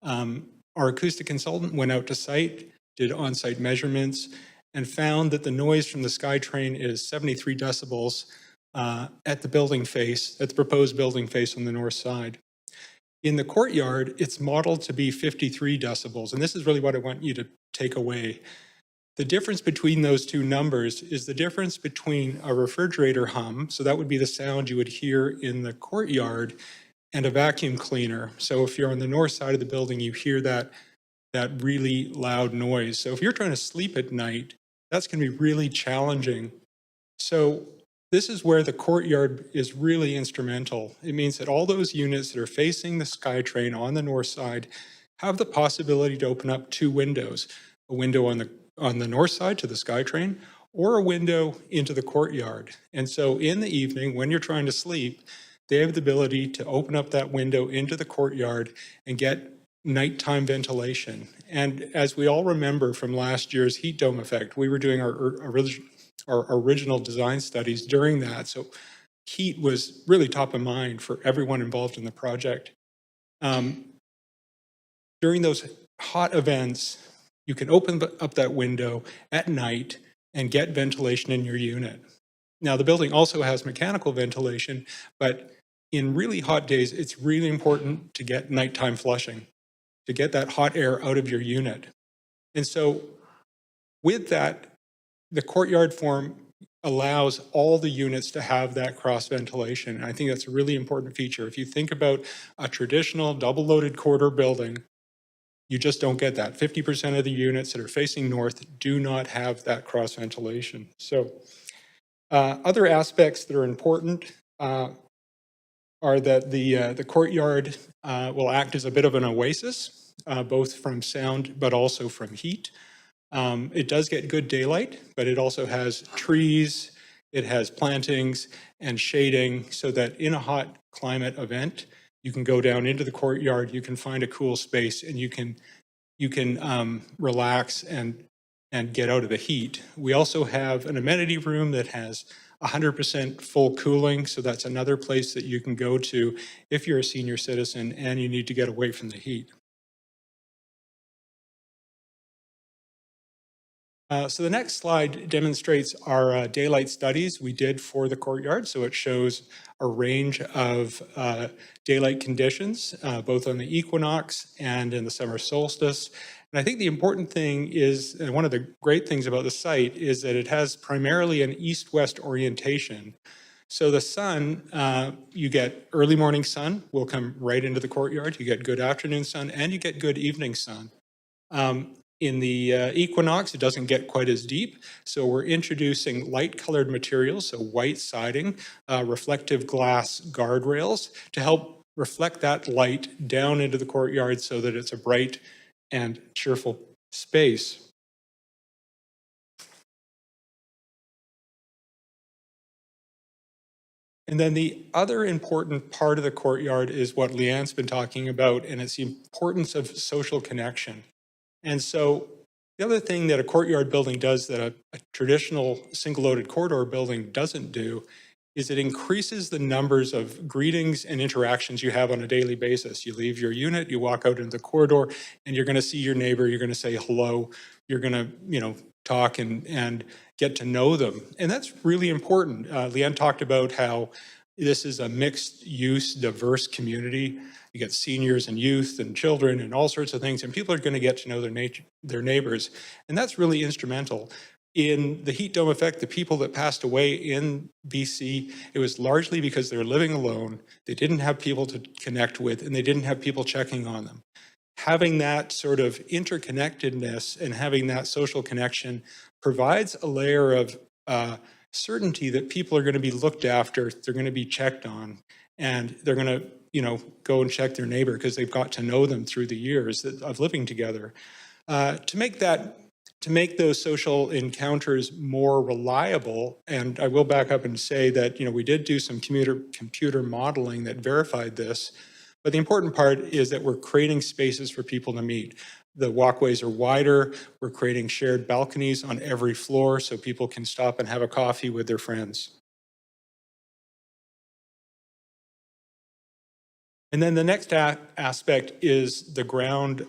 Our acoustic consultant went out to site, did on-site measurements, and found that the noise from the SkyTrain is 73 decibels at the building face, at the proposed building face on the north side. In the courtyard, it's modeled to be 53 decibels, and this is really what I want you to take away. The difference between those two numbers is the difference between a refrigerator hum, so that would be the sound you would hear in the courtyard, and a vacuum cleaner. So if you're on the north side of the building, you hear that really loud noise. So if you're trying to sleep at night, that's going to be really challenging. So this is where the courtyard is really instrumental. It means that all those units that are facing the SkyTrain on the north side have the possibility to open up two windows, a window on the north side to the SkyTrain, or a window into the courtyard. And so in the evening, when you're trying to sleep, they have the ability to open up that window into the courtyard and get nighttime ventilation. And as we all remember from last year's heat dome effect, we were doing our original design studies during that. So heat was really top of mind for everyone involved in the project. During those hot events, you can open up that window at night and get ventilation in your unit. Now, the building also has mechanical ventilation, but in really hot days, it's really important to get nighttime flushing, to get that hot air out of your unit. And so with that, the courtyard form allows all the units to have that cross ventilation. And I think that's a really important feature. If you think about a traditional double-loaded corridor building, you just don't get that. 50% of the units that are facing north do not have that cross ventilation. So other aspects that are important are that the courtyard will act as a bit of an oasis, both from sound but also from heat. It does get good daylight, but it also has trees, it has plantings and shading, so that in a hot climate event, you can go down into the courtyard, you can find a cool space, and you can relax and get out of the heat. We also have an amenity room that has 100% full cooling, so that's another place that you can go to if you're a senior citizen and you need to get away from the heat. So the next slide demonstrates our daylight studies we did for the courtyard. So it shows a range of daylight conditions, both on the equinox and in the summer solstice. And I think the important thing is, and one of the great things about the site is that it has primarily an east-west orientation. So the sun, you get early morning sun will come right into the courtyard. You get good afternoon sun and you get good evening sun. In the equinox, it doesn't get quite as deep, so we're introducing light-colored materials, so white siding, reflective glass guardrails to help reflect that light down into the courtyard so that it's a bright and cheerful space. And then the other important part of the courtyard is what Leanne's been talking about, and it's the importance of social connection. And so the other thing that a courtyard building does that a traditional single-loaded corridor building doesn't do is it increases the numbers of greetings and interactions you have on a daily basis. You leave your unit, you walk out into the corridor, and you're going to see your neighbor, you're going to say hello, you're going to, talk and get to know them. And that's really important. Leanne talked about how this is a mixed-use, diverse community. You get seniors and youth and children and all sorts of things, and people are going to get to know their neighbors. And that's really instrumental. In the heat dome effect, the people that passed away in BC, it was largely because they were living alone, they didn't have people to connect with, and they didn't have people checking on them. Having that sort of interconnectedness and having that social connection provides a layer of certainty that people are going to be looked after, they're going to be checked on, and they're going to go and check their neighbor because they've got to know them through the years of living together. To make those social encounters more reliable, and I will back up and say that we did do some computer modeling that verified this, but the important part is that we're creating spaces for people to meet. The walkways are wider, we're creating shared balconies on every floor so people can stop and have a coffee with their friends. And then the next aspect is the ground.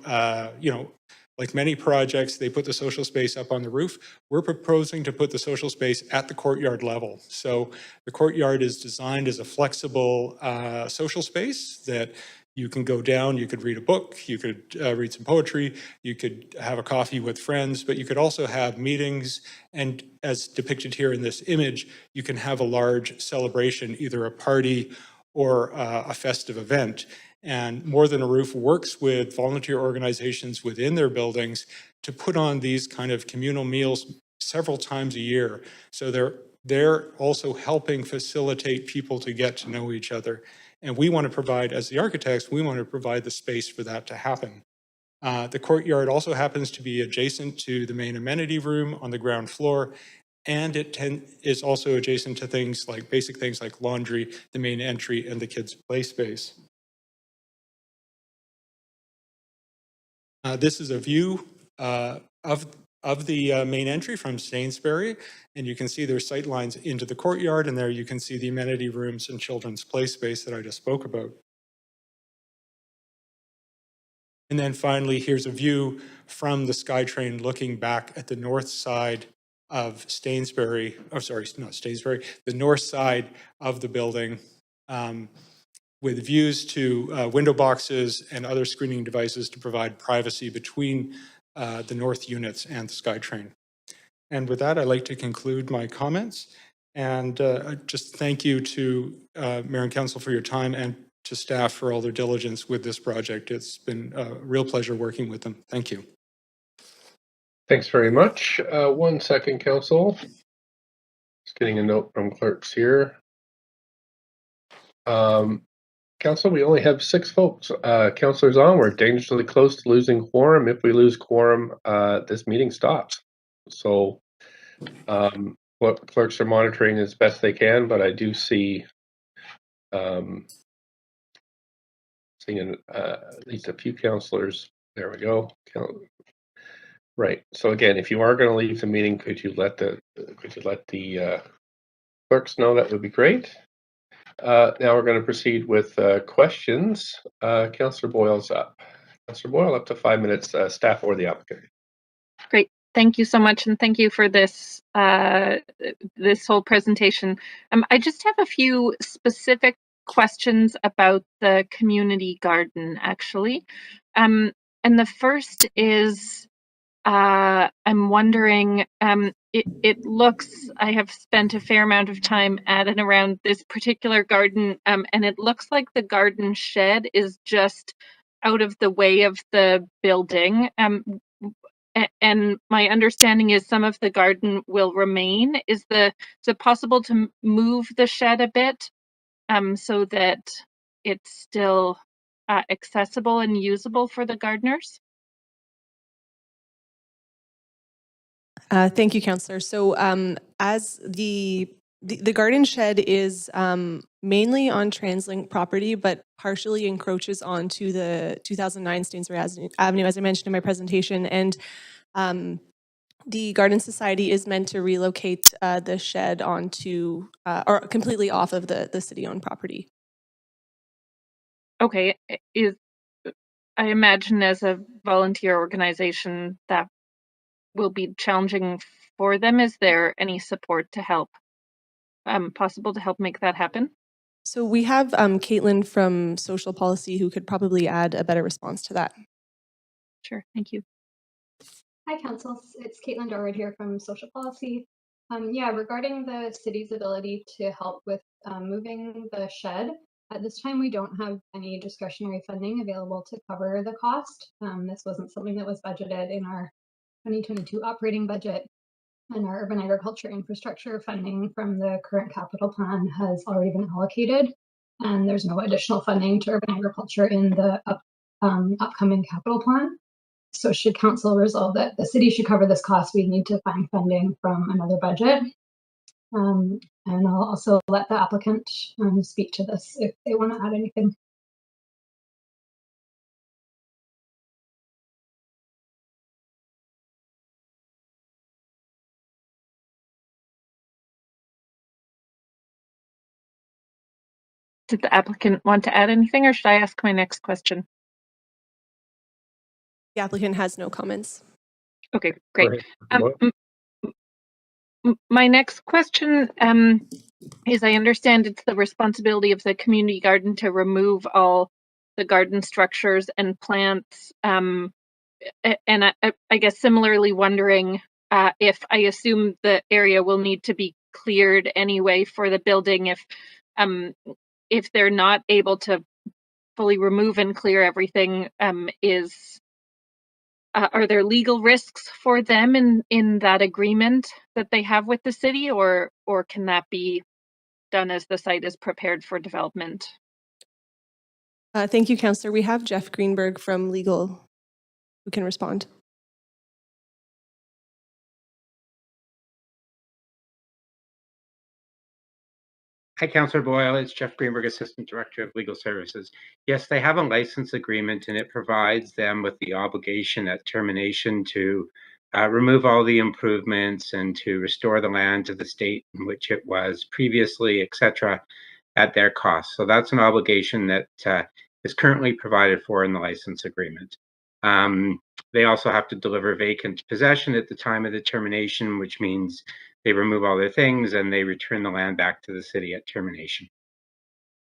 Like many projects, they put the social space up on the roof. We're proposing to put the social space at the courtyard level. So the courtyard is designed as a flexible social space that you can go down, you could read a book, you could read some poetry, you could have a coffee with friends, but you could also have meetings. And as depicted here in this image, you can have a large celebration, either a party or a festive event. And More Than a Roof works with volunteer organizations within their buildings to put on these kind of communal meals several times a year. So they're also helping facilitate people to get to know each other. And we want to provide, as the architects, we want to provide the space for that to happen. The courtyard also happens to be adjacent to the main amenity room on the ground floor, and it is also adjacent to basic things like laundry, the main entry, and the kids' play space. This is a view of the main entry from Stainsbury, and you can see there's sight lines into the courtyard, and there you can see the amenity rooms and children's play space that I just spoke about. And then finally, here's a view from the SkyTrain looking back at the north side of Stainsbury, the north side of the building, with views to window boxes and other screening devices to provide privacy between the north units and the SkyTrain. And with that, I'd like to conclude my comments and just thank you to Mayor and Council for your time and to staff for all their diligence with this project. It's been a real pleasure working with them. Thank you. Thanks very much. 1 second, Council. Just getting a note from clerks here. Council, we only have 6 folks. Councillors on, we're dangerously close to losing quorum. If we lose quorum, this meeting stops. So what clerks are monitoring as best they can, but I do see seeing at least a few councillors. There we go. Right. So again, if you are going to leave the meeting, could you let the clerks know? That would be great. Now we're going to proceed with questions. Councillor Boyle's up. Councillor Boyle, up to 5 minutes, staff or the applicant. Great. Thank you so much, and thank you for this this whole presentation. I just have a few specific questions about the community garden, actually. And the first is, I'm wondering, it looks, I have spent a fair amount of time at and around this particular garden, and it looks like the garden shed is just out of the way of the building. And my understanding is some of the garden will remain. Is it possible to move the shed a bit so that it's still accessible and usable for the gardeners? Thank you, Councillor. So as the garden shed is mainly on TransLink property, but partially encroaches onto the 2009 Stainsbury Avenue, as I mentioned in my presentation. And the Garden Society is meant to relocate the shed onto, or completely off of the city-owned property. Okay. I imagine as a volunteer organization that will be challenging for them. Is there any support to help, possible to help make that happen? So we have Caitlin from Social Policy who could probably add a better response to that. Sure, thank you. Hi, Council. It's Caitlin Dorwood here from Social Policy. Yeah, regarding the city's ability to help with moving the shed, at this time we don't have any discretionary funding available to cover the cost. This wasn't something that was budgeted in our 2022 operating budget, and our urban agriculture infrastructure funding from the current capital plan has already been allocated, and there's no additional funding to urban agriculture in the upcoming capital plan. So should council resolve that the city should cover this cost, we need to find funding from another budget. And I'll also let the applicant speak to this if they want to add anything. Did the applicant want to add anything, or should I ask my next question? The applicant has no comments. Okay, great. Go ahead, Mr. Boyle. My next question is, I understand it's the responsibility of the community garden to remove all the garden structures and plants. And I guess similarly wondering if I assume the area will need to be cleared anyway for the building, if they're not able to fully remove and clear everything, are there legal risks for them in that agreement that they have with the city, or can that be done as the site is prepared for development? Thank you, Councillor. We have Jeff Greenberg from legal who can respond. Hi, Councillor Boyle. It's Jeff Greenberg, Assistant Director of Legal Services. Yes, they have a license agreement, and it provides them with the obligation at termination to remove all the improvements and to restore the land to the state in which it was previously, etc., at their cost. So that's an obligation that is currently provided for in the license agreement. They also have to deliver vacant possession at the time of the termination, which means they remove all their things and they return the land back to the city at termination.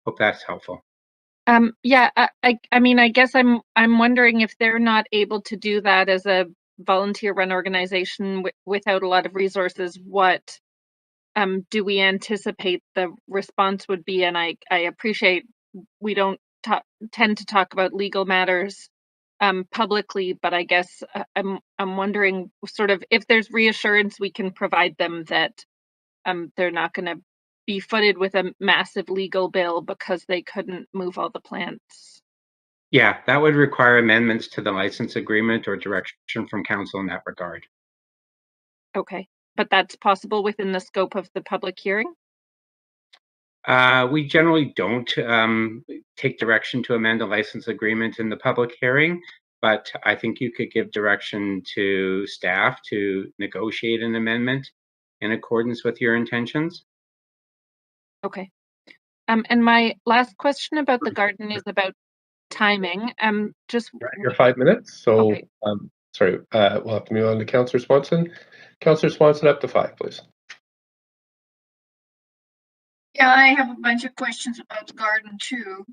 Hope that's helpful. Yeah, I mean, I guess I'm wondering if they're not able to do that as a volunteer-run organization without a lot of resources, what do we anticipate the response would be? And I appreciate we don't tend to talk about legal matters publicly, but I guess I'm wondering sort of if there's reassurance we can provide them that they're not going to be footed with a massive legal bill because they couldn't move all the plants. Yeah, that would require amendments to the license agreement or direction from council in that regard. Okay, but that's possible within the scope of the public hearing? We generally don't take direction to amend a license agreement in the public hearing, but I think you could give direction to staff to negotiate an amendment in accordance with your intentions. Okay. And my last question about the garden is about timing. Just Your 5 minutes. So, okay. Sorry, we'll have to move on to Councillor Swanson. Councillor Swanson, up to 5, please. Yeah, I have a bunch of questions about the garden too.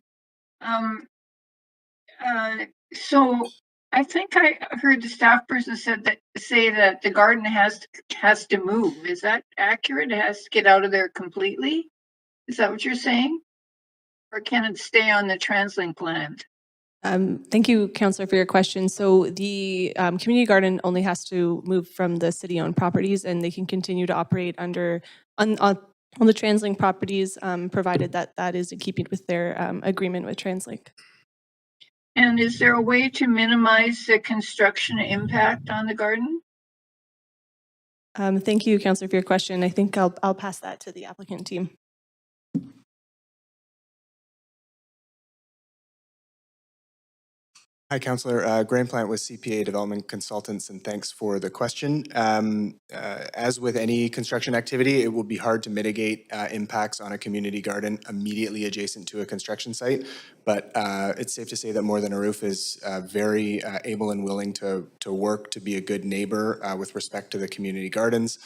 So I think I heard the staff person say that the garden has to move. Is that accurate? It has to get out of there completely? Is that what you're saying? Or can it stay on the TransLink land? Thank you, Councillor, for your question. So the community garden only has to move from the city-owned properties, and they can continue to operate on the TransLink properties, provided that that is in keeping with their agreement with TransLink. And is there a way to minimize the construction impact on the garden? Thank you, Councillor, for your question. I think I'll pass that to the applicant team. Hi, Councillor. Grain Plant with CPA Development Consultants, and thanks for the question. As with any construction activity, it will be hard to mitigate impacts on a community garden immediately adjacent to a construction site, but it's safe to say that More Than a Roof is very able and willing to work to be a good neighbor with respect to the community gardens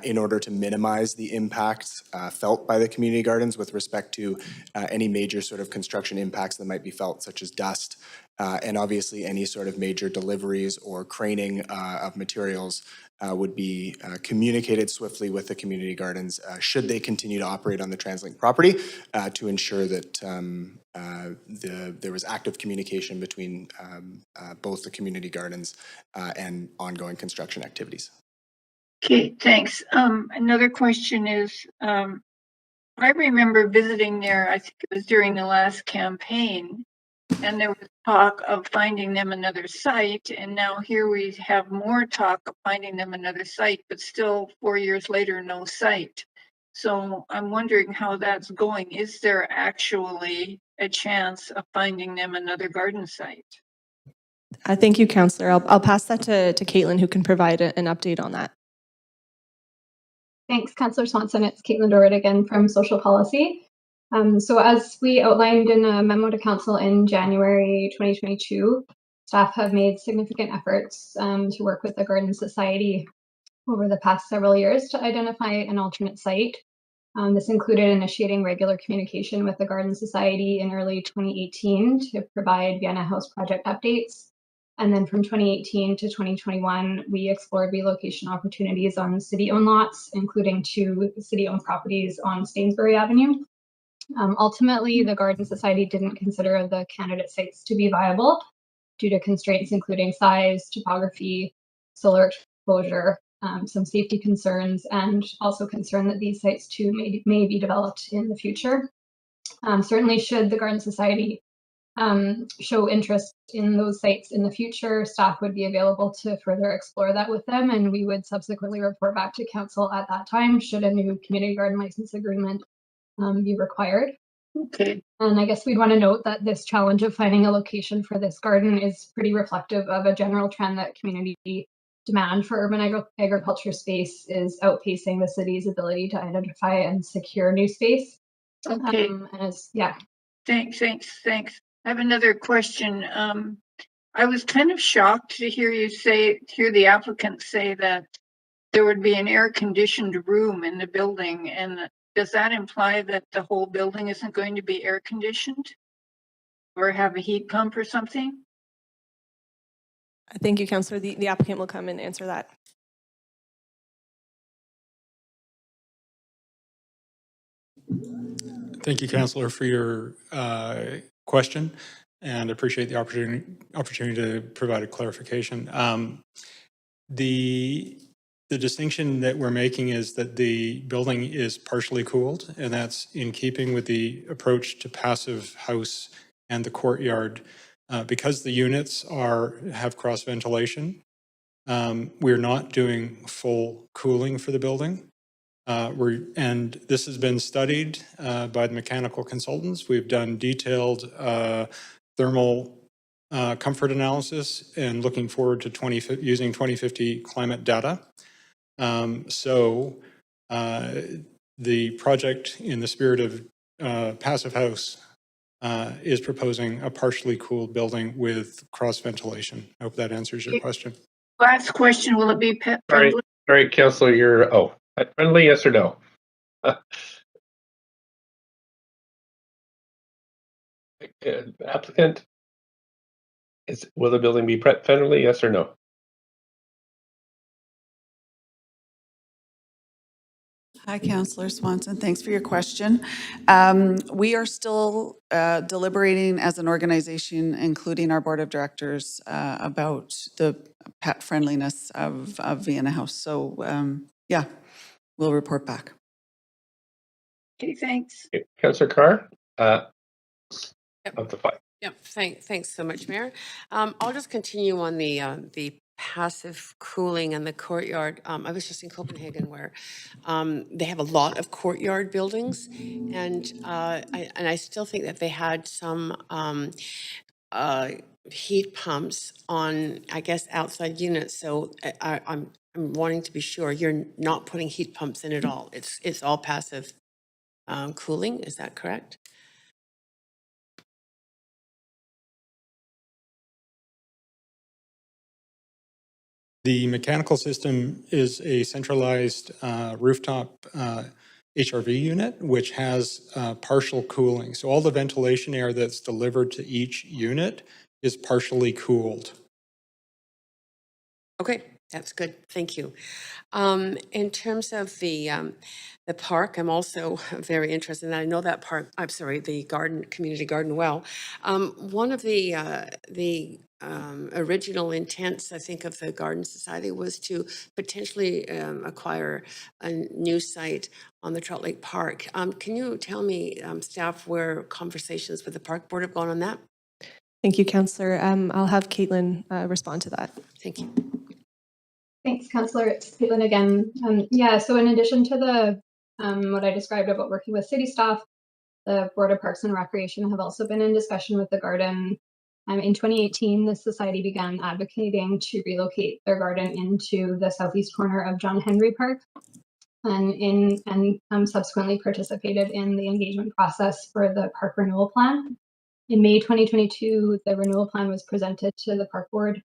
in order to minimize the impacts felt by the community gardens with respect to any major sort of construction impacts that might be felt, such as dust, and obviously any sort of major deliveries or craning of materials would be communicated swiftly with the community gardens should they continue to operate on the TransLink property to ensure that there was active communication between both the community gardens and ongoing construction activities. Okay, thanks. Another question is, I remember visiting there, I think it was during the last campaign, and there was talk of finding them another site, and now here we have more talk of finding them another site, but still 4 years later, no site. So I'm wondering how that's going. Is there actually a chance of finding them another garden site? Thank you, Councillor. I'll pass that to Caitlin, who can provide an update on that. Thanks, Councillor Swanson. It's Caitlin Dorrit again from Social Policy. So as we outlined in a memo to council in January 2022, staff have made significant efforts to work with the Garden Society over the past several years to identify an alternate site. This included initiating regular communication with the Garden Society in early 2018 to provide Vienna House project updates. And then from 2018 to 2021, we explored relocation opportunities on city-owned lots, including 2 city-owned properties on Stainsbury Avenue. Ultimately, the Garden Society didn't consider the candidate sites to be viable due to constraints including size, topography, solar exposure, some safety concerns, and also concern that these sites too may be developed in the future. Certainly, should the Garden Society show interest in those sites in the future, staff would be available to further explore that with them, and we would subsequently report back to council at that time should a new community garden license agreement be required. Okay. And I guess we'd want to note that this challenge of finding a location for this garden is pretty reflective of a general trend that community demand for urban agriculture space is outpacing the city's ability to identify and secure new space. Okay. Yeah. Thanks. I have another question. I was kind of shocked to hear the applicant say that there would be an air-conditioned room in the building, and does that imply that the whole building isn't going to be air-conditioned or have a heat pump or something? Thank you, Councillor. The applicant will come and answer that. Thank you, Councillor, for your question, and appreciate the opportunity to provide a clarification. The distinction that we're making is that the building is partially cooled, and that's in keeping with the approach to passive house and the courtyard. Because the units have cross ventilation, we're not doing full cooling for the building. And this has been studied by the mechanical consultants. We've done detailed thermal comfort analysis and looking forward to using 2050 climate data. So the project, in the spirit of passive house, is proposing a partially cooled building with cross ventilation. I hope that answers your question. Last question, will it be pet friendly? All right, Councillor, pet friendly, yes or no? Applicant, will the building be pet friendly, yes or no? Hi, Councillor Swanson. Thanks for your question. We are still deliberating as an organization, including our board of directors, about the pet friendliness of Vienna House. So yeah, we'll report back. Okay, thanks. Okay, Councillor Carr, of the 5. Yep. Thanks so much, Mayor. I'll just continue on the passive cooling and the courtyard. I was just in Copenhagen where they have a lot of courtyard buildings, and I still think that they had some heat pumps on, I guess, outside units. So I'm wanting to be sure you're not putting heat pumps in at all. It's all passive cooling. Is that correct? The mechanical system is a centralized rooftop HRV unit, which has partial cooling. So all the ventilation air that's delivered to each unit is partially cooled. Okay, that's good. Thank you. In terms of the park, I'm also very interested, and I know that park, I'm sorry, the community garden well. One of the original intents, I think, of the Garden Society was to potentially acquire a new site on the Trout Lake Park. Can you tell me, staff, where conversations with the park board have gone on that? Thank you, Councillor. I'll have Caitlin respond to that. Thank you. Thanks, Councillor. It's Caitlin again. Yeah, so in addition to the what I described about working with city staff, the Board of Parks and Recreation have also been in discussion with the garden. In 2018, the Society began advocating to relocate their garden into the southeast corner of John Henry Park. and subsequently participated in the engagement process for the park renewal plan. In May 2022, the renewal plan was presented to the park board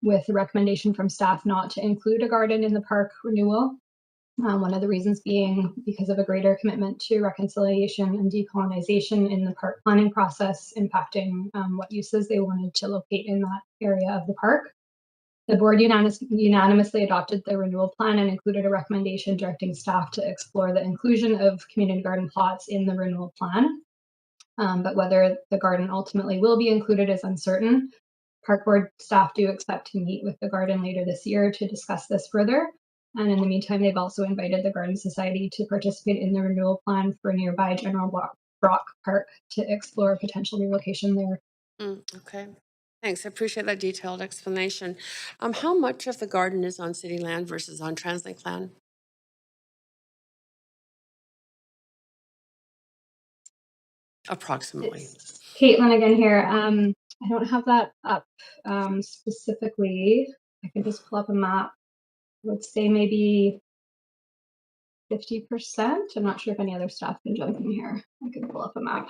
with a recommendation from staff not to include a garden in the park renewal. One of the reasons being because of a greater commitment to reconciliation and decolonization in the park planning process, impacting what uses they wanted to locate in that area of the park. The board unanimously adopted the renewal plan and included a recommendation directing staff to explore the inclusion of community garden plots in the renewal plan. But whether the garden ultimately will be included is uncertain. Park board staff do expect to meet with the garden later this year to discuss this further. And in the meantime, they've also invited the Garden Society to participate in the renewal plan for nearby General Brock Park to explore potential relocation there. Okay, thanks. I appreciate that detailed explanation. How much of the garden is on city land versus on TransLink land? Approximately. It's Caitlin again here. I don't have that up specifically. I can just pull up a map. I would say maybe 50%. I'm not sure if any other staff can jump in here. I can pull up a map.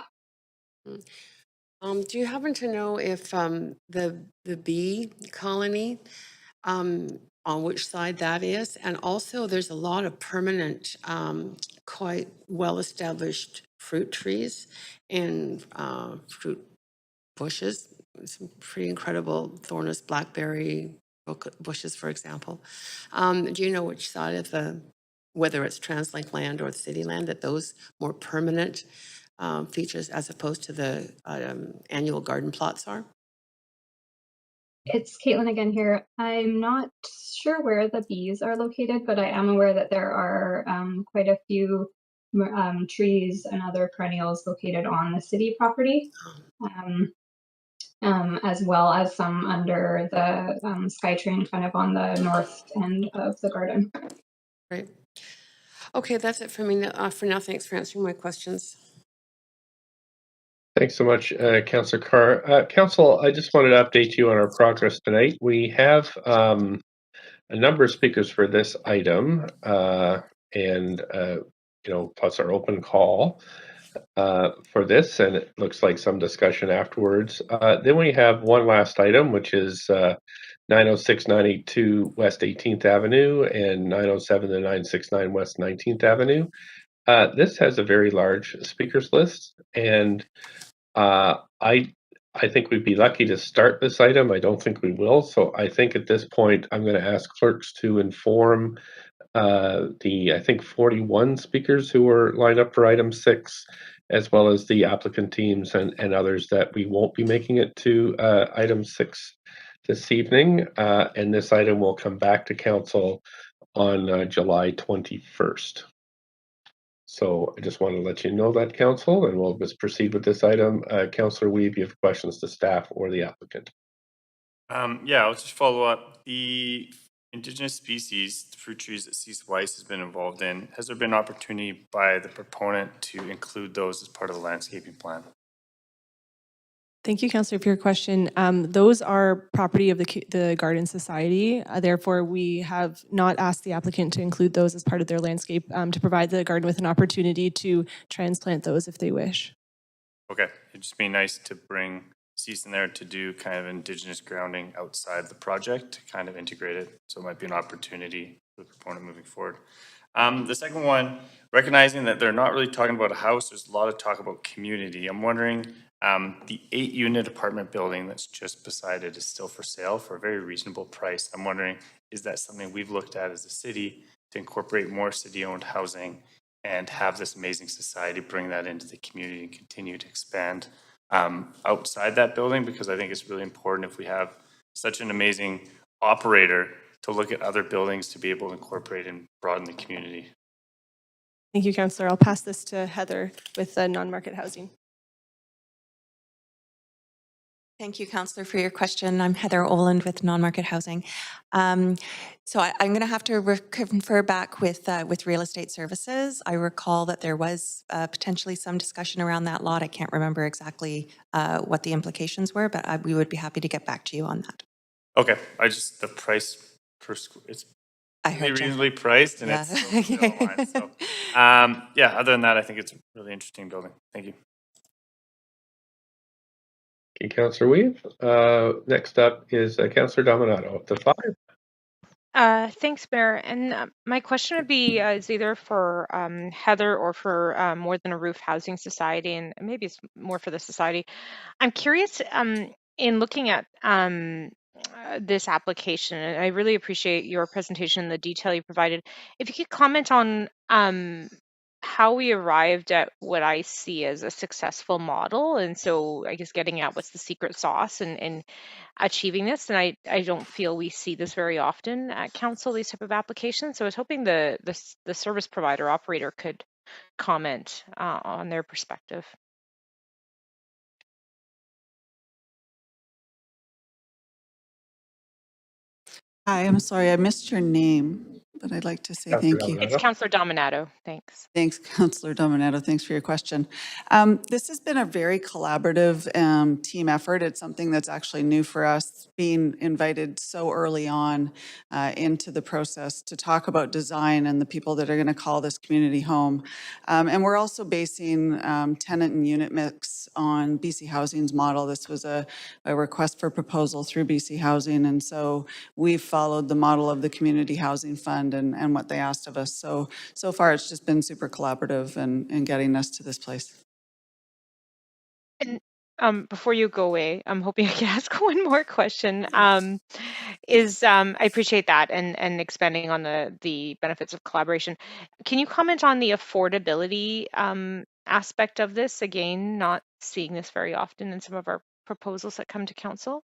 Do you happen to know if the bee colony, on which side that is? And also there's a lot of permanent, quite well-established fruit trees and fruit bushes, some pretty incredible thornous blackberry bushes, for example. Do you know which side of whether it's TransLink land or the city land, that those more permanent features as opposed to the annual garden plots are? It's Caitlin again here. I'm not sure where the bees are located, but I am aware that there are quite a few trees and other perennials located on the city property, as well as some under the SkyTrain kind of on the north end of the garden. Great. Okay, that's it for me for now. Thanks for answering my questions. Thanks so much, Councillor Carr. Council, I just wanted to update you on our progress tonight. We have a number of speakers for this item, and plus our open call for this, and it looks like some discussion afterwards. Then we have one last item, which is 906-982 West 18th Avenue and 907-969 West 19th Avenue. This has a very large speakers list, and I think we'd be lucky to start this item. I don't think we will. So I think at this point, I'm going to ask clerks to inform I think 41 speakers who are lined up for item 6, as well as the applicant teams and others that we won't be making it to item 6 this evening. And this item will come back to council on July 21st. So I just want to let you know that, Council, and we'll just proceed with this item. Councillor Weave, you have questions to staff or the applicant? Yeah, I'll just follow up. The Indigenous species, the fruit trees that Cease Weiss has been involved in, has there been opportunity by the proponent to include those as part of the landscaping plan? Thank you, Councillor, for your question. Those are property of the Garden Society. Therefore, we have not asked the applicant to include those as part of their landscape to provide the garden with an opportunity to transplant those if they wish. Okay, it'd just be nice to bring Cease in there to do kind of Indigenous grounding outside the project to kind of integrate it. So it might be an opportunity for the proponent moving forward. The second one, recognizing that they're not really talking about a house, there's a lot of talk about community. I'm wondering, the 8-unit apartment building that's just beside it is still for sale for a very reasonable price. I'm wondering, is that something we've looked at as a city to incorporate more city-owned housing and have this amazing society bring that into the community and continue to expand outside that building? Because I think it's really important if we have such an amazing operator to look at other buildings to be able to incorporate and broaden the community. Thank you, Councillor. I'll pass this to Heather with non-market housing. Thank you, Councillor, for your question. I'm Heather Oland with Non-Market Housing. So I'm going to have to confer back with Real Estate Services. I recall that there was potentially some discussion around that lot. I can't remember exactly what the implications were, but we would be happy to get back to you on that. Okay, the price per it's I heard you. reasonably priced, and Yeah. it's still in the middle line. So, yeah, other than that, I think it's a really interesting building. Thank you. Okay, Councillor Weave. Next up is Councillor Dominato, up to 5. Thanks, Mayor. And my question would be is either for Heather or for More Than a Roof Housing Society, and maybe it's more for the society. I'm curious in looking at this application, and I really appreciate your presentation and the detail you provided. If you could comment on how we arrived at what I see as a successful model, and so I guess getting at what's the secret sauce and achieving this. And I don't feel we see this very often at council, these type of applications. So I was hoping the service provider operator could comment on their perspective. Hi, I'm sorry, I missed your name, but I'd like to say thank you. It's Councillor Dominato. Thanks. Thanks, Councillor Dominato. Thanks for your question. This has been a very collaborative team effort. It's something that's actually new for us, being invited so early on into the process to talk about design and the people that are going to call this community home. And we're also basing tenant and unit mix on BC Housing's model. This was a request for proposal through BC Housing, and so we've followed the model of the Community Housing Fund and what they asked of us. So far, it's just been super collaborative in getting us to this place. And before you go away, I'm hoping I can ask one more question. I appreciate that and expanding on the benefits of collaboration. Can you comment on the affordability aspect of this? Again, not seeing this very often in some of our proposals that come to council.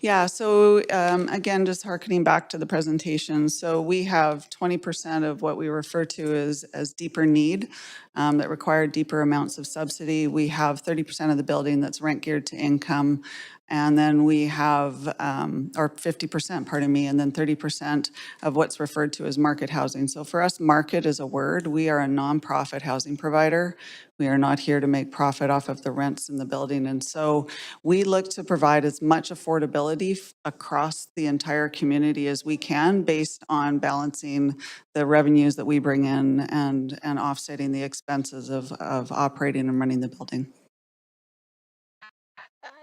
Yeah, so again, just hearkening back to the presentation. So we have 20% of what we refer to as deeper need that require deeper amounts of subsidy. We have 30% of the building that's rent geared to income. And then we have, or 50%, pardon me, and then 30% of what's referred to as market housing. So for us, market is a word. We are a nonprofit housing provider. We are not here to make profit off of the rents in the building. And so we look to provide as much affordability across the entire community as we can based on balancing the revenues that we bring in and offsetting the expenses of operating and running the building.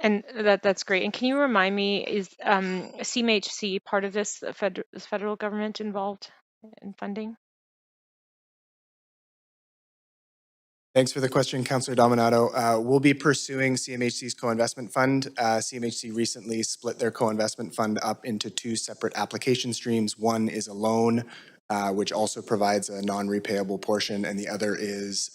And that's great. And can you remind me, is CMHC part of this? Is federal government involved in funding? Thanks for the question, Councillor Dominato. We'll be pursuing CMHC's co-investment fund. CMHC recently split their co-investment fund up into 2 separate application streams. One is a loan, which also provides a non-repayable portion, and the other is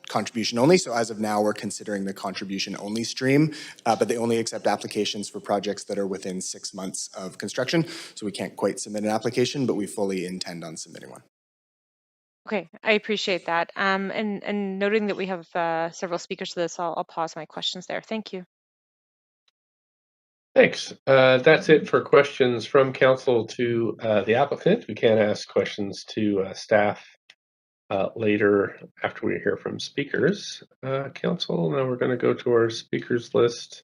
contribution only. So as of now, we're considering the contribution only stream, but they only accept applications for projects that are within 6 months of construction. So we can't quite submit an application, but we fully intend on submitting one. Okay, I appreciate that. And noting that we have several speakers to this, I'll pause my questions there. Thank you. Thanks. That's it for questions from council to the applicant. We can ask questions to staff later after we hear from speakers. Council, now we're going to go to our speakers list.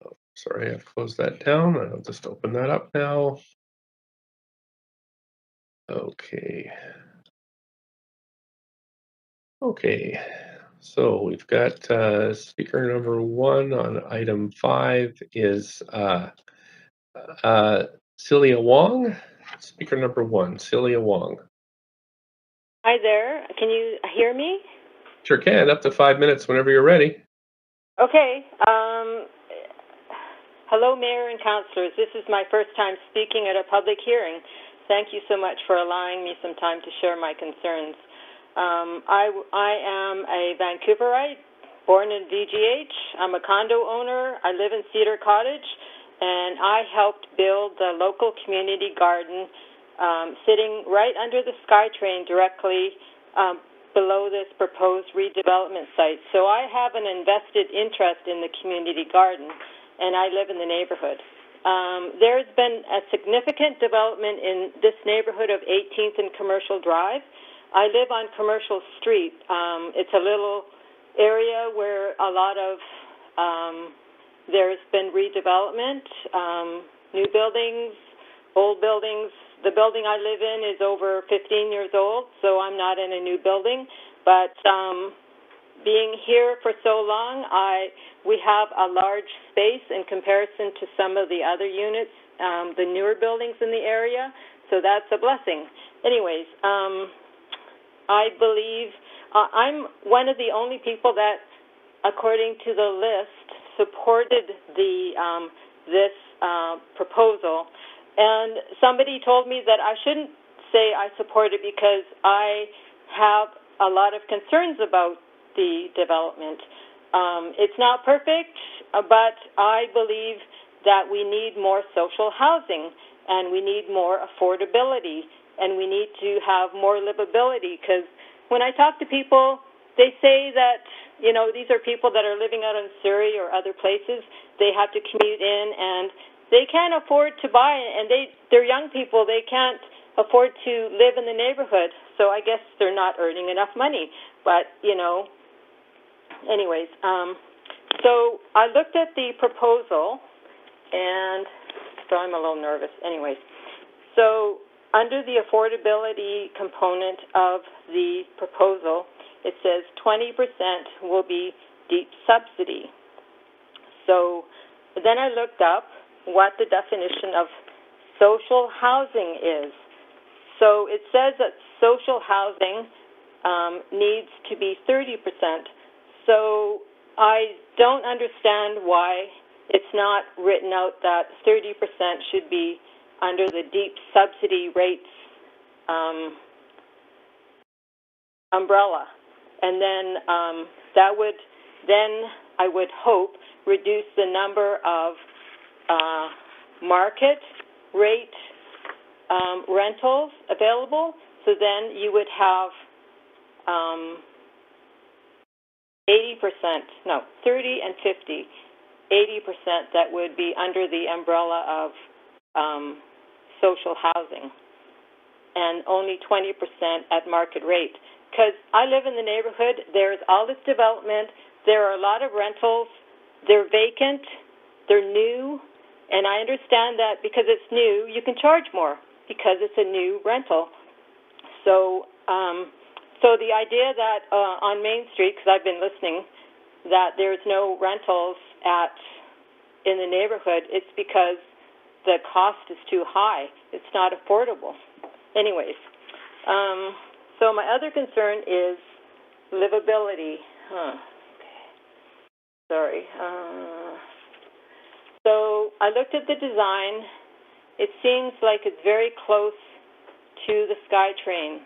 Oh, sorry, I've closed that down. I'll just open that up now. Okay. Okay, so we've got speaker number 1 on item 5 is Celia Wong. Speaker number 1, Celia Wong. Hi there. Can you hear me? Sure can. Up to 5 minutes whenever you're ready. Okay. Hello, Mayor and Councillors. This is my first time speaking at a public hearing. Thank you so much for allowing me some time to share my concerns. I am a Vancouverite, born in VGH. I'm a condo owner. I live in Cedar Cottage, and I helped build the local community garden sitting right under the SkyTrain directly below this proposed redevelopment site. So I have an invested interest in the community garden, and I live in the neighborhood. There's been a significant development in this neighborhood of 18th and Commercial Drive. I live on Commercial Street. It's a little area where a lot of there's been redevelopment, new buildings, old buildings. the building I live in is over 15 years old, so I'm not in a new building. But being here for so long, we have a large space in comparison to some of the other units, the newer buildings in the area, so that's a blessing. Anyways, I believe I'm one of the only people that, according to the list, supported this proposal. And somebody told me that I shouldn't say I support it because I have a lot of concerns about the development. It's not perfect, but I believe that we need more social housing and we need more affordability and we need to have more livability, because when I talk to people, they say that, you know, these are people that are living out in Surrey or other places. They have to commute in and they can't afford to buy, and they're young people. They can't afford to live in the neighborhood. So I guess they're not earning enough money. But, you know, anyways, so I looked at the proposal, and so I'm a little nervous. Anyways, so under the affordability component of the proposal, it says 20% will be deep subsidy. So then I looked up what the definition of social housing is. So it says that social housing needs to be 30%. So I don't understand why it's not written out that 30% should be under the deep subsidy rates umbrella. And then that would then, I would hope, reduce the number of market rate rentals available. So then you would have 80%, no, 30 and 50, 80% that would be under the umbrella of social housing, and only 20% at market rate. Because I live in the neighborhood, there's all this development, there are a lot of rentals, they're vacant, they're new, and I understand that because it's new, you can charge more because it's a new rental. So, so the idea that on Main Street, because I've been listening, that there's no rentals in the neighborhood, it's because the cost is too high. It's not affordable. Anyways, so my other concern is livability. Sorry. So I looked at the design. It seems like it's very close to the SkyTrain.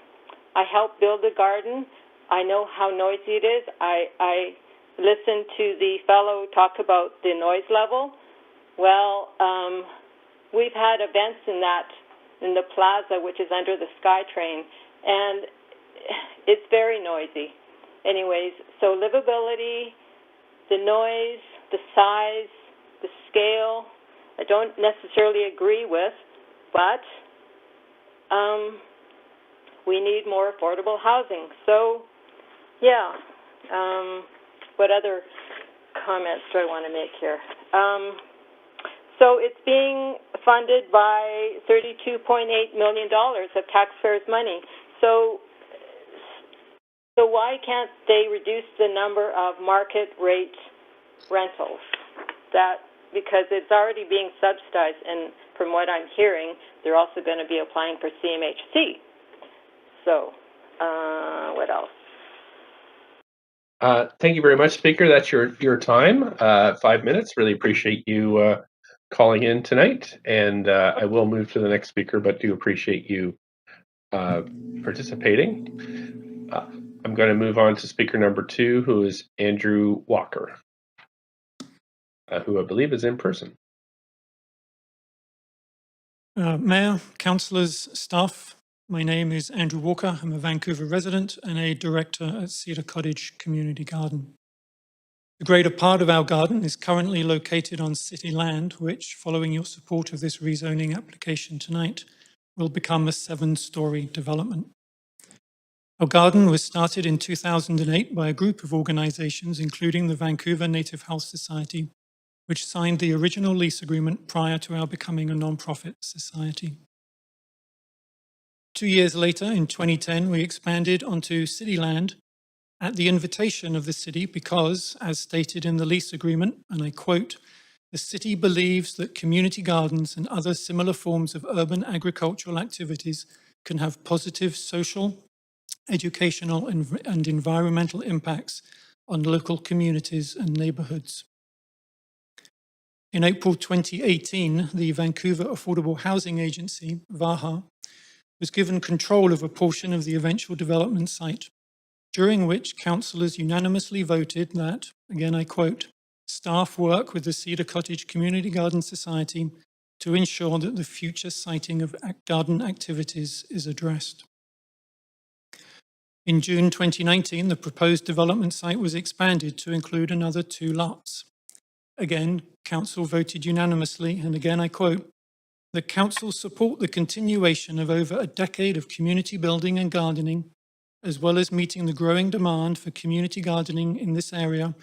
I helped build the garden. I know how noisy it is. I listened to the fellow talk about the noise level. Well, we've had events in the plaza, which is under the SkyTrain, and it's very noisy. Anyways, so livability, the noise, the size, the scale, I don't necessarily agree with, but we need more affordable housing. So, yeah, what other comments do I want to make here? So it's being funded by $32.8 million of taxpayers' money. So why can't they reduce the number of market rate rentals? Because it's already being subsidized, and from what I'm hearing, they're also going to be applying for CMHC. So, what else? Thank you very much, Speaker. That's your time, 5 minutes. Really appreciate you calling in tonight, and I will move to the next speaker, but do appreciate you participating. I'm going to move on to speaker number 2, who is Andrew Walker, who I believe is in person. Mayor, councillors, staff, my name is Andrew Walker. I'm a Vancouver resident and a director at Cedar Cottage Community Garden. The greater part of our garden is currently located on city land, which, following your support of this rezoning application tonight, will become a 7-storey development. Our garden was started in 2008 by a group of organisations, including the Vancouver Native Health Society, which signed the original lease agreement prior to our becoming a non-profit society. 2 years later, in 2010, we expanded onto city land at the invitation of the city because, as stated in the lease agreement, and I quote, "The city believes that community gardens and other similar forms of urban agricultural activities can have positive social, educational, and environmental impacts on local communities and neighborhoods." In April 2018, the Vancouver Affordable Housing Agency, VAHA, was given control of a portion of the eventual development site, during which councillors unanimously voted that, again I quote, "Staff work with the Cedar Cottage Community Garden Society to ensure that the future siting of garden activities is addressed." In June 2019, the proposed development site was expanded to include another 2 lots. Again, council voted unanimously, and again I quote, "The council support the continuation of over a decade of community building and gardening, as well as meeting the growing demand for community gardening in this area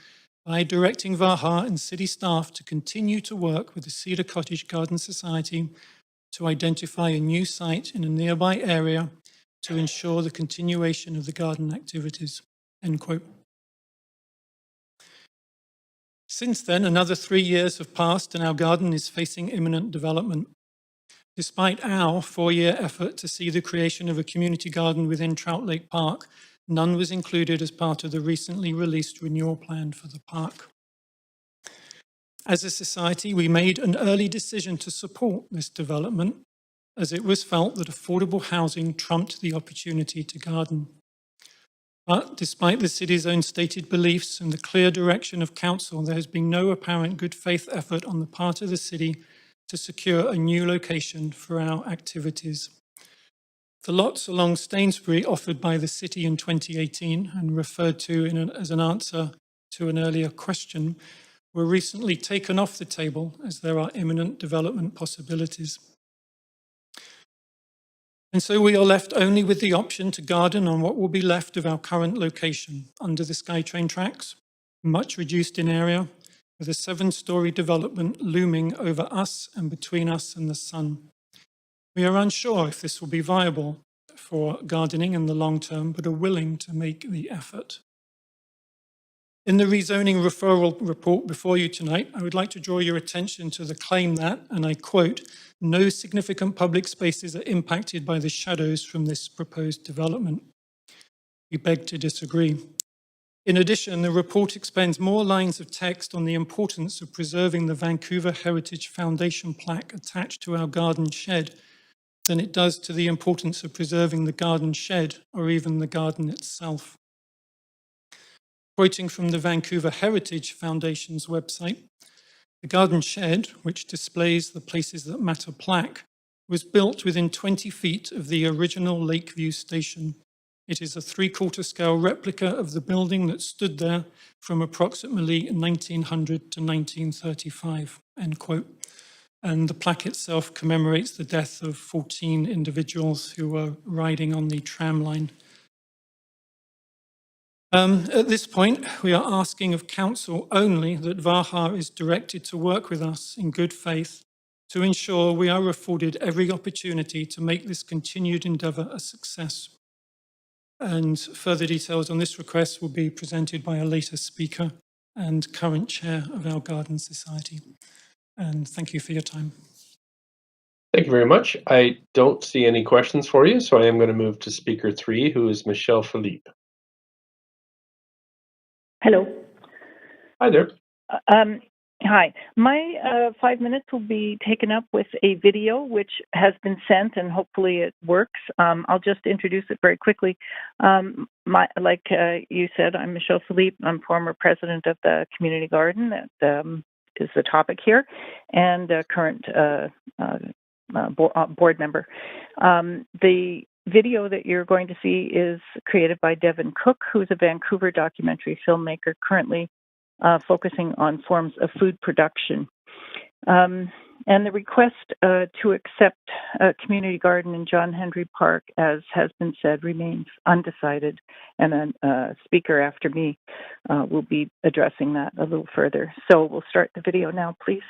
by directing VAHA and city staff to continue to work with the Cedar Cottage Garden Society to identify a new site in a nearby area to ensure the continuation of the garden activities," end quote. Since then, another 3 years have passed and our garden is facing imminent development. Despite our 4-year effort to see the creation of a community garden within Trout Lake Park, none was included as part of the recently released renewal plan for the park. As a society, we made an early decision to support this development, as it was felt that affordable housing trumped the opportunity to garden. But despite the city's own stated beliefs and the clear direction of council, there has been no apparent good faith effort on the part of the city to secure a new location for our activities. The lots along Stainsbury offered by the city in 2018 and referred to as an answer to an earlier question were recently taken off the table as there are imminent development possibilities. And so we are left only with the option to garden on what will be left of our current location under the SkyTrain tracks, much reduced in area, with a 7-story development looming over us and between us and the sun. We are unsure if this will be viable for gardening in the long term, but are willing to make the effort. In the rezoning referral report before you tonight, I would like to draw your attention to the claim that, and I quote, "No significant public spaces are impacted by the shadows from this proposed development." We beg to disagree. In addition, the report expends more lines of text on the importance of preserving the Vancouver Heritage Foundation plaque attached to our garden shed than it does to the importance of preserving the garden shed or even the garden itself. Quoting from the Vancouver Heritage Foundation's website, the garden shed, which displays the Places That Matter plaque, was built within 20 feet of the original Lakeview station. It is a 3/4 scale replica of the building that stood there from approximately 1900 to 1935, end quote. And the plaque itself commemorates the death of 14 individuals who were riding on the tram line. At this point, we are asking of council only that VAHA is directed to work with us in good faith to ensure we are afforded every opportunity to make this continued endeavour a success. And further details on this request will be presented by a later speaker and current chair of our Garden Society. And thank you for your time. Thank you very much. I don't see any questions for you, so I am going to move to speaker 3, who is Michelle Philippe. Hello. Hi there. Hi. My 5 minutes will be taken up with a video which has been sent, and hopefully it works. I'll just introduce it very quickly. Like you said, I'm Michelle Philippe. I'm former president of the community garden. That is the topic here, and current board member. The video that you're going to see is created by Devin Cook, who is a Vancouver documentary filmmaker currently focusing on forms of food production. And the request to accept a community garden in John Hendry Park, as has been said, remains undecided. And then a speaker after me will be addressing that a little further. So we'll start the video now, please.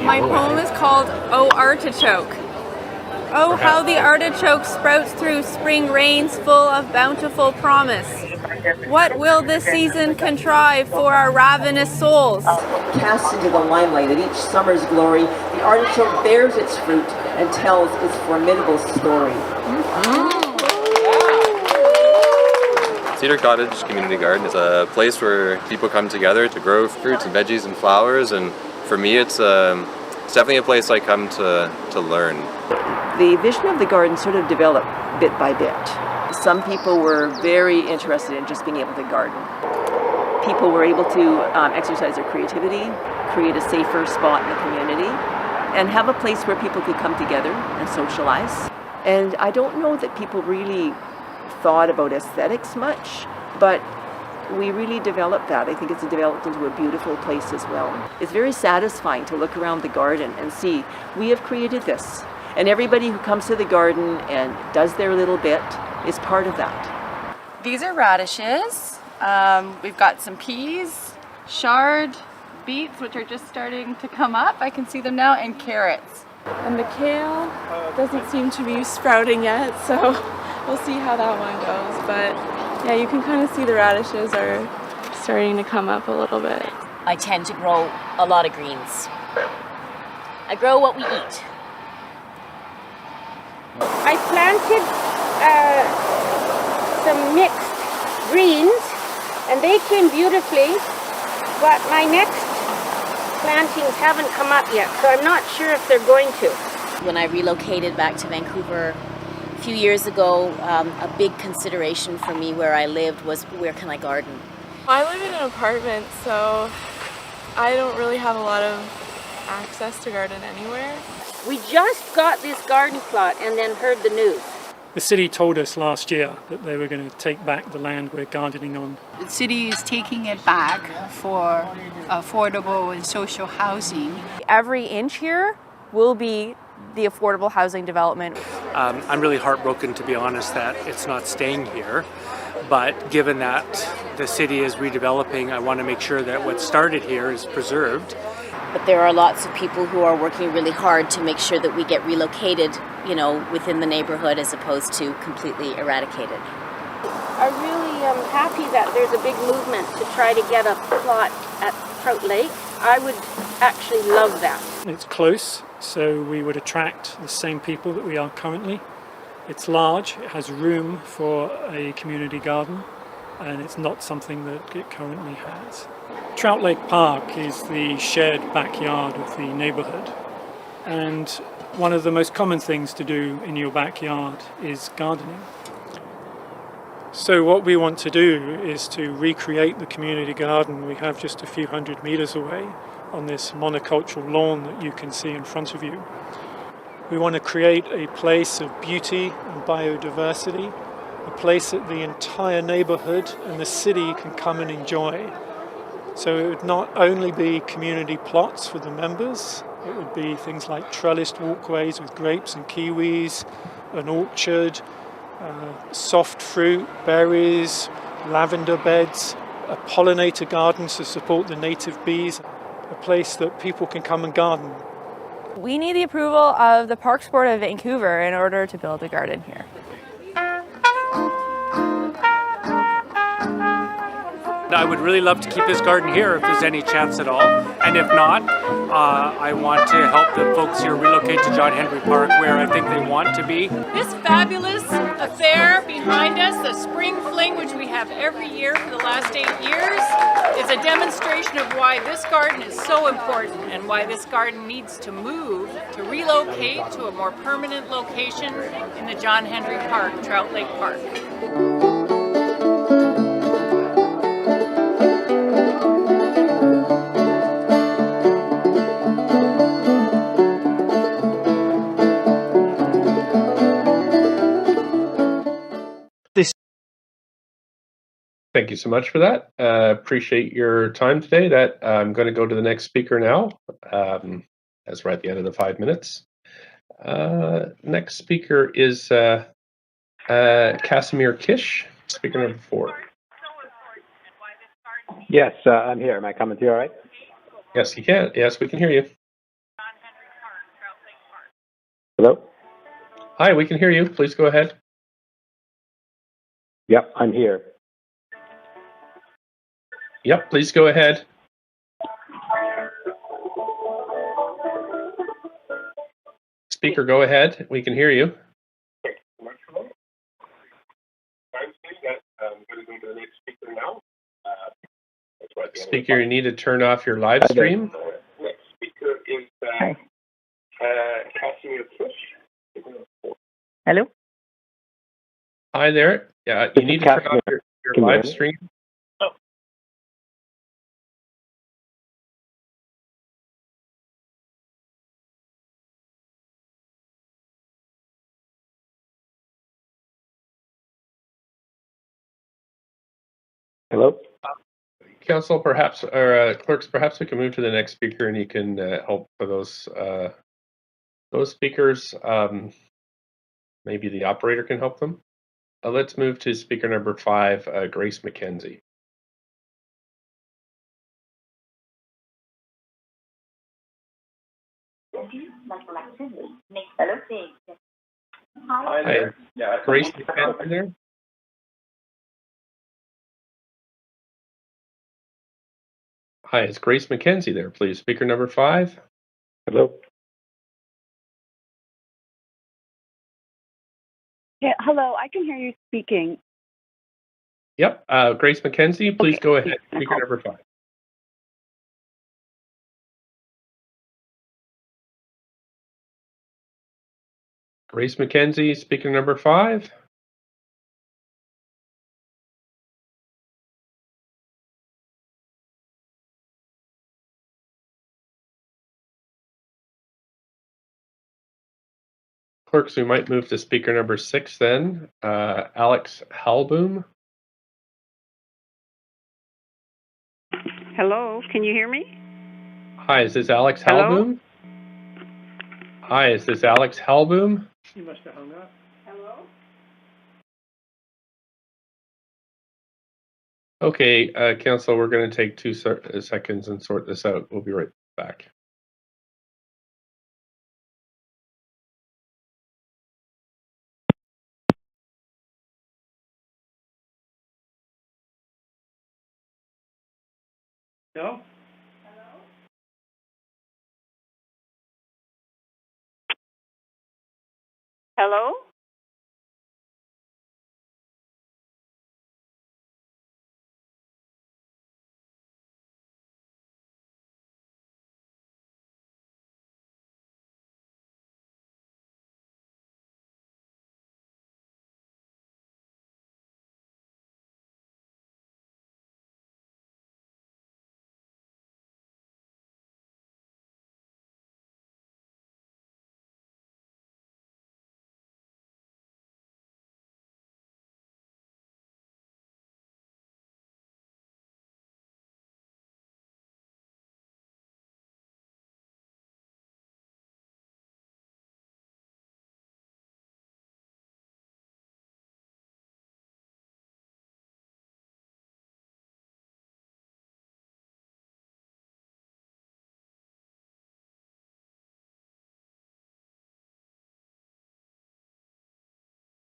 My poem is called Oh Artichoke. Oh, how the artichoke sprouts through spring rains full of bountiful promise. What will this season contrive for our ravenous souls? Cast into the limelight at each summer's glory, the artichoke bears its fruit and tells its formidable story. Cedar Cottage Community Garden is a place where people come together to grow fruits and veggies and flowers, and for me it's definitely a place I come to learn. The vision of the garden sort of developed bit by bit. Some people were very interested in just being able to garden. People were able to exercise their creativity, create a safer spot in the community, and have a place where people could come together and socialize. And I don't know that people really thought about aesthetics much, but we really developed that. I think it's developed into a beautiful place as well. It's very satisfying to look around the garden and see we have created this. And everybody who comes to the garden and does their little bit is part of that. These are radishes. We've got some peas, chard, beets, which are just starting to come up. I can see them now, and carrots. And the kale doesn't seem to be sprouting yet, so we'll see how that one goes. But yeah, you can kind of see the radishes are starting to come up a little bit. I tend to grow a lot of greens. I grow what we eat. I planted some mixed greens and they came beautifully, but my next plantings haven't come up yet, so I'm not sure if they're going to. When I relocated back to Vancouver a few years ago, a big consideration for me where I lived was where can I garden? I live in an apartment, so I don't really have a lot of access to garden anywhere. We just got this garden plot and then heard the news. The city told us last year that they were going to take back the land we're gardening on. The city is taking it back for affordable and social housing. Every inch here will be the affordable housing development. I'm really heartbroken, to be honest, that it's not staying here. But given that the city is redeveloping, I want to make sure that what started here is preserved. But there are lots of people who are working really hard to make sure that we get relocated, you know, within the neighborhood as opposed to completely eradicated. I really am happy that there's a big movement to try to get a plot at Trout Lake. I would actually love that. It's close, so we would attract the same people that we are currently. It's large, it has room for a community garden, and it's not something that it currently has. Trout Lake Park is the shared backyard of the neighborhood, and one of the most common things to do in your backyard is gardening. So what we want to do is to recreate the community garden we have just a few hundred meters away on this monocultural lawn that you can see in front of you. We want to create a place of beauty and biodiversity, a place that the entire neighborhood and the city can come and enjoy. So it would not only be community plots for the members, it would be things like trellised walkways with grapes and kiwis, an orchard, soft fruit, berries, lavender beds, a pollinator garden to support the native bees, a place that people can come and garden. We need the approval of the Parks Board of Vancouver in order to build a garden here. I would really love to keep this garden here if there's any chance at all. And if not, I want to help the folks here relocate to John Henry Park where I think they want to be. This fabulous affair behind us, the Spring Fling, which we have every year for the last 8 years, is a demonstration of why this garden is so important and why this garden needs to move, to relocate to a more permanent location in the John Henry Park, Trout Lake Park. Thank you so much for that. Appreciate your time today. That I'm going to go to the next speaker now, as we're at the end of the 5 minutes. Next speaker is Casimir Kish, speaker number 4. Yes, I'm here. Am I coming through all right? Yes, you can. Yes, we can hear you. Hello? Hi, we can hear you. Please go ahead. Yep, I'm here. Yep, please go ahead. Speaker, go ahead. We can hear you. Speaker, you need to turn off your live stream. Next speaker is Casimir Push. Hello? Hi there. Yeah, you need to turn off your Can you hear live me? stream. Hello? Council, perhaps, or clerks, perhaps we can move to the next speaker and you can help for those speakers. Maybe the operator can help them. Let's move to speaker number 5, Grace McKenzie. Hi Hi, there. Yeah, Grace McKenzie there? Hi, is Grace McKenzie there, please? Speaker number 5. Hello? Yeah, hello, I can hear you speaking. Yep, Grace McKenzie, please Okay, go ahead. no Speaker problem. number 5. Grace McKenzie, speaker number 5. Clerks, we might move to speaker number 6 then. Alex Halboom. Hello, can you hear me? Hi, is this Alex Hello? Halboom? Hi, is this Alex Halboom? You must have hung up. Hello? Okay, Council, we're going to take 2 seconds and sort this out. We'll be right back. No? Hello?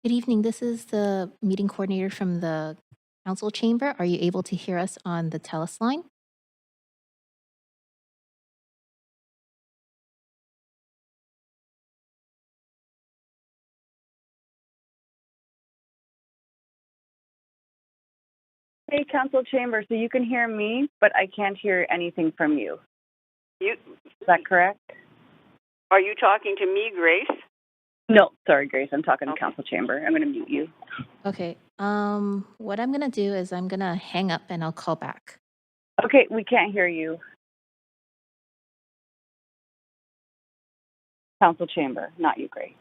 Good evening. This is the meeting coordinator from the council chamber. Are you able to hear us on the TELUS line? Hey, council chamber, so you can hear me, but I can't hear anything from you. Is that correct? Are you talking to me, Grace? No, sorry, Grace. I'm talking to council chamber. I'm going to mute you. Okay. What I'm gonna do is I'm gonna hang up and I'll call back. Okay, we can't hear you. Council chamber, not you, Grace.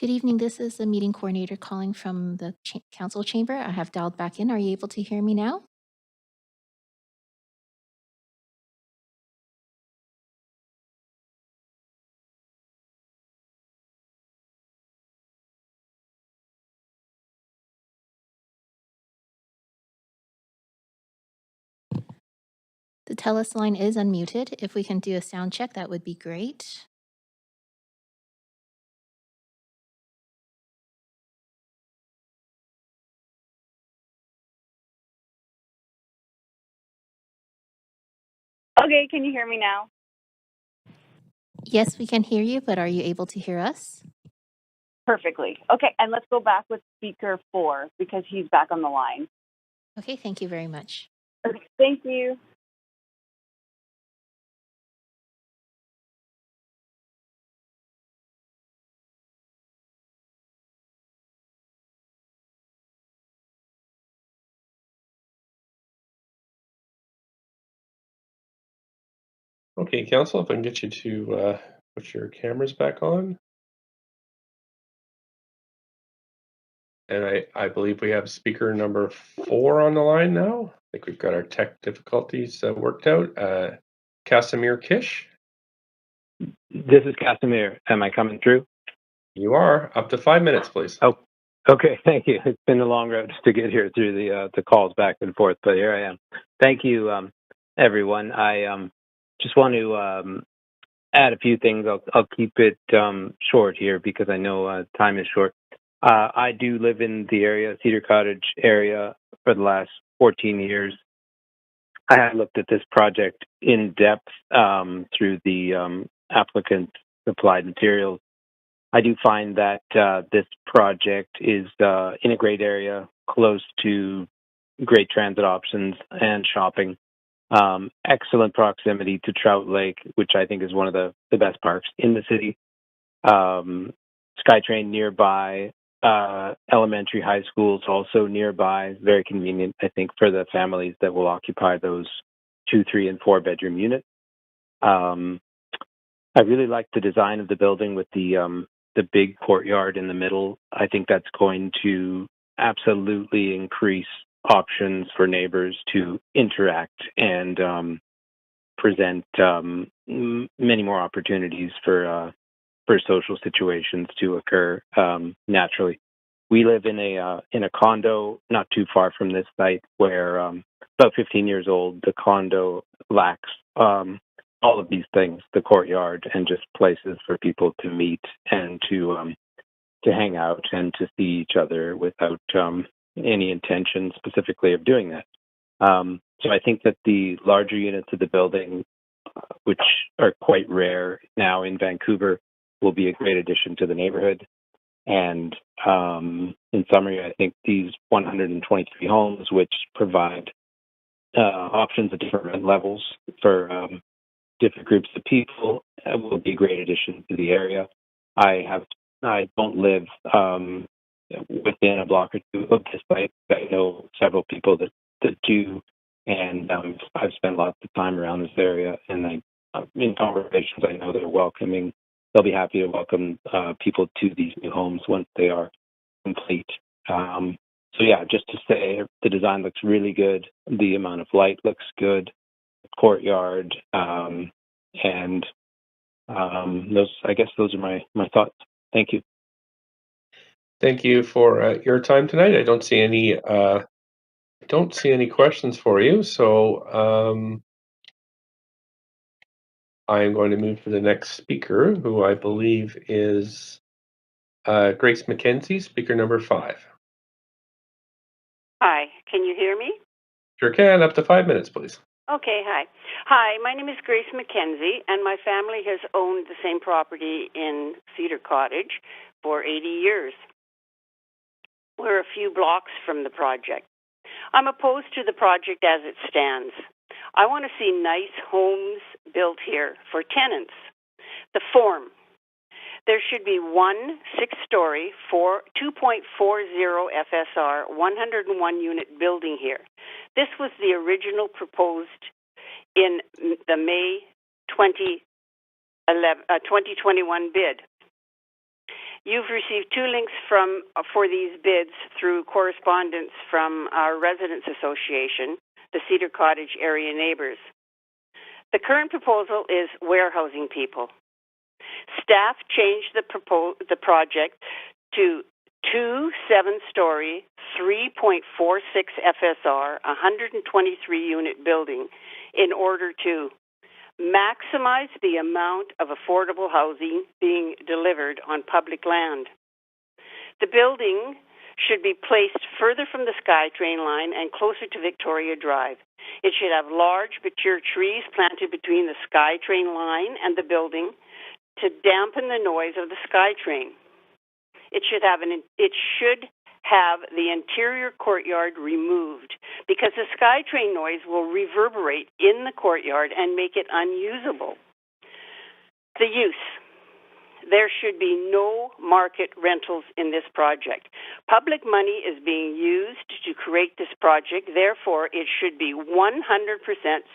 Good evening. This is the meeting coordinator calling from the council chamber. I have dialed back in. Are you able to hear me now? The TELUS line is unmuted. If we can do a sound check, that would be great. Okay, can you hear me now? Yes, we can hear you, but are you able to hear us? Perfectly. Okay, and let's go back with speaker 4 because he's back on the line. Okay, thank you very much. Okay, thank you. Okay, Council, if I can get you to put your cameras back on. And I believe we have speaker number 4 on the line now. I think we've got our tech difficulties worked out. Casimir Kish. This is Casimir. Am I coming through? You are. Up to 5 minutes, please. Oh, okay. Thank you. It's been a long road to get here through the calls back and forth, but here I am. Thank you, everyone. I just want to add a few things. I'll keep it short here because I know time is short. I do live in the area, Cedar Cottage area, for the last 14 years. I have looked at this project in depth through the applicant supplied materials. I do find that this project is in a great area, close to great transit options and shopping. Excellent proximity to Trout Lake, which I think is one of the best parks in the city. SkyTrain nearby, elementary, high schools also nearby. Very convenient, I think, for the families that will occupy those 2, 3, and 4 bedroom units. I really like the design of the building with the big courtyard in the middle. I think that's going to absolutely increase options for neighbors to interact and present many more opportunities for social situations to occur naturally. We live in a condo not too far from this site where about 15 years old. The condo lacks all of these things, the courtyard and just places for people to meet and to hang out and to see each other without any intention specifically of doing that. So I think that the larger units of the building, which are quite rare now in Vancouver, will be a great addition to the neighborhood. And in summary, I think these 123 homes, which provide options at different rent levels for different groups of people, will be a great addition to the area. I don't live within a block or two of this site. I know several people that do, and I've spent lots of time around this area. And in conversations, I know they're welcoming. They'll be happy to welcome people to these new homes once they are complete. So yeah, just to say, the design looks really good. The amount of light looks good. The courtyard, and those are my thoughts. Thank you. Thank you for your time tonight. I don't see any questions for you, so I am going to move to the next speaker, who I believe is Grace McKenzie, speaker number 5. Hi, can you hear me? Sure can. Up to 5 minutes, please. Okay, hi. Hi, my name is Grace McKenzie, and my family has owned the same property in Cedar Cottage for 80 years. We're a few blocks from the project. I'm opposed to the project as it stands. I want to see nice homes built here for tenants. The form. There should be one 6-story, 2.40 FSR, 101-unit building here. This was the original proposed in the May 2021 bid. You've received 2 links for these bids through correspondence from our Residents Association, the Cedar Cottage area neighbors. The current proposal is warehousing people. Staff changed the project to 2 7-story, 3.46 FSR, 123-unit building in order to maximize the amount of affordable housing being delivered on public land. The building should be placed further from the SkyTrain line and closer to Victoria Drive. It should have large, mature trees planted between the SkyTrain line and the building to dampen the noise of the SkyTrain. It should have the interior courtyard removed because the SkyTrain noise will reverberate in the courtyard and make it unusable. The use. There should be no market rentals in this project. Public money is being used to create this project. Therefore, it should be 100%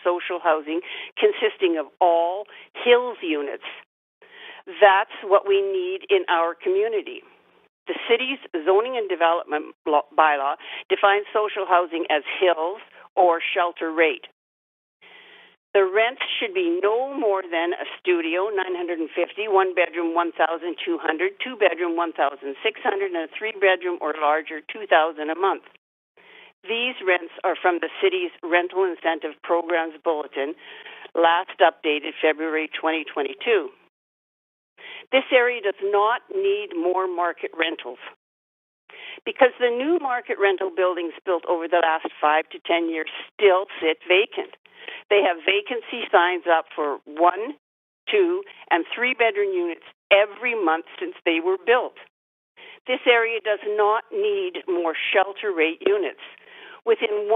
social housing consisting of all Hills units. That's what we need in our community. The city's zoning and development bylaw defines social housing as Hills or shelter rate. The rents should be no more than a studio, $950, 1-bedroom, $1,200, 2-bedroom, $1,600, and a 3-bedroom or larger, $2,000 a month. These rents are from the city's Rental Incentive Programs Bulletin, last updated February 2022. This area does not need more market rentals because the new market rental buildings built over the last 5 to 10 years still sit vacant. They have vacancy signs up for 1, 2, and 3-bedroom units every month since they were built. This area does not need more shelter rate units. Within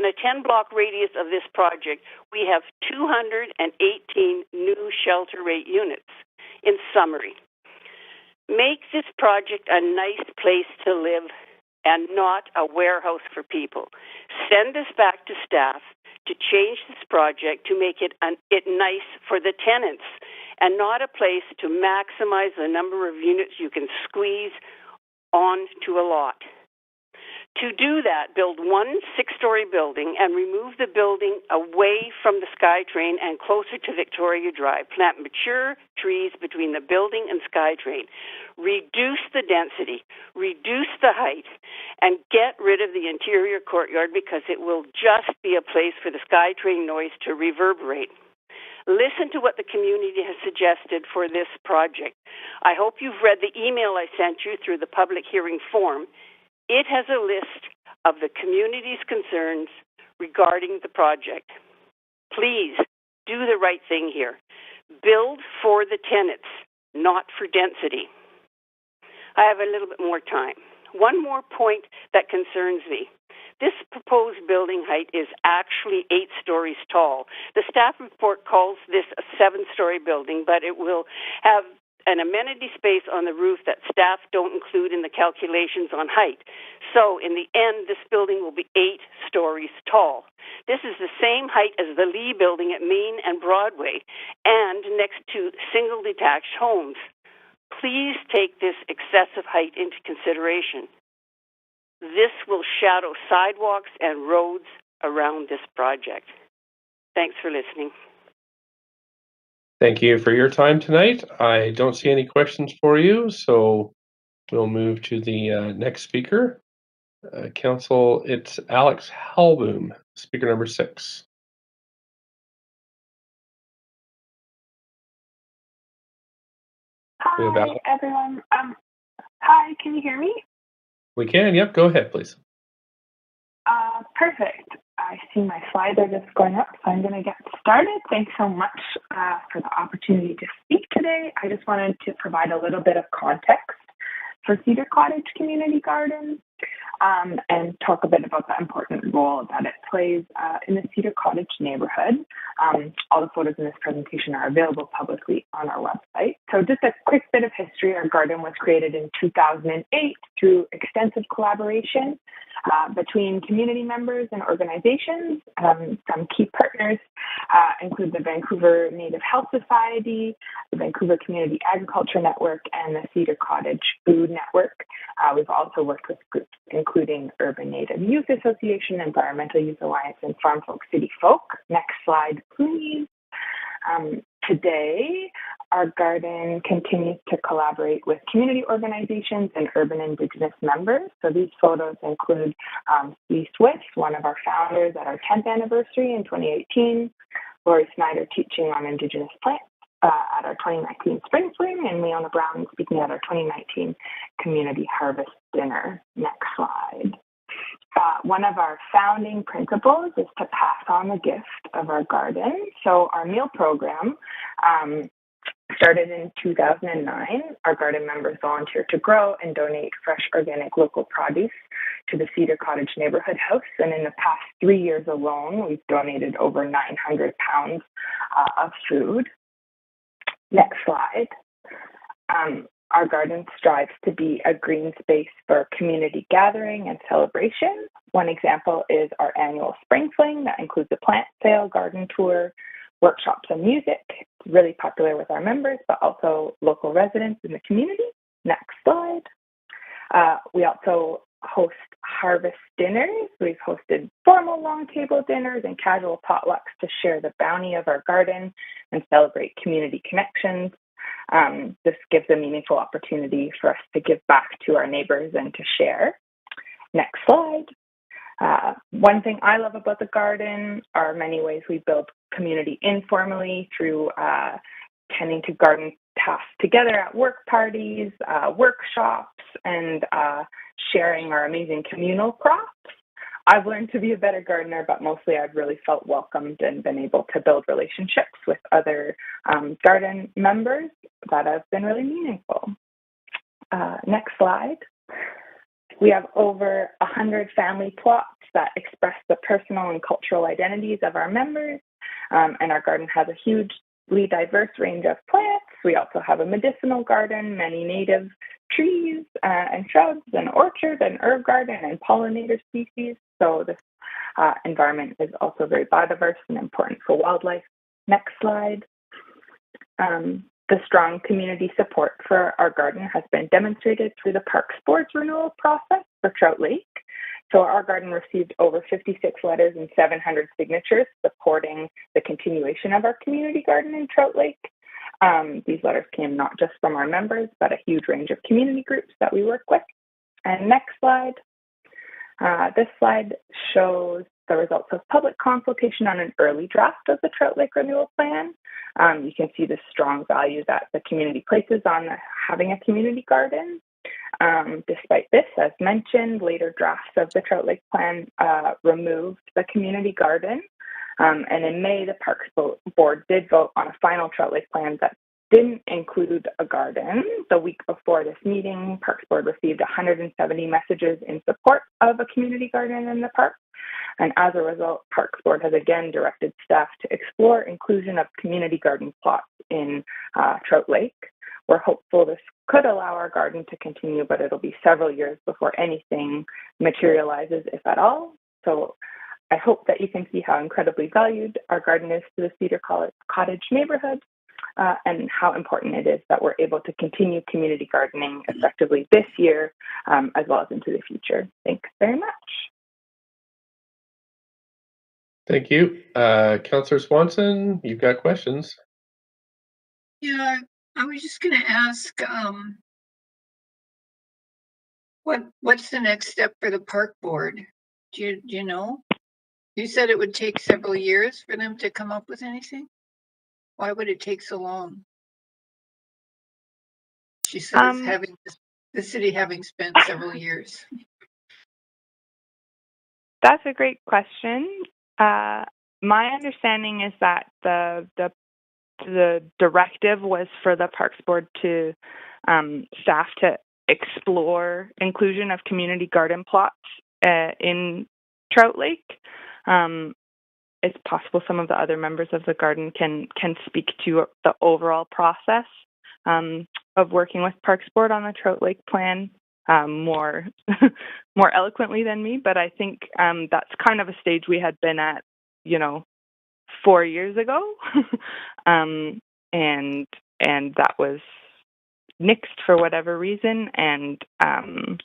a 10-block radius of this project, we have 218 new shelter rate units. In summary, make this project a nice place to live and not a warehouse for people. Send this back to staff to change this project to make it nice for the tenants and not a place to maximize the number of units you can squeeze onto a lot. To do that, build 1 6-story building and remove the building away from the SkyTrain and closer to Victoria Drive. Plant mature trees between the building and SkyTrain. Reduce the density, reduce the height, and get rid of the interior courtyard because it will just be a place for the SkyTrain noise to reverberate. Listen to what the community has suggested for this project. I hope you've read the email I sent you through the public hearing form. It has a list of the community's concerns regarding the project. Please do the right thing here. Build for the tenants, not for density. I have a little bit more time. One more point that concerns me. This proposed building height is actually 8 stories tall. The staff report calls this a 7-story building, but it will have an amenity space on the roof that staff don't include in the calculations on height. So in the end, this building will be 8 stories tall. This is the same height as the Lee building at Main and Broadway and next to single detached homes. Please take this excessive height into consideration. This will shadow sidewalks and roads around this project. Thanks for listening. Thank you for your time tonight. I don't see any questions for you, so we'll move to the next speaker. Council, it's Alex Halboom, speaker number 6. Hi, everyone. Hi, can you hear me? We can, yep, go ahead, please. Perfect. I see my slides are just going up, so I'm going to get started. Thanks so much for the opportunity to speak today. I just wanted to provide a little bit of context for Cedar Cottage Community Garden and talk a bit about the important role that it plays in the Cedar Cottage neighborhood. All the photos in this presentation are available publicly on our website. So just a quick bit of history. Our garden was created in 2008 through extensive collaboration between community members and organizations. Some key partners include the Vancouver Native Health Society, the Vancouver Community Agriculture Network, and the Cedar Cottage Food Network. We've also worked with groups including Urban Native Youth Association, Environmental Youth Alliance, and Farm Folk City Folk. Next slide, please. Today, our garden continues to collaborate with community organizations and urban Indigenous members. So these photos include Steve Swift, one of our founders at our 10th anniversary in 2018, Lori Snyder teaching on Indigenous plants at our 2019 Spring Fling, and Leona Brown speaking at our 2019 Community Harvest Dinner. Next slide. One of our founding principles is to pass on the gift of our garden. So our meal program started in 2009. Our garden members volunteer to grow and donate fresh, organic, local produce to the Cedar Cottage Neighborhood House. And in the past 3 years alone, we've donated over 900 pounds of food. Next slide. Our garden strives to be a green space for community gathering and celebration. One example is our annual Spring Fling that includes a plant sale, garden tour, workshops, and music. It's really popular with our members, but also local residents in the community. Next slide. We also host harvest dinners. We've hosted formal long table dinners and casual potlucks to share the bounty of our garden and celebrate community connections. This gives a meaningful opportunity for us to give back to our neighbors and to share. Next slide. One thing I love about the garden are many ways we build community informally through tending to garden tasks together at work parties, workshops, and sharing our amazing communal crops. I've learned to be a better gardener, but mostly I've really felt welcomed and been able to build relationships with other garden members that have been really meaningful. Next slide. We have over 100 family plots that express the personal and cultural identities of our members, and our garden has a hugely diverse range of plants. We also have a medicinal garden, many native trees and shrubs, an orchard, an herb garden, and pollinator species. So this environment is also very biodiverse and important for wildlife. Next slide. The strong community support for our garden has been demonstrated through the Parks Board's renewal process for Trout Lake. So our garden received over 56 letters and 700 signatures supporting the continuation of our community garden in Trout Lake. These letters came not just from our members, but a huge range of community groups that we work with. And next slide. This slide shows the results of public consultation on an early draft of the Trout Lake Renewal Plan. You can see the strong value that the community places on having a community garden. Despite this, as mentioned, later drafts of the Trout Lake Plan removed the community garden. And in May, the Parks Board did vote on a final Trout Lake Plan that didn't include a garden. The week before this meeting, Parks Board received 170 messages in support of a community garden in the park. And as a result, Parks Board has again directed staff to explore inclusion of community garden plots in Trout Lake. We're hopeful this could allow our garden to continue, but it'll be several years before anything materializes, if at all. So I hope that you can see how incredibly valued our garden is to the Cedar Cottage neighborhood, and how important it is that we're able to continue community gardening effectively this year, as well as into the future. Thanks very much. Thank you. Councillor Swanson, you've got questions. Yeah, I was just going to ask, what's the next step for the park board? Do you know? You said it would take several years for them to come up with anything. Why would it take so long? She says having the city having spent several years. That's a great question. My understanding is that the directive was for the Parks Board to staff to explore inclusion of community garden plots in Trout Lake. It's possible some of the other members of the garden can speak to the overall process of working with Parks Board on the Trout Lake plan more more eloquently than me. But I think that's kind of a stage we had been at, 4 years ago, and that was nixed for whatever reason. And I'm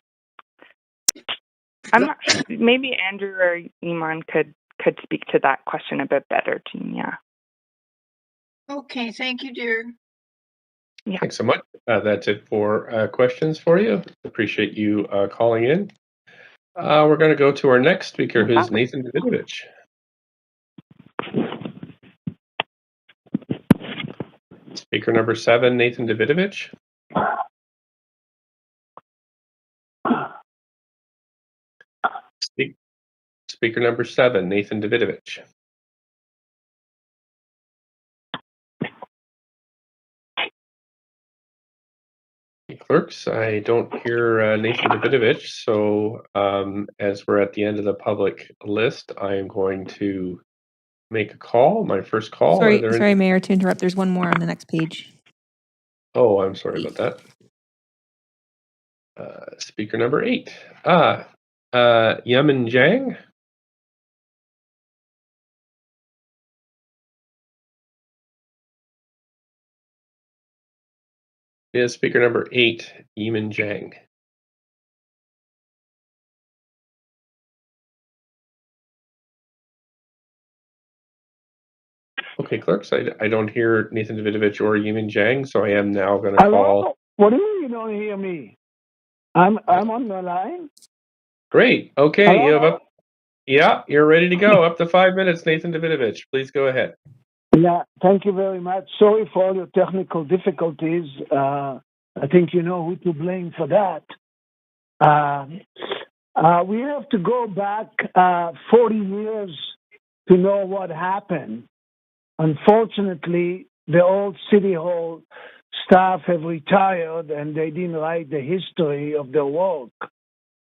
not sure. Maybe Andrew or Iman could speak to that question a bit better to me. Yeah. Okay, thank you, dear. Yeah. Thanks so much. That's it for questions for you. Appreciate you calling in. We're going to go to our next speaker, who's Nathan Davidovich. Speaker number 7, Nathan Davidovich. Speaker number 7, Nathan Davidovich. Clerks, I don't hear Nathan Davidovich, so as we're at the end of the public list, I am going to make a call, my first call. Sorry, Mayor, to interrupt. There's one more on the next page. Oh, I'm sorry about that. Speaker number 8. Yamin Zhang. Is speaker number 8, Yamin Zhang. Okay, clerks, I don't hear Nathan Davidovich or Yamin Zhang, so I am now going to call. What do you mean you don't hear me? I'm on the line. Great. Okay, Hello? you have you're ready to go. Up to 5 minutes, Nathan Davidovich. Please go ahead. Yeah, thank you very much. Sorry for all your technical difficulties. I think you know who to blame for that. We have to go back 40 years to know what happened. Unfortunately, the old City Hall staff have retired and they didn't write the history of their work.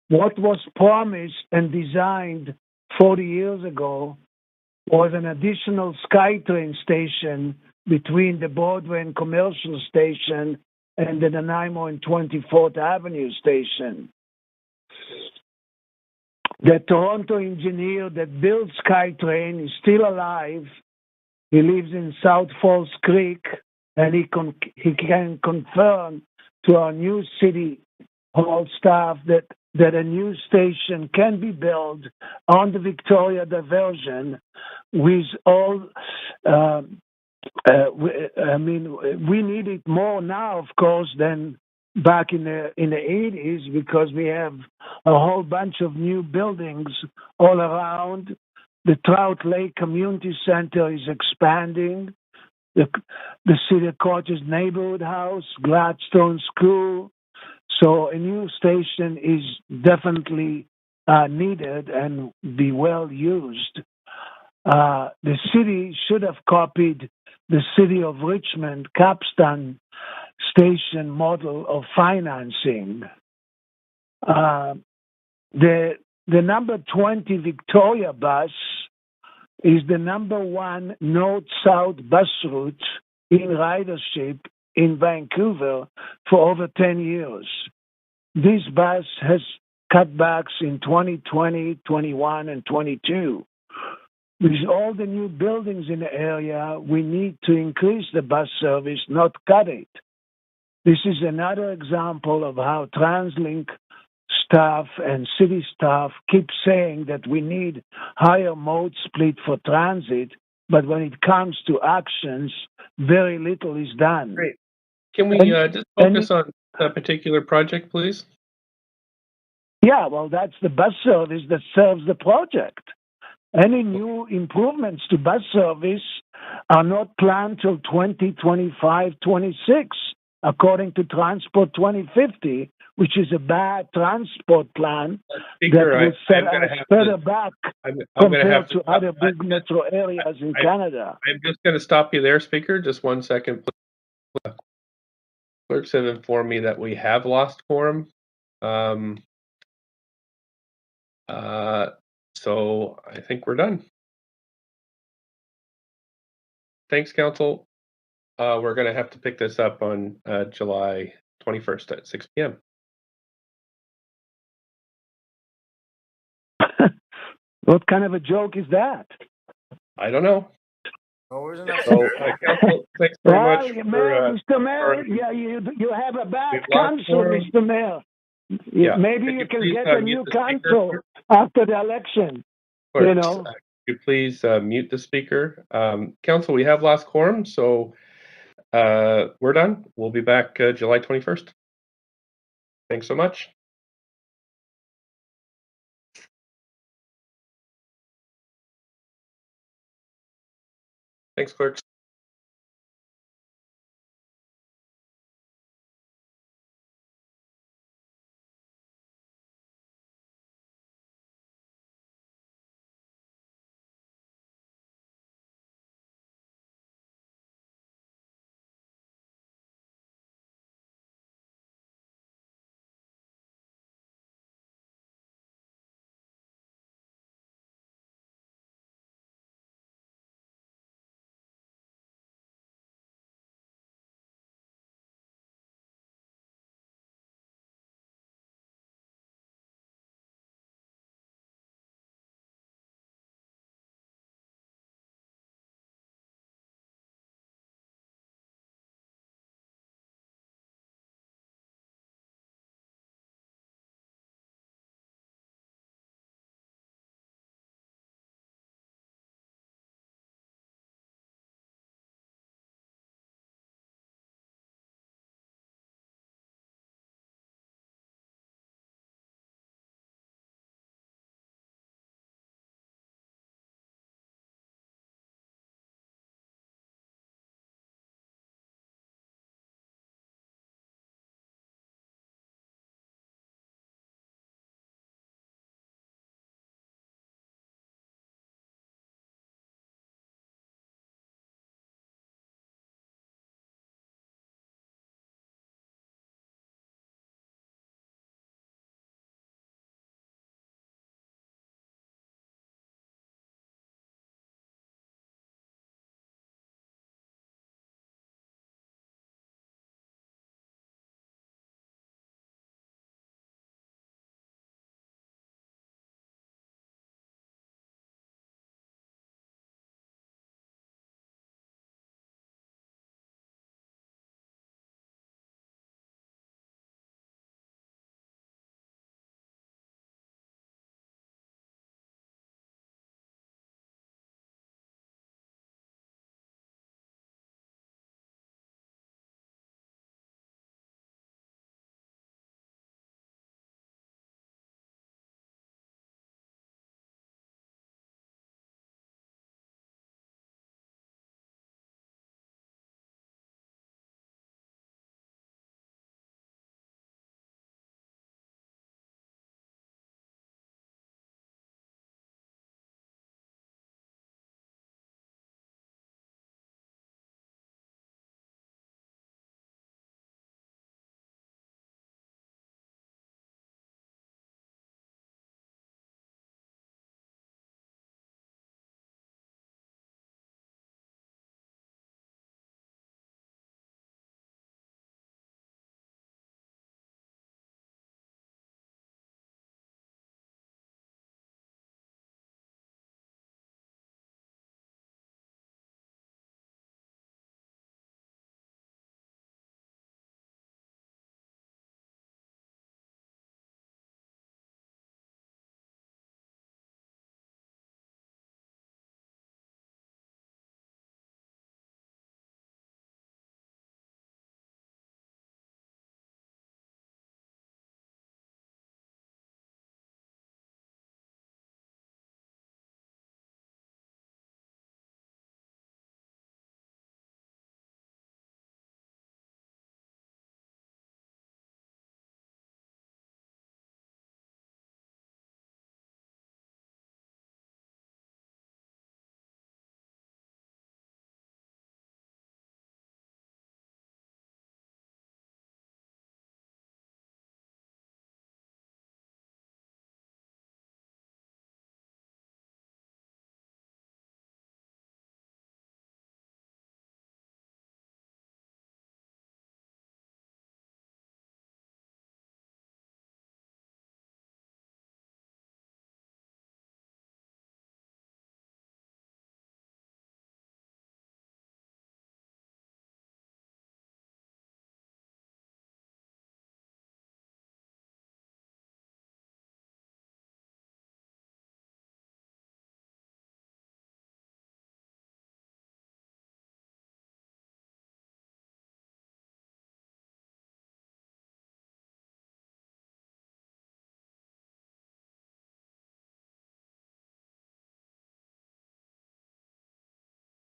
What was promised and designed 40 years ago was an additional SkyTrain station between the Broadway and Commercial Station and the Nanaimo and 24th Avenue station. The Toronto engineer that built SkyTrain is still alive. He lives in South Falls Creek, and he can confirm to our new City Hall staff that a new station can be built on the Victoria diversion with all. We need it more now, of course, than back in the 80s, because we have a whole bunch of new buildings all around. The Trout Lake Community Center is expanding. The Cedar Cottage Neighborhood House, Gladstone School. So a new station is definitely needed and be well used. The city should have copied the City of Richmond Capstan station model of financing. The number 20 Victoria bus is the number 1 north-south bus route in ridership in Vancouver for over 10 years. This bus has cutbacks in 2020, 21, and 22. With all the new buildings in the area, we need to increase the bus service, not cut it. This is another example of how TransLink staff and city staff keep saying that we need higher mode split for transit, but when it comes to actions, very little is done. Great. Can we just focus on a particular project, please? Yeah, well, that's the bus service that serves the project. Any new improvements to bus service are not planned till 2025, 26, according to Transport 2050, which is a bad transport plan Speaker, that will set us further back compared to other big metro areas in Canada. I'm just going to stop you there, Speaker. Just 1 second, please. Clerks have informed me that we have lost quorum. So I think we're done. Thanks, Council. We're going to have to pick this up on July 21st at 6 p.m. What kind of a joke is that? I don't know. Always enough. So, Council, thanks very much. Mr. Mayor, yeah, you have a bad council, quorum. Mr. Mayor. Yeah. Maybe Could you you can please, get a mute new the speaker? council after the election. Of You course. know. Could you please mute the speaker? Council, we have last quorum, so we're done. We'll be back July 21st. Thanks so much. Thanks, clerks.